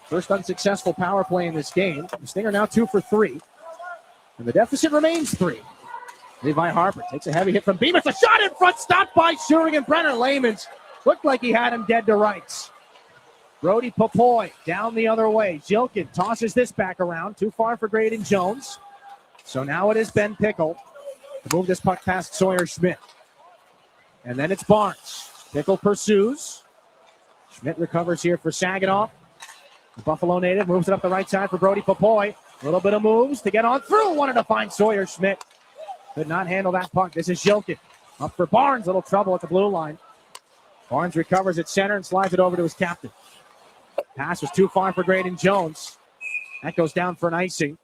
First unsuccessful power play in this game. The Sting are now 2 for 3. And the deficit remains 3. Levi Harper takes a heavy hit from Beamish. A shot in front, stopped by Schuring, and Brenner Layman's looked like he had him dead to rights. Brody Popoy down the other way. Jilkin tosses this back around. Too far for Graydon Jones. So now it is Ben Pickle to move this puck past Sawyer Schmidt. And then it's Barnes. Pickle pursues. Schmidt recovers here for Saginaw. The Buffalo native moves it up the right side for Brody Papoy. A little bit of moves to get on through. Wanted to find Sawyer Schmidt. Could not handle that puck. This is Jilkin. Up for Barnes. Little trouble at the blue line. Barnes recovers at center and slides it over to his captain. Pass was too far for Graydon Jones. That goes down for an icing.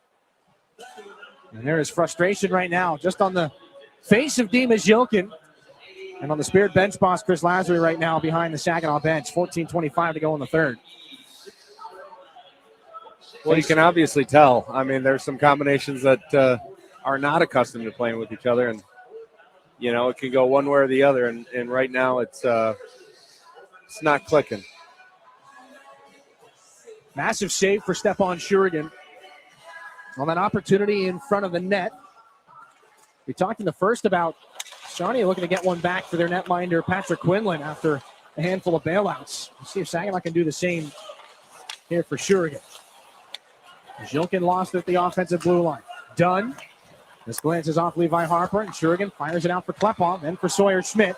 And there is frustration right now just on the face of Dimas Jilkin. And on the Spirit bench boss, Chris Lazary right now behind the Saginaw bench. 14:25 to go in the third. Well, you can obviously tell. I mean, there's some combinations that are not accustomed to playing with each other. And, you know, it can go one way or the other. And right now it's not clicking. Massive save for Stepan Shurigan on that opportunity in front of the net. We talked in the first about Sarnia looking to get one back for their netminder, Patrick Quinlan, after a handful of bailouts. We'll see if Saginaw can do the same here for Shurigan. Jilkin lost it at the offensive blue line. Dunn. This glances off Levi Harper, and Shurigan fires it out for Klepov, then for Sawyer Schmidt.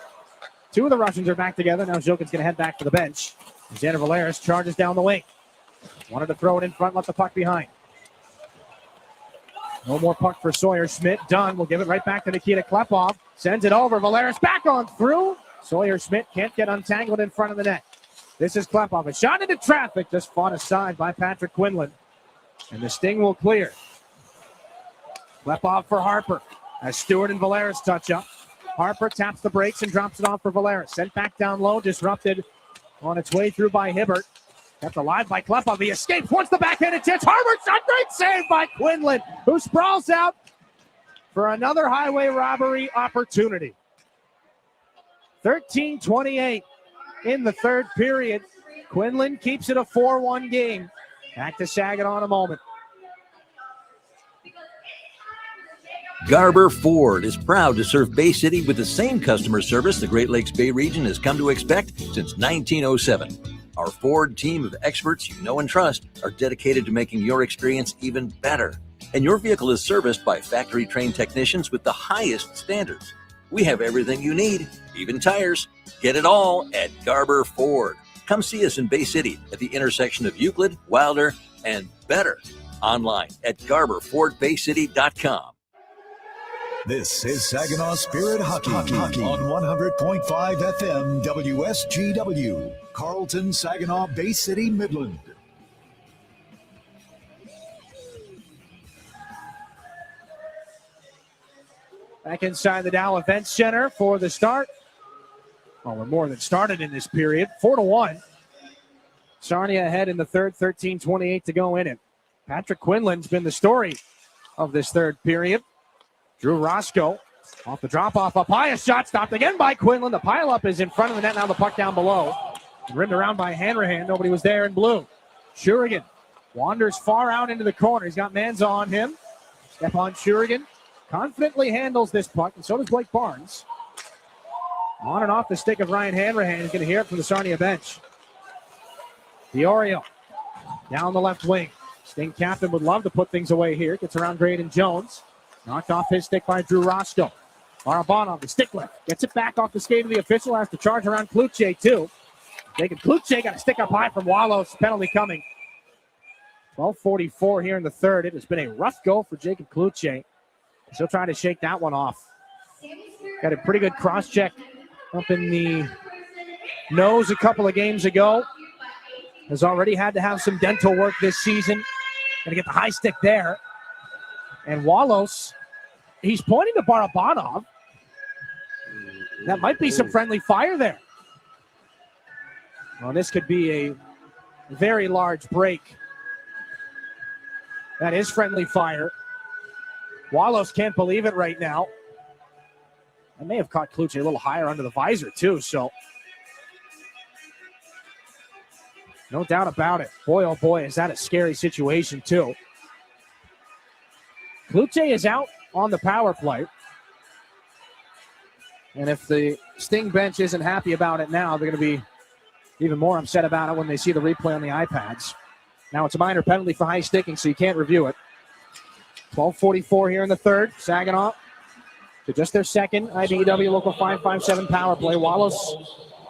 Two of the Russians are back together. Now Jilkin's going to head back to the bench. Xander Valeris charges down the wing. Wanted to throw it in front, left the puck behind. No more puck for Sawyer Schmidt. Dunn will give it right back to Nikita Klepov. Sends it over. Valeris back on through. Sawyer Schmidt can't get untangled in front of the net. This is Klepov. A shot into traffic, just fought aside by Patrick Quinlan. And the Sting will clear. Klepov for Harper as Stewart and Valeris touch up. Harper taps the brakes and drops it off for Valeris. Sent back down low, disrupted on its way through by Hibbert. Kept alive by Klepov. He escapes. Wants the backhanded chance. Harper shot. Great save by Quinlan, who sprawls out for another highway robbery opportunity. 13:28 in the third period. Quinlan keeps it a 4-1 game. Back to Saginaw in a moment. Garber Ford is proud to serve Bay City with the same customer service the Great Lakes Bay region has come to expect since 1907. Our Ford team of experts you know and trust are dedicated to making your experience even better. And your vehicle is serviced by factory-trained technicians with the highest standards. We have everything you need, even tires. Get it all at Garber Ford. Come see us in Bay City at the intersection of Euclid, Wilder, and Better. Online at GarberFordBayCity.com. This is Saginaw Spirit Hockey on 100.5 FM WSGW. Carlton, Saginaw, Bay City, Midland. Back inside the Dow Event Center for the start. Well, we're more than started in this period. 4-1. Sarnia ahead in the third, 13:28 to go in it. Patrick Quinlan's been the story of this third period. Drew Roscoe off the drop-off up high. A shot stopped again by Quinlan. The pileup is in front of the net. Now the puck down below. Rimmed around by Hanrahan. Nobody was there in blue. Shurigan wanders far out into the corner. He's got Manza on him. Stepan Shurigan confidently handles this puck, and so does Blake Barnes. On and off the stick of Ryan Hanrahan. He's going to hear it from the Sarnia bench. Diorio down the left wing. Sting captain would love to put things away here. Gets around Graydon Jones. Knocked off his stick by Drew Roscoe. Barabanov, the stick left. Gets it back off the skate of the official. Has to charge around Kluche, too. Jacob Kluche got a stick up high from Walos. Penalty coming. 12:44 here in the third. It has been a rough go for Jacob Kluche. He'll try to shake that one off. Got a pretty good cross-check up in the nose a couple of games ago. Has already had to have some dental work this season. Gonna get the high stick there. And Walos, he's pointing to Barabanov. That might be some friendly fire there. Well, this could be a very large break. That is friendly fire. Walos can't believe it right now. I may have caught Kluche a little higher under the visor, too, so no doubt about it. Boy, oh boy, is that a scary situation, too. Kluche is out on the power play. And if the Sting bench isn't happy about it now, they're going to be even more upset about it when they see the replay on the iPads. Now it's a minor penalty for high sticking, so you can't review it. 12:44 here in the third. Saginaw to just their second IBEW Local 557 power play. Wallace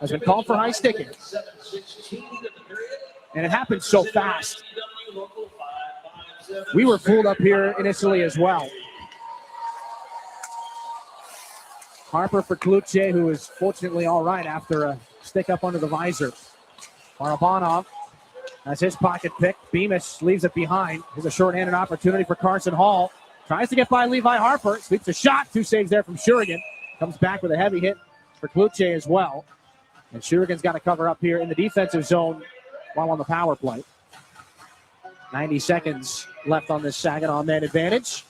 has been called for high sticking. And it happened so fast. We were fooled up here initially as well. Harper for Kluche, who is fortunately all right after a stick up under the visor. Barabanov has his pocket pick. Beamish leaves it behind. Here's a short-handed opportunity for Carson Hall. Tries to get by Levi Harper. Sweeps a shot. 2 saves there from Shurigan. Comes back with a heavy hit for Kluche as well. And Shurigan's got to cover up here in the defensive zone while on the power play. 90 seconds left on this Saginaw man advantage.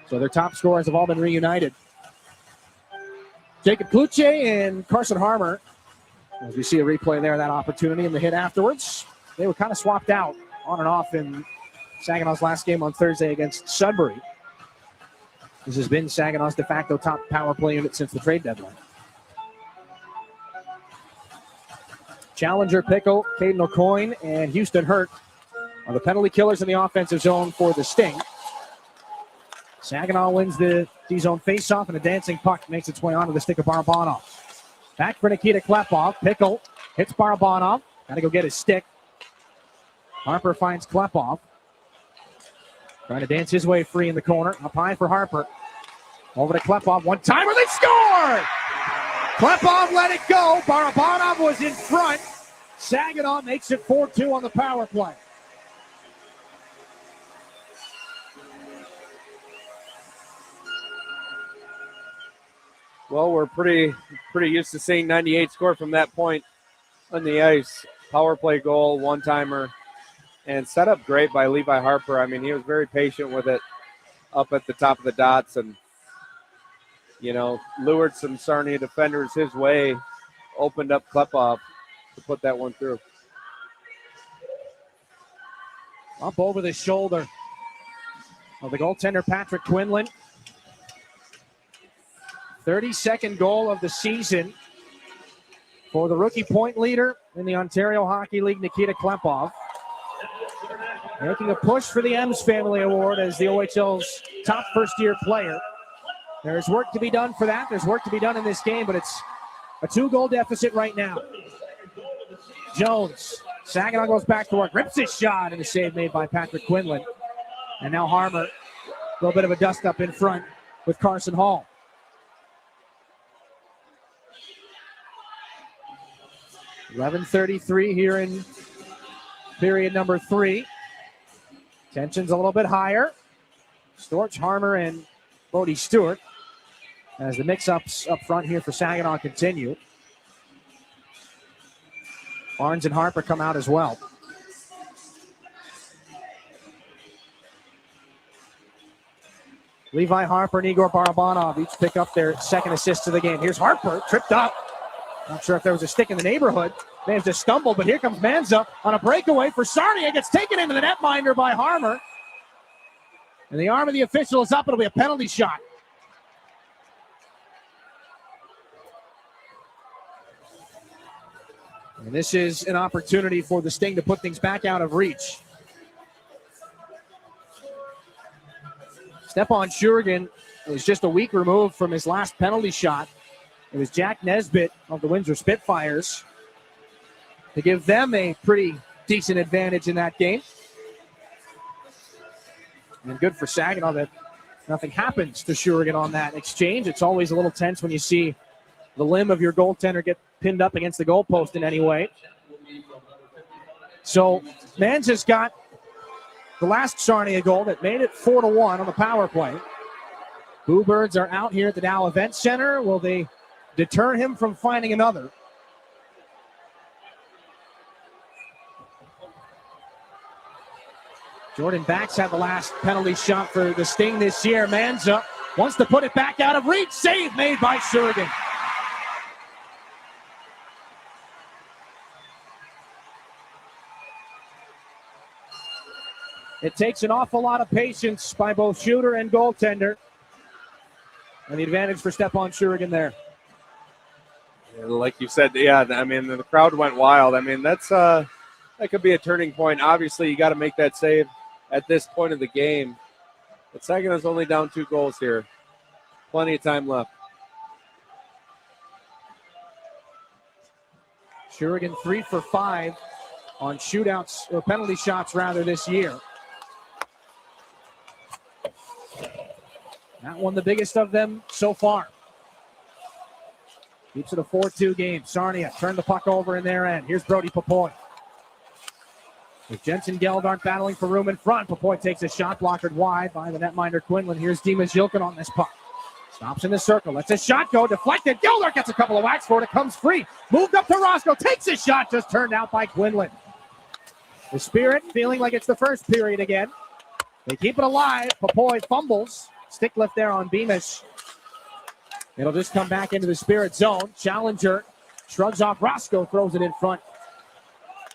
So their top scorers have all been reunited. Jacob Kluche and Carson Harmer. As we see a replay there, that opportunity and the hit afterwards. They were kind of swapped out on and off in Saginaw's last game on Thursday against Sudbury. This has been Saginaw's de facto top power play unit since the trade deadline. Challenger, Pickle, Caden O'Coin, and Houston Hurt are the penalty killers in the offensive zone for the Sting. Saginaw wins the D-zone faceoff, and a dancing puck makes its way onto the stick of Barabanov. Back for Nikita Klepov. Pickle hits Barabanov. Got to go get his stick. Harper finds Klepov. Trying to dance his way free in the corner. Up high for Harper. Over to Klepov. One timer. They score! Klepov let it go. Barabanov was in front. Saginaw makes it 4-2 on the power play. Well, we're pretty used to seeing 98 score from that point on the ice. Power play goal, one-timer, and set up great by Levi Harper. I mean, he was very patient with it up at the top of the dots and, lured some Sarnia defenders his way, opened up Klepov to put that one through. Up over the shoulder of the goaltender, Patrick Quinlan. 32nd goal of the season for the rookie point leader in the Ontario Hockey League, Nikita Klepov. Making a push for the Ems Family Award as the OHL's top first-year player. There's work to be done for that. There's work to be done in this game, but it's a 2-goal deficit right now. Jones. Saginaw goes back to work. Rips his shot, and a save made by Patrick Quinlan. And now Harmer. A little bit of a dust-up in front with Carson Hall. .11:33 here in period number 3. Tension's a little bit higher. Storch, Harmer, and Bodie Stewart as the mix-ups up front here for Saginaw continue. Barnes and Harper come out as well. Levi Harper and Igor Barabanov each pick up their second assist of the game. Here's Harper, tripped up. Not sure if there was a stick in the neighborhood. May have just stumbled, but here comes Manza on a breakaway for Sarnia. Gets taken into the netminder by Harmer. And the arm of the official is up. It'll be a penalty shot. And this is an opportunity for the Sting to put things back out of reach. Stepan Shurigan is just a week removed from his last penalty shot. It was Jack Nesbitt of the Windsor Spitfires to give them a pretty decent advantage in that game. And good for Saginaw that nothing happens to Shurigan on that exchange. It's always a little tense when you see the limb of your goaltender get pinned up against the goalpost in any way. So Manza's got the last Sarnia goal that made it 4-1 on the power play. Bluebirds are out here at the Dow Event Center. Will they deter him from finding another? Jordan Bax had the last penalty shot for the Sting this year. Manza wants to put it back out of reach. Save made by Shurigan. It takes an awful lot of patience by both shooter and goaltender. And the advantage for Stepan Shurigan there. Like you said, yeah, I mean, the crowd went wild. I mean, that could be a turning point. Obviously, you got to make that save at this point of the game. But Saginaw's only down 2 goals here. Plenty of time left. Shurigan 3 for 5 on shootouts, or penalty shots rather, this year. That one the biggest of them so far. Keeps it a 4-2 game. Sarnia turn the puck over in their end. Here's Brody Papoy. If Jensen Geld aren't battling for room in front, Papoy takes a shot blockered wide by the netminder Quinlan. Here's Dimas Jilkin on this puck. Stops in the circle, lets his shot go, deflected. Gilder gets a couple of whacks for it. It comes free. Moved up to Roscoe, takes a shot, just turned out by Quinlan. The Spirit feeling like it's the first period again. They keep it alive. Papoy fumbles. Stick lift there on Beamish. It'll just come back into the Spirit zone. Challenger shrugs off Roscoe, throws it in front.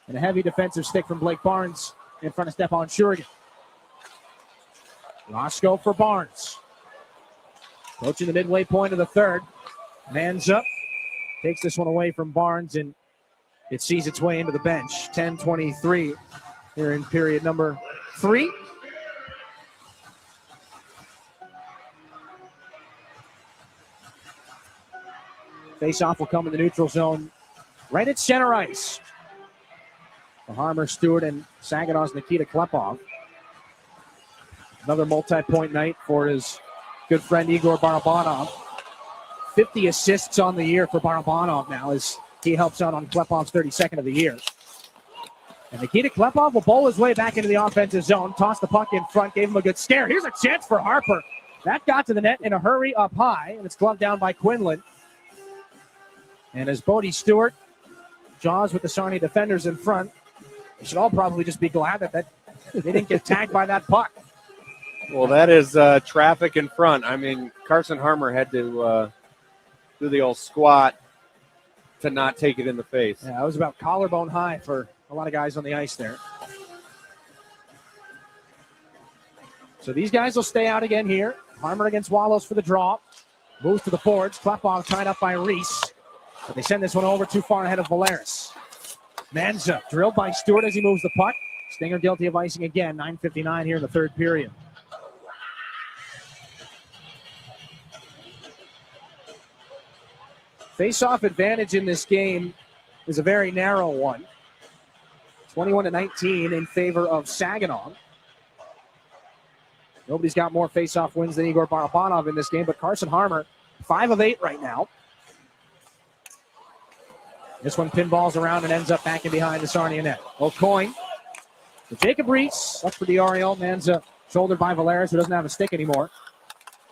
And a heavy defensive stick from Blake Barnes in front of Stephon Shurigan. Roscoe for Barnes. Approaching the midway point of the third. Manza takes this one away from Barnes, and it sees its way into the bench. 10:23 here in period number 3. Face-off will come in the neutral zone right at center ice. For Harmer, Stewart, and Saginaw's Nikita Klepov. Another multi-point night for his good friend Igor Barabanov. 50 assists on the year for Barabanov now as he helps out on Klepov's 32nd of the year. And Nikita Klepov will bowl his way back into the offensive zone. Toss the puck in front, gave him a good scare. Here's a chance for Harper. That got to the net in a hurry up high, and it's gloved down by Quinlan. And as Bodie Stewart jaws with the Sarnia defenders in front, they should all probably just be glad that they didn't get tagged by that puck. Well, that is traffic in front. I mean, Carson Harmer had to do the old squat to not take it in the face. Yeah, it was about collarbone high for a lot of guys on the ice there. So these guys will stay out again here. Harmer against Wallows for the draw. Moves to the boards. Klepov tied up by Reese. But they send this one over too far ahead of Valeris. Manza drilled by Stewart as he moves the puck. Stinger guilty of icing again. 9:59 here in the third period. Face-off advantage in this game is a very narrow one. 21-19 in favor of Saginaw. Nobody's got more face-off wins than Igor Barabanov in this game, but Carson Harmer, 5 of 8 right now. This one pinballs around and ends up back in behind the Sarnia net. O'Coin to Jacob Reese. Up for Diorio. Manza shouldered by Valeris, who doesn't have a stick anymore.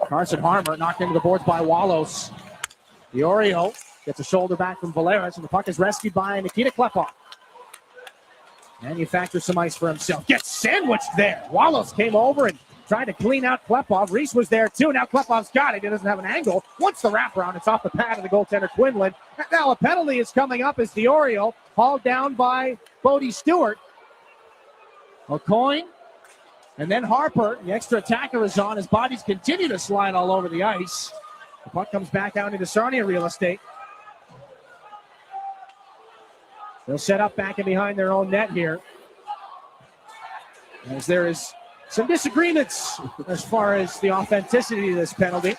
Carson Harmer knocked into the boards by Wallows. Diorio gets a shoulder back from Valeris, and the puck is rescued by Nikita Klepov. Manufactures some ice for himself. Gets sandwiched there. Wallows came over and tried to clean out Klepov. Reese was there too. Now Klepov's got it. He doesn't have an angle. Once the wraparound, it's off the pad of the goaltender Quinlan. Now a penalty is coming up as Diorio hauled down by Bodie Stewart. O'Coin and then Harper. The extra attacker is on as bodies continue to slide all over the ice. The puck comes back out into Sarnia real estate. They'll set up back and behind their own net here, as there is some disagreements as far as the authenticity of this penalty.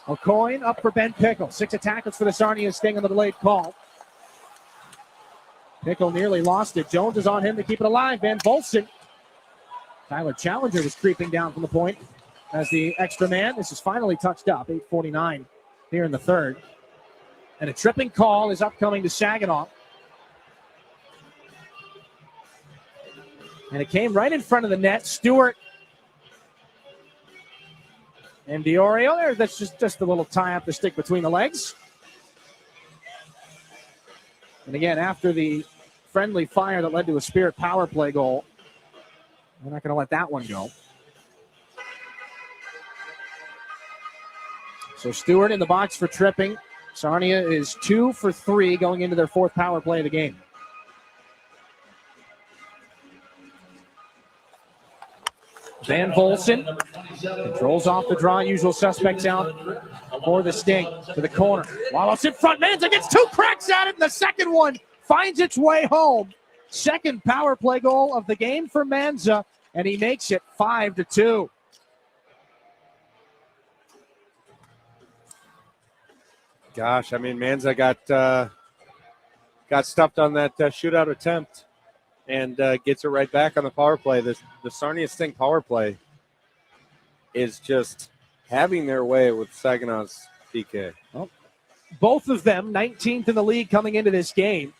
O'Coin up for Ben Pickle. 6 tackles for the Sarnia Sting on the delayed call. Pickle nearly lost it. Jones is on him to keep it alive. Van Volson. Tyler Challenger was creeping down from the point as the extra man. This is finally touched up. 8:49 here in the third. And a tripping call is upcoming to Saginaw. And it came right in front of the net. Stewart and Diorio there. That's just a little tie up the stick between the legs. And again, after the friendly fire that led to a Spirit power play goal, we're not going to let that one go. So Stewart in the box for tripping. Sarnia is 2 for 3 going into their 4th power play of the game. Van Volson controls off the draw. Usual suspects out for the Sting. To the corner. Wallace in front. Manza gets 2 cracks at it, and the second one finds its way home. Second power play goal of the game for Manza, and he makes it 5-2. Gosh, I mean, Manza got got stuffed on that shootout attempt and gets it right back on the power play. The Sarnia Sting power play is just having their way with Saginaw's PK. Well, both of them 19th in the league coming into this game.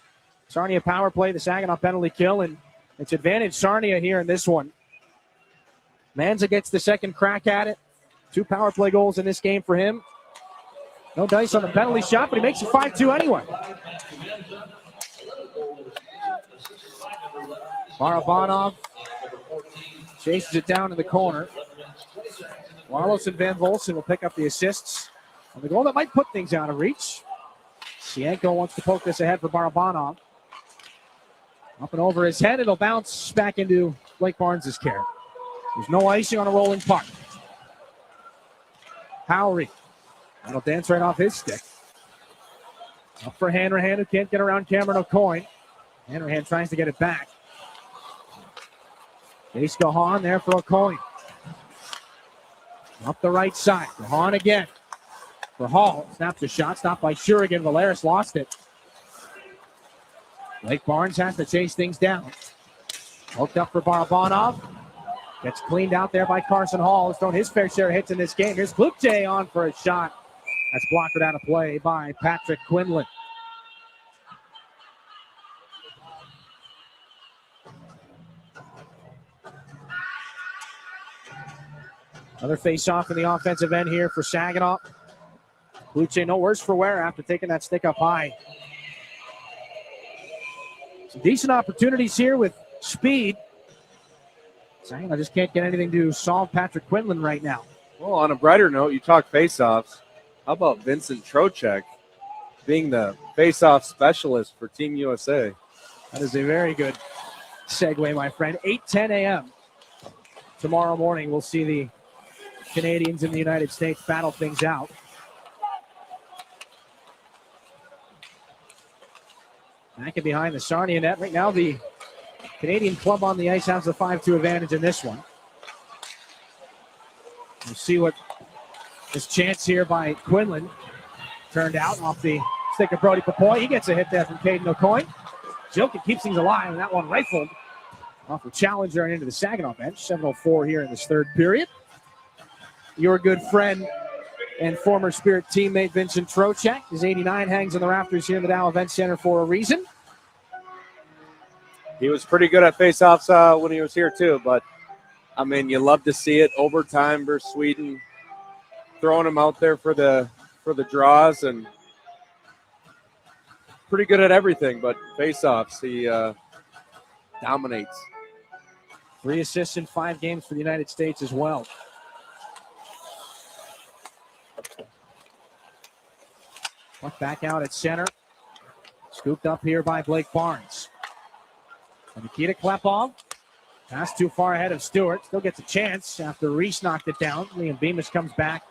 Sarnia power play, the Saginaw penalty kill, and it's advantage Sarnia here in this one. Manza gets the second crack at it. 2 power play goals in this game for him. No dice on the penalty shot, but he makes it 5-2 anyway. Barabanov chases it down in the corner. Wallace and Van Volsen will pick up the assists on the goal that might put things out of reach. Sienko wants to poke this ahead for Barabanov. Up and over his head, it'll bounce back into Blake Barnes' care. There's no icing on a rolling puck. Howry. That'll dance right off his stick. Up for Hanrahan, who can't get around Cameron O'Coin. Hanrahan tries to get it back. Chase Gahan there for O'Coin. Up the right side. Gahan again. For Hall. Snaps a shot. Stopped by Shurigan. Valeris lost it. Blake Barnes has to chase things down. Hooked up for Barabanov. Gets cleaned out there by Carson Hall. He's thrown his fair share of hits in this game. Here's Klupche on for a shot. That's blocked out of play by Patrick Quinlan. Another face-off in the offensive end here for Saginaw. Klupche no worse for wear after taking that stick up high. Some decent opportunities here with speed. Saginaw just can't get anything to solve Patrick Quinlan right now. Well, on a brighter note, you talk face-offs. How about Vincent Trocheck being the face-off specialist for Team USA? That is a very good segue, my friend. 8:10 a.m. tomorrow morning, we'll see the Canadians in the United States battle things out. Back and behind the Sarnia net. Right now, the Canadian club on the ice has the 5-2 advantage in this one. We'll see what this chance here by Quinlan turned out off the stick of Brody Papoy. He gets a hit there from Caden O'Coin. Jilkin keeps things alive, and that one rifled off a challenger and into the Saginaw bench. 7:04 here in this third period. Your good friend and former Spirit teammate Vincent Trocheck. His 89 hangs in the rafters here in the Dow Event Center for a reason. He was pretty good at face-offs when he was here too, but I mean, you love to see it. Overtime versus Sweden, throwing him out there for the draws, and pretty good at everything. But face-offs, he dominates. 3 assists in 5 games for the United States as well. Puck back out at center. Scooped up here by Blake Barnes. And Nikita Klepov. Pass too far ahead of Stewart. Still gets a chance after Reese knocked it down. Liam Bemis comes back.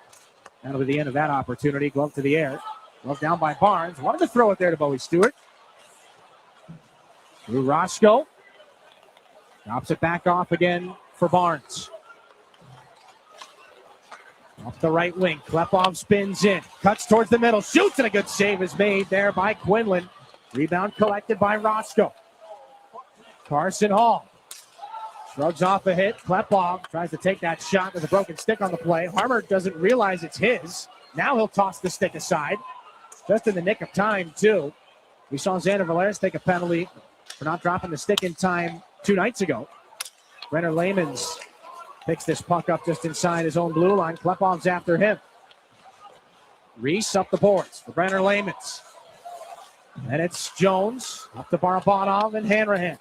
That'll be the end of that opportunity. Glove to the air. Glove down by Barnes. Wanted to throw it there to Bowie Stewart. Through Roscoe. Drops it back off again for Barnes. Off the right wing. Klepov spins in. Cuts towards the middle. Shoots, and a good save is made there by Quinlan. Rebound collected by Roscoe. Carson Hall shrugs off a hit. Klepov tries to take that shot with a broken stick on the play. Harmer doesn't realize it's his. Now he'll toss the stick aside. Just in the nick of time, too. We saw Xander Valeris take a penalty for not dropping the stick in time 2 nights ago. Brenner Lamans picks this puck up just inside his own blue line. Klepov's after him. Reese up the boards for Brenner Lamans. And it's Jones up to Barabanov and Hanrahan.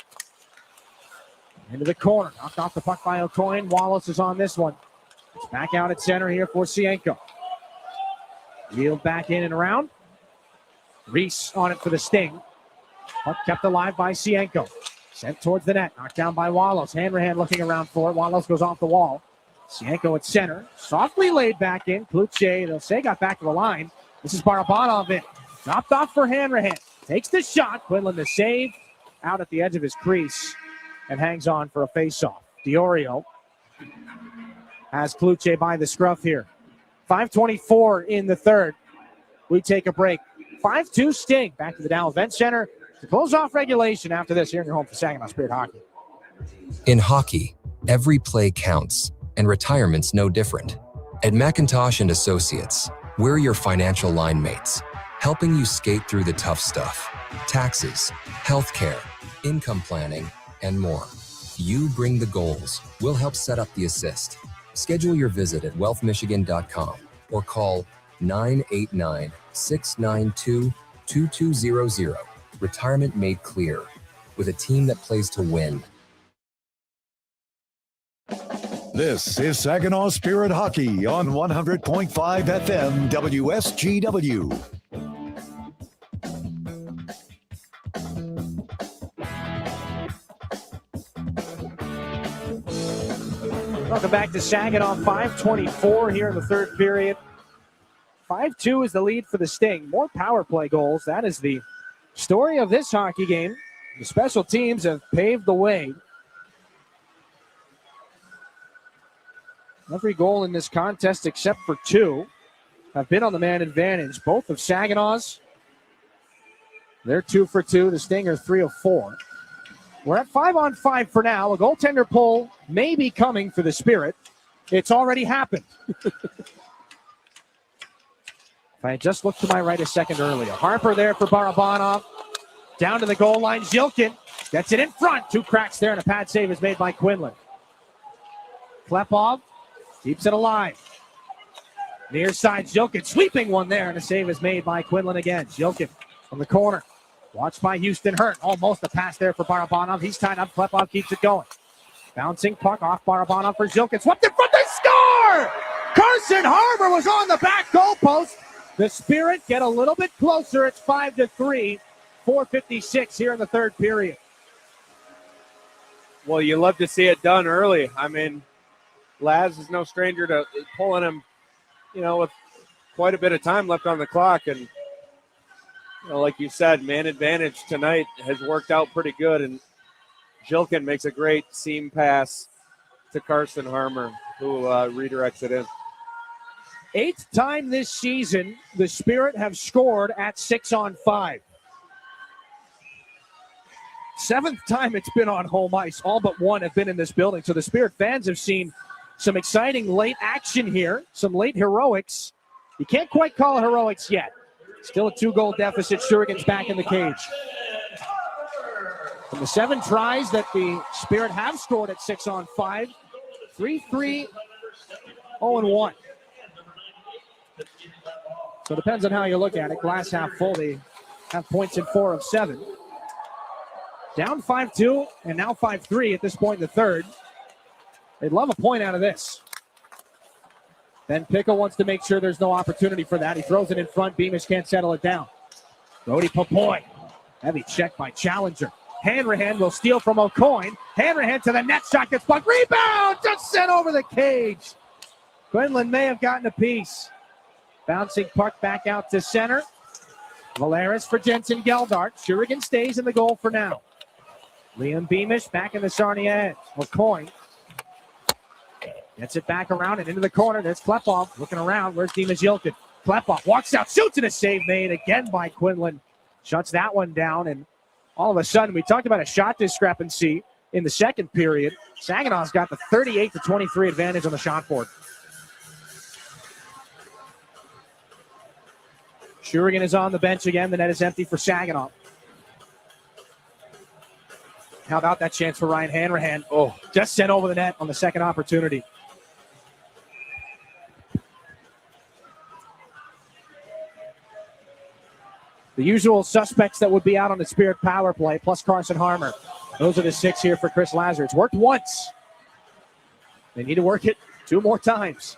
Into the corner. Knocked off the puck by O'Coin. Wallace is on this one. It's back out at center here for Sienko. Wheeled back in and around. Reese on it for the Sting. Puck kept alive by Sienko. Sent towards the net. Knocked down by Wallace. Hanrahan looking around for it. Wallace goes off the wall. Sienko at center. Softly laid back in. Klutche, they'll say, got back to the line. This is Barabanov in. Dropped off for Hanrahan. Takes the shot. Quinlan the save. Out at the edge of his crease. And hangs on for a faceoff. Diorio has Klutche by the scruff here. 5:24 in the third. We take a break. 5-2 Sting. Back to the Dow Event Center. to close off regulation after this here in your home for Saginaw Spirit Hockey. In hockey, every play counts, and retirement's no different. At McIntosh and Associates, we're your financial line mates, helping you skate through the tough stuff. Taxes, healthcare, income planning, and more. You bring the goals. We'll help set up the assist. Schedule your visit at wealthmichigan.com or call 989-692-2200. Retirement made clear. With a team that plays to win. This is Saginaw Spirit Hockey on 100.5 FM WSGW. Welcome back to Saginaw. 5:24 here in the third period. 5-2 is the lead for the Sting. More power play goals. That is the story of this hockey game. The special teams have paved the way. Every goal in this contest except for 2 have been on the man advantage. Both of Saginaw's. They're 2 for 2. The Sting are 3 of 4. We're at 5-on-5 for now. A goaltender pull may be coming for the Spirit. It's already happened. If I had just looked to my right a second earlier. Harper there for Barabanov. Down to the goal line. Zhilkin gets it in front. 2 cracks there, and a pad save is made by Quinlan. Klepov keeps it alive. Near side, Zhilkin sweeping one there, and a save is made by Quinlan again. Zhilkin from the corner. Watched by Houston Hurt. Almost a pass there for Barabanov. He's tied up. Klepov keeps it going. Bouncing puck off Barabanov for Zhilkin. Swept in front. They score! Carson Harbour was on the back goalpost. The Spirit get a little bit closer. It's 5-3. 4:56 here in the third period. Well, you love to see it done early. I mean, Laz is no stranger to pulling him, with quite a bit of time left on the clock. And, like you said, man advantage tonight has worked out pretty good. And Zhilkin makes a great seam pass to Carson Harmer, who redirects it in. 8th time this season, the Spirit have scored at 6-on-5. 7th time it's been on home ice. All but 1 have been in this building. So the Spirit fans have seen some exciting late action here, some late heroics. You can't quite call it heroics yet. Still a 2-goal deficit. Shurigan's back in the cage. From the 7 tries that the Spirit have scored at 6-on-5, 3-3, 0-1. So it depends on how you look at it. Glass half full. They have points in 4 of 7. Down 5-2 and now 5-3 at this point in the third. They'd love a point out of this. Ben Pickle wants to make sure there's no opportunity for that. He throws it in front. Beamish can't settle it down. Brody Papoy. Heavy check by Challenger. Hanrahan will steal from O'Coin. Hanrahan to the net. Shot gets blocked. Rebound! Just sent over the cage. Quinlan may have gotten a piece. Bouncing puck back out to center. Valeris for Jensen Geldart. Shurigan stays in the goal for now. Liam Beamish back in the Sarnia end. O'Coin gets it back around and into the corner. There's Klepov looking around. Where's Dimas Zhilkin? Klepov walks out, shoots, and a save made again by Quinlan. Shuts that one down, and all of a sudden, we talked about a shot discrepancy in the second period. Saginaw's got the 38-23 advantage on the shot board. Shurigan is on the bench again. The net is empty for Saginaw. How about that chance for Ryan Hanrahan? Oh, just sent over the net on the second opportunity. The usual suspects that would be out on the Spirit power play, plus Carson Harmer. Those are the 6 here for Chris Lazar. It's worked once. They need to work it 2 more times.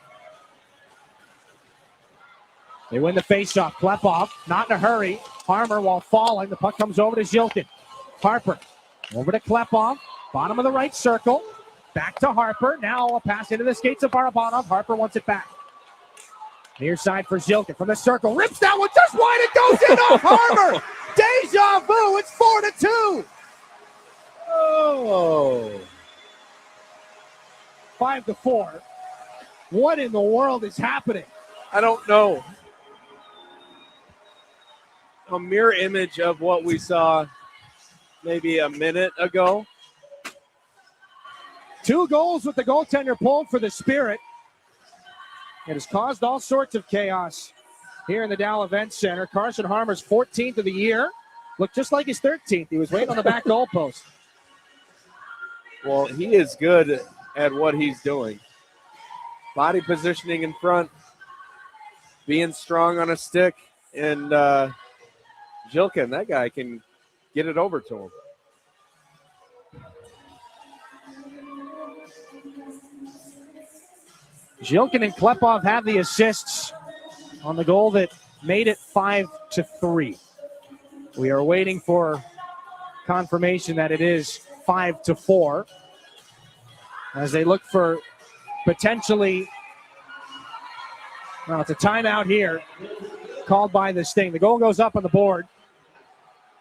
They win the faceoff. Klepov, not in a hurry. Harmer, while falling, the puck comes over to Zhilkin. Harper, over to Klepov, bottom of the right circle. Back to Harper. Now a pass into the skates of Barabanov. Harper wants it back. Near side for Zhilkin from the circle. Rips that one just wide. It goes in off Harmer. Deja vu. It's 4-2. Oh. 5-4. What in the world is happening? I don't know. A mirror image of what we saw maybe a minute ago. 2 goals with the goaltender pulled for the Spirit. It has caused all sorts of chaos here in the Dow Event Center. Carson Harmer's 14th of the year. Looked just like his 13th. He was waiting on the back goalpost. Well, he is good at what he's doing. Body positioning in front, being strong on a stick, and Jilkin, that guy can get it over to him. Jilkin and Klepov have the assists on the goal that made it 5-3. We are waiting for confirmation that it is 5-4 as they look for potentially, well, it's a timeout here called by the Sting. The goal goes up on the board,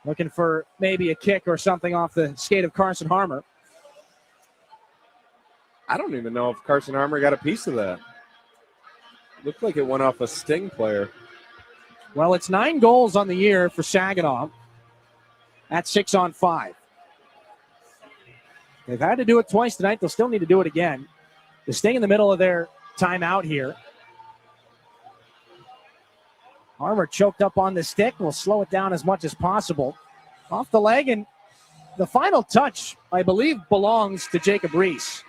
looking for maybe a kick or something off the skate of Carson Harmer. I don't even know if Carson Harmer got a piece of that. Looked like it went off a Sting player. Well, it's 9 goals on the year for Saginaw at 6-on-5. They've had to do it twice tonight. They'll still need to do it again. The Sting in the middle of their timeout here. Harmer choked up on the stick. We'll slow it down as much as possible. Off the leg, and the final touch, I believe, belongs to Jacob Reese.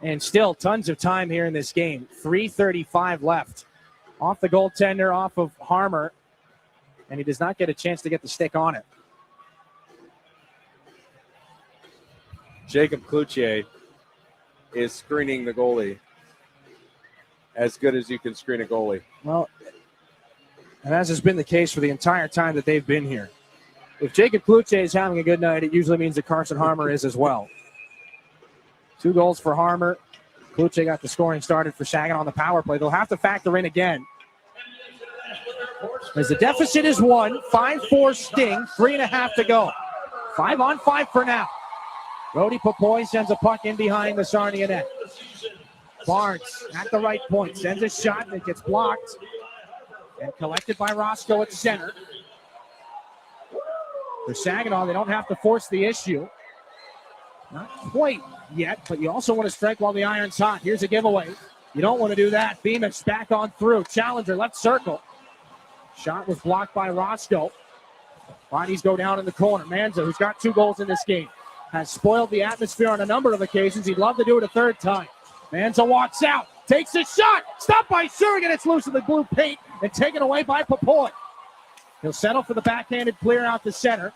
And still tons of time here in this game. 3:35 left. Off the goaltender, off of Harmer. And he does not get a chance to get the stick on it. Jacob Cloutier is screening the goalie as good as you can screen a goalie. Well, and as has been the case for the entire time that they've been here. If Jacob Cloutier is having a good night, it usually means that Carson Harmer is as well. 2 goals for Harmer. Cloutier got the scoring started for Saginaw on the power play. They'll have to factor in again, as the deficit is 1, 5-4 Sting, 3.5 to go. 5-on-5 for now. Brody Popoy sends a puck in behind the Sarnia net. Barnes at the right point, sends a shot that gets blocked and collected by Roscoe at center. For Saginaw, they don't have to force the issue. Not quite yet, but you also want to strike while the iron's hot. Here's a giveaway. You don't want to do that. Beamish back on through. Challenger left circle. Shot was blocked by Roscoe. Bodies go down in the corner. Manza, who's got 2 goals in this game, has spoiled the atmosphere on a number of occasions. He'd love to do it a third time. Manza walks out, takes a shot, stopped by Shurigan. It's loose in the blue paint and taken away by Popoy. He'll settle for the backhanded clear out the center.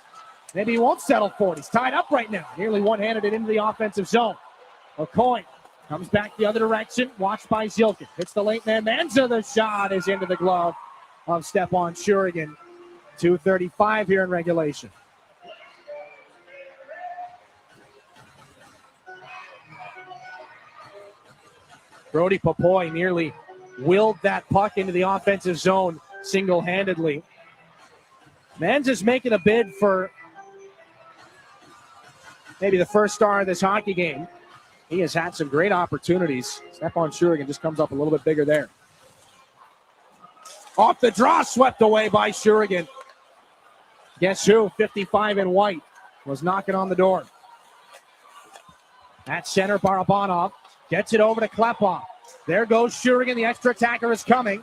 Maybe he won't settle for it. He's tied up right now. Nearly one-handed it into the offensive zone. O'Coin comes back the other direction, watched by Zilkin. Hits the late man. Manza, the shot is into the glove of Stepan Shurigan. 2:35 here in regulation. Brody Popoy nearly willed that puck into the offensive zone single-handedly. Manza's making a bid for maybe the first star of this hockey game. He has had some great opportunities. Stepan Shurigan just comes up a little bit bigger there. Off the draw, swept away by Shurigan. Guess who? 55 in white was knocking on the door. At center, Barabanov gets it over to Klepov. There goes Shurigan. The extra attacker is coming.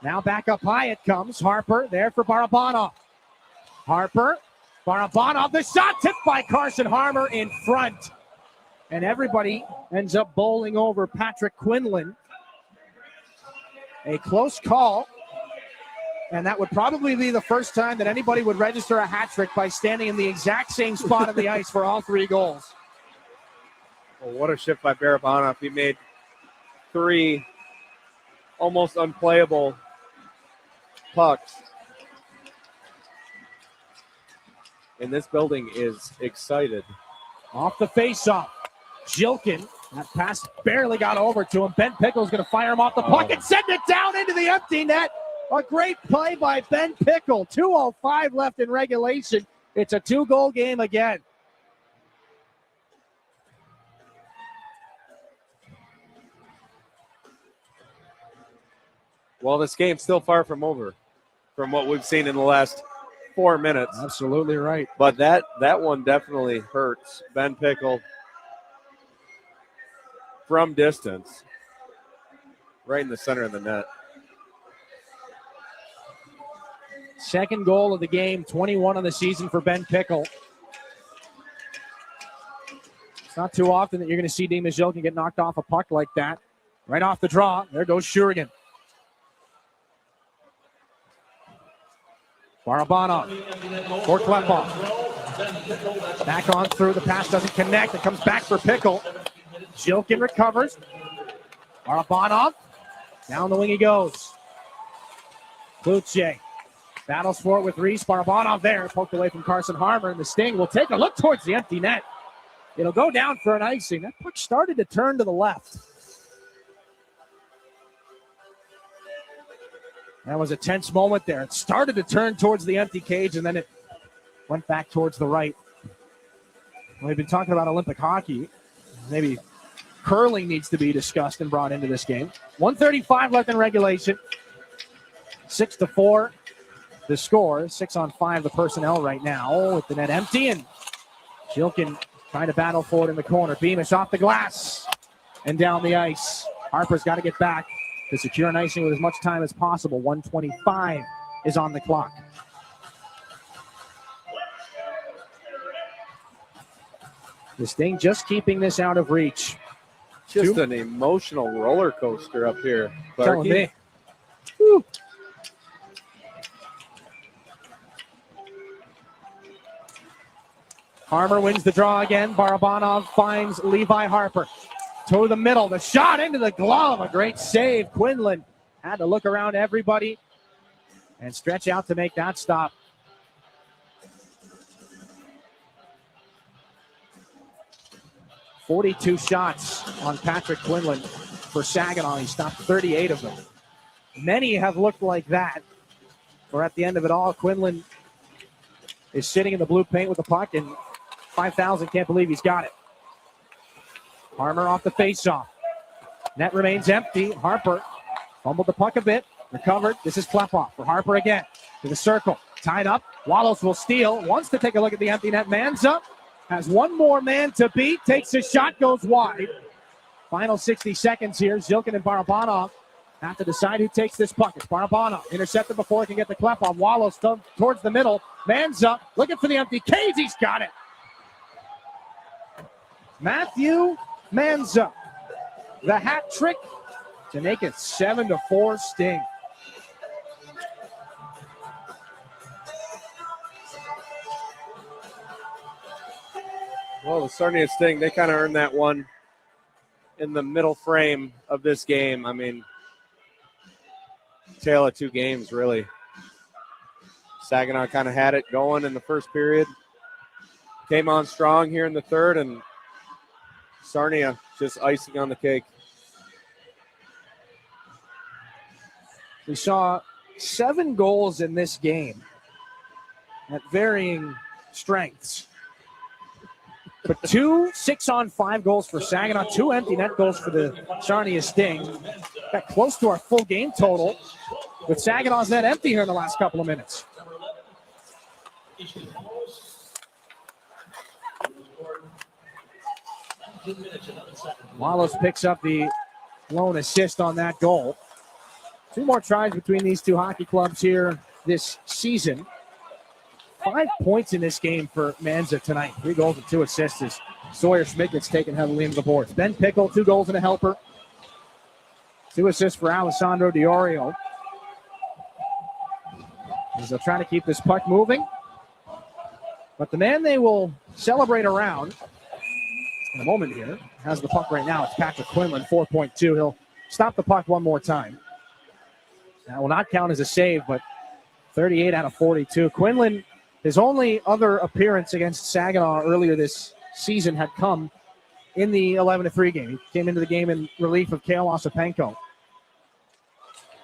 Now back up high it comes. Harper there for Barabanov. Harper, Barabanov, the shot tipped by Carson Harmer in front. And everybody ends up bowling over Patrick Quinlan. A close call. And that would probably be the first time that anybody would register a hat trick by standing in the exact same spot on the ice for all 3 goals. Well, what a shift by Barabanov. He made 3 almost unplayable pucks. And this building is excited. Off the faceoff. Jilkin, that pass barely got over to him. Ben Pickle's going to fire him off the puck and send it down into the empty net. A great play by Ben Pickle. 2:05 left in regulation. It's a 2-goal game again. Well, this game's still far from over. from what we've seen in the last 4 minutes. Absolutely right. But that one definitely hurts. Ben Pickle from distance, right in the center of the net. Second goal of the game, 21 on the season for Ben Pickle. It's not too often that you're going to see Dima Zilkin get knocked off a puck like that. Right off the draw. There goes Shurigan. Barabanov for Klepov. Back on through. The pass doesn't connect. It comes back for Pickle. Zilkin recovers. Barabanov. Down the wing he goes. Kluche battles for it with Reese. Barabanov there. Poked away from Carson Harmer. And the Sting will take a look towards the empty net. It'll go down for an icing. That puck started to turn to the left. That was a tense moment there. It started to turn towards the empty cage, and then it went back towards the right. We've been talking about Olympic hockey. Maybe curling needs to be discussed and brought into this game. 1:35 left in regulation. 6-4 the score. 6-on-5 the personnel right now with the net empty, and Zilkin trying to battle for it in the corner. Beamish off the glass and down the ice. Harper's got to get back to secure an icing with as much time as possible. 1:25 is on the clock. The Sting just keeping this out of reach. Just an emotional roller coaster up here. Telling me. Woo. Harmer wins the draw again. Barabanov finds Levi Harper. To the middle, the shot into the glove, a great save. Quinlan had to look around everybody and stretch out to make that stop. "42 shots on Patrick Quinlan for Saginaw. He stopped 38 of them. Many have looked like that. Or at the end of it all, Quinlan is sitting in the blue paint with the puck, and 5,000 can't believe he's got it. Harmer off the faceoff. Net remains empty. Harper fumbled the puck a bit. Recovered. This is Klepov for Harper again. To the circle. Tied up. Wallows will steal. Wants to take a look at the empty net. Man's up. Has one more man to beat. Takes a shot. Goes wide. Final 60 seconds here. Zilkin and Barabanov have to decide who takes this puck. It's Barabanov. Intercepted before he can get the Klepov. Wallows towards the middle. Man's up. Looking for the empty cage. He's got it. Matthew Manza, the hat trick to make it 7-4 Sting. Well, the Sarnia Sting, they kind of earned that one in the middle frame of this game. I mean, tale of two games, really. Saginaw kind of had it going in the first period. Came on strong here in the third, and Sarnia just icing on the cake. We saw 7 goals in this game at varying strengths. But 2 6-on-5 goals for Saginaw, 2 empty net goals for the Sarnia Sting. Got close to our full game total with Saginaw's net empty here in the last couple of minutes. Wallows picks up the lone assist on that goal. 2 more tries between these two hockey clubs here this season. 5 points in this game for Manza tonight. 3 goals and 2 assists as Sawyer Schmidt gets taken heavily into the boards. Ben Pickle, 2 goals and a helper. 2 assists for Alessandro Diorio. As they'll try to keep this puck moving. But the man they will celebrate around in a moment here has the puck right now. It's Patrick Quinlan, 4.2. He'll stop the puck one more time. That will not count as a save, but 38 out of 42. Quinlan, his only other appearance against Saginaw earlier this season had come in the 11-3 game. He came into the game in relief of Kale Ossipenko.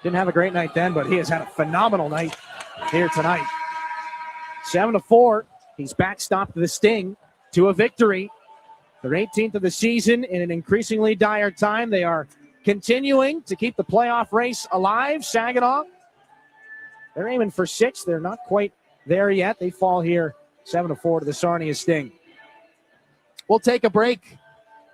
Didn't have a great night then, but he has had a phenomenal night here tonight. 7-4. He's backstopped the Sting to a victory. Their 18th of the season in an increasingly dire time. They are continuing to keep the playoff race alive. Saginaw They're aiming for 6. They're not quite there yet. They fall here 7-4 to the Sarnia Sting. We'll take a break.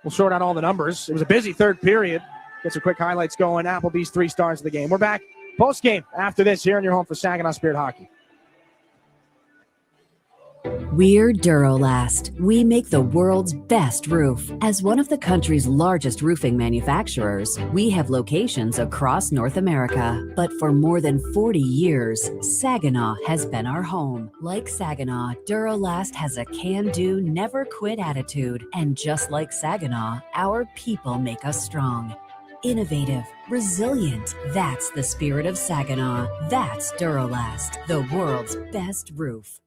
We'll sort out all the numbers. It was a busy third period. Get some quick highlights going. Applebee's 3 stars of the game. We're back post-game after this here in your home for Saginaw Spirit Hockey. We're Durolast. We make the world's best roof. As one of the country's largest roofing manufacturers, we have locations across North America. But for more than 40 years, Saginaw has been our home. Like Saginaw, Durolast has a can-do, never-quit attitude. And just like Saginaw, our people make us strong. Innovative, resilient. That's the spirit of Saginaw. That's Durolast, the world's best roof.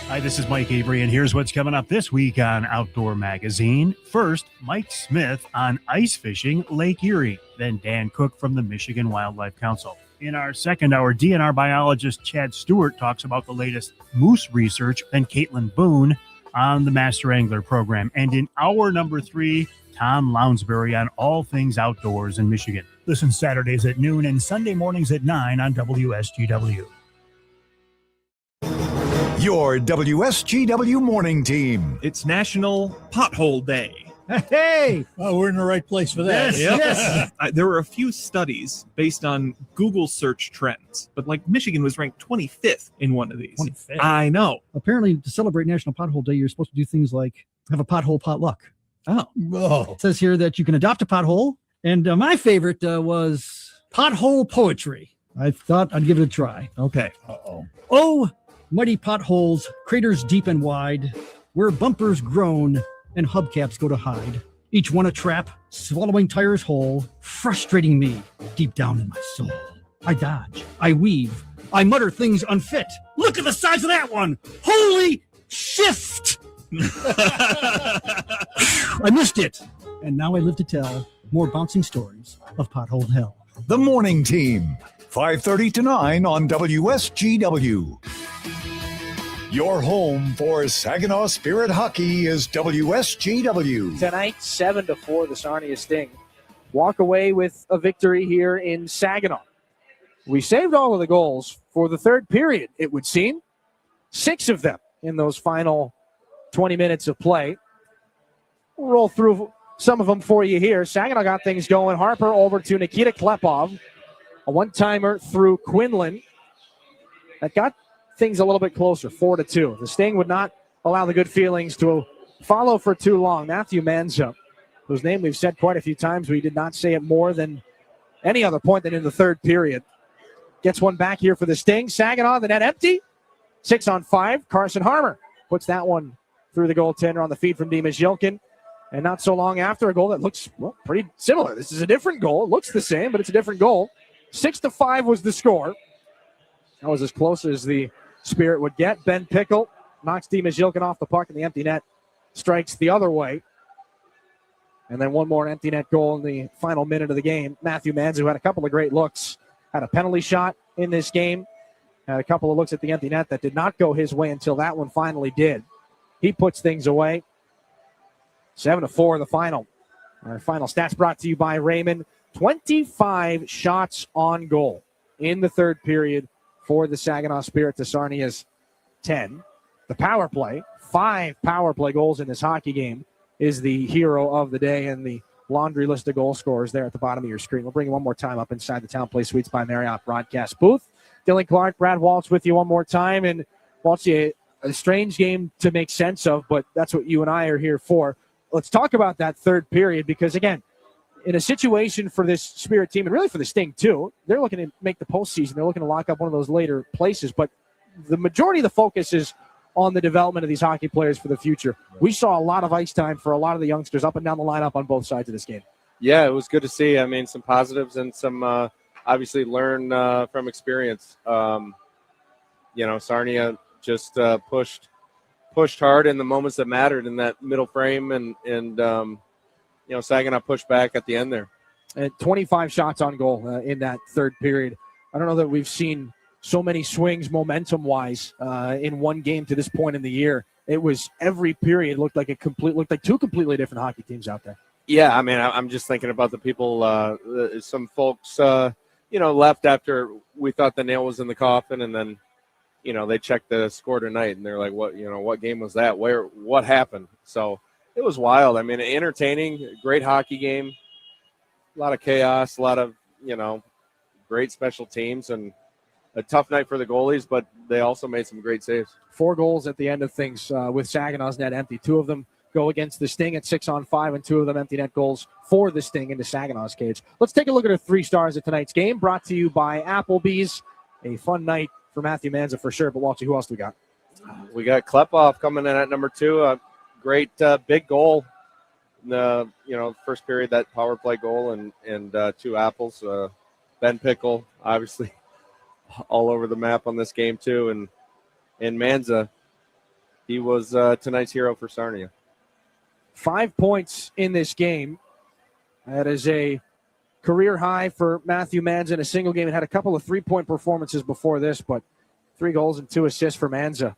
Hi, this is Mike Avery, and here's what's coming up this week on Outdoor Magazine. First, Mike Smith on ice fishing Lake Erie. Then Dan Cook from the Michigan Wildlife Council. In our second hour, DNR biologist Chad Stewart talks about the latest moose research. Then Caitlin Boone on the Master Angler program. And in hour number 3, Tom Lounsbury on all things outdoors in Michigan. Listen Saturdays at noon and Sunday mornings at 9 on WSGW. Your WSGW morning team. It's National Pothole Day. Hey! Oh, we're in the right place for that. Yes. There were a few studies based on Google search trends, but like Michigan was ranked 25th in one of these. 25th. I know. Apparently, to celebrate National Pothole Day, you're supposed to do things like have a pothole potluck. Oh. It says here that you can adopt a pothole, and my favorite was pothole poetry. I thought I'd give it a try. Okay. Oh, muddy potholes, craters deep and wide, where bumpers groan and hubcaps go to hide. Each one a trap, swallowing tires whole, frustrating me deep down in my soul. I dodge, I weave, I mutter things unfit. Look at the size of that one! Holy shift! I missed it, and now I live to tell more bouncing stories of pothole hell. The morning team, 5:30 to 9 on WSGW. Your home for Saginaw Spirit Hockey is WSGW. Tonight, 7-4, the Sarnia Sting walk away with a victory here in Saginaw. We saved all of the goals for the third period, it would seem. 6 of them in those final 20 minutes of play. We'll roll through some of them for you here. Saginaw got things going. Harper over to Nikita Klepov. A one-timer through Quinlan. That got things a little bit closer, 4-2. The Sting would not allow the good feelings to follow for too long. Matthew Manza, whose name we've said quite a few times, we did not say it more than any other point than in the third period. Gets one back here for the Sting. Saginaw, the net empty. 6-on-5. Carson Harmer puts that one through the goaltender on the feed from Dimas Yilkin. And not so long after, a goal that looks pretty similar. This is a different goal. It looks the same, but it's a different goal. 6-5 was the score. That was as close as the Spirit would get. Ben Pickle knocks Dimas Yilkin off the puck in the empty net. Strikes the other way. And then one more empty net goal in the final minute of the game. Matthew Manza, who had a couple of great looks, had a penalty shot in this game. Had a couple of looks at the empty net that did not go his way until that one finally did. He puts things away. 7-4 the final. Our final stats brought to you by Raymond. 25 shots on goal in the third period for the Saginaw Spirit to Sarnia's 10. The power play, 5 power play goals in this hockey game, is the hero of the day, and the laundry list of goal scorers there at the bottom of your screen. We'll bring you one more time up inside the Town Place Suites by Marriott broadcast booth. Dylan Clark, Brad Waltz with you one more time, and Waltz, a strange game to make sense of, but that's what you and I are here for. Let's talk about that third period, because again, in a situation for this Spirit team, and really for the Sting too, they're looking to make the postseason. They're looking to lock up one of those later places. But the majority of the focus is on the development of these hockey players for the future. We saw a lot of ice time for a lot of the youngsters up and down the lineup on both sides of this game. Yeah, it was good to see. I mean, some positives and some obviously learn from experience. Sarnia just pushed hard in the moments that mattered in that middle frame, and Saginaw pushed back at the end there. And 25 shots on goal in that third period. I don't know that we've seen so many swings momentum-wise in one game to this point in the year. It was every period looked like two completely different hockey teams out there. Yeah, I mean, I'm just thinking about the people. Some folks left after we thought the nail was in the coffin, and then, they checked the score tonight, and they're like, what game was that? What happened? So it was wild. I mean, entertaining, great hockey game, a lot of chaos, a lot of, great special teams, and a tough night for the goalies, but they also made some great saves. 4 goals at the end of things with Saginaw's net empty. 2 of them go against the Sting at 6-on-5, and 2 of them empty net goals for the Sting into Saginaw's cage. Let's take a look at our 3 stars of tonight's game, brought to you by Applebee's. A fun night for Matthew Manza for sure, but Walter, who else do we got? We got Klepov coming in at number 2. A great big goal in the first period, that power play goal, and 2 apples. Ben Pickle, obviously, all over the map on this game too, and Manza, he was tonight's hero for Sarnia. 5 points in this game. That is a career high for Matthew Manza in a single game. It had a couple of 3-point performances before this, but 3 goals and 2 assists for Manza.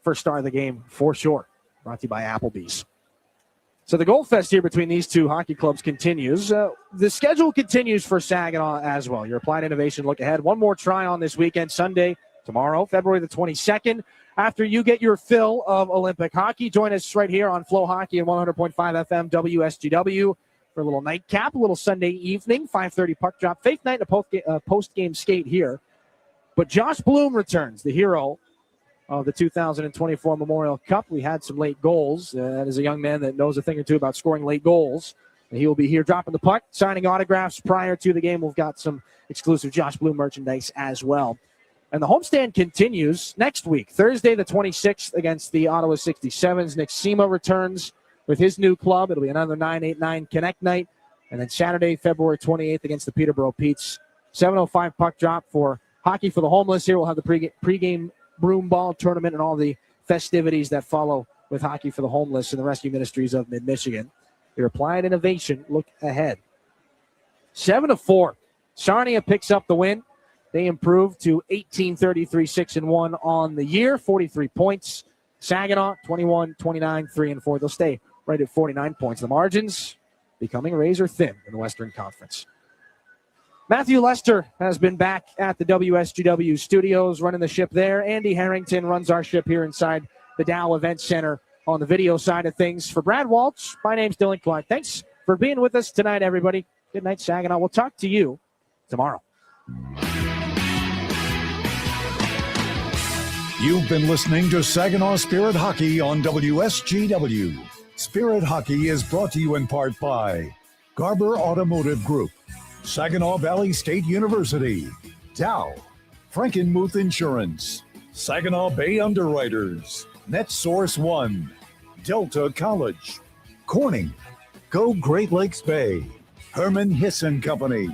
First star of the game for sure. Brought to you by Applebee's. So the goal fest here between these 2 hockey clubs continues. The schedule continues for Saginaw as well. Your Applied Innovation look ahead. One more try on this weekend, Sunday, tomorrow, February the 22nd. After you get your fill of Olympic hockey, join us right here on Flow Hockey and 100.5 FM WSGW for a little nightcap, a little Sunday evening, 5:30 puck drop. Faith night and a post-game skate here. But Josh Bloom returns, the hero of the 2024 Memorial Cup. We had some late goals. That is a young man that knows a thing or two about scoring late goals. And he will be here dropping the puck, signing autographs prior to the game. We've got some exclusive Josh Bloom merchandise as well. And the homestand continues next week, Thursday the 26th against the Ottawa 67s. Nick Sema returns with his new club. It'll be another 9-8-9 Connect night. And then Saturday, February 28th against the Peterborough Petes. 7:05 puck drop for Hockey for the Homeless. Here we'll have the pregame broom ball tournament and all the festivities that follow with Hockey for the Homeless and the Rescue Ministries of Mid-Michigan. Your Applied Innovation look ahead. 7-4. Sarnia picks up the win. They improved to 18-33, 6-1 on the year, 43 points. Saginaw, 21, 29, 3-4. They'll stay right at 49 points. The margins becoming razor thin in the Western Conference. Matthew Lester has been back at the WSGW studios, running the ship there. Andy Harrington runs our ship here inside the Dow Event Center on the video side of things. For Brad Walsh, my name's Dylan Clark. Thanks for being with us tonight, everybody. Good night, Saginaw. We'll talk to you tomorrow. You've been listening to Saginaw Spirit Hockey on WSGW. Spirit Hockey is brought to you in part by Garber Automotive Group, Saginaw Valley State University, Dow, Frankenmuth Insurance, Saginaw Bay Underwriters, NetSource One, Delta College, Corning, Go Great Lakes Bay, Herman Hisson Company,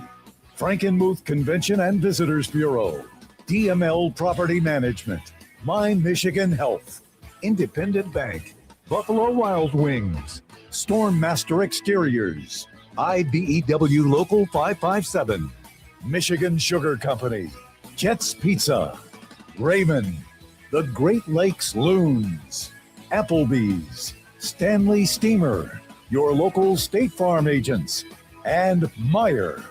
Frankenmuth Convention and Visitors Bureau, DML Property Management, My Michigan Health, Independent Bank, Buffalo Wild Wings, Stormmaster Exteriors, IBEW Local 557, Michigan Sugar Company, Jets Pizza, Raymond, the Great Lakes Loons, Applebee's, Stanley Steamer, your local State Farm agents, and Meyer.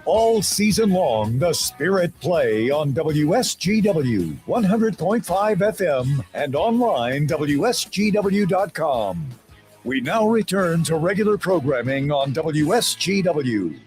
All season long, the Spirit play on WSGW 100.5 FM and online WSGW.com. We now return to regular programming on WSGW.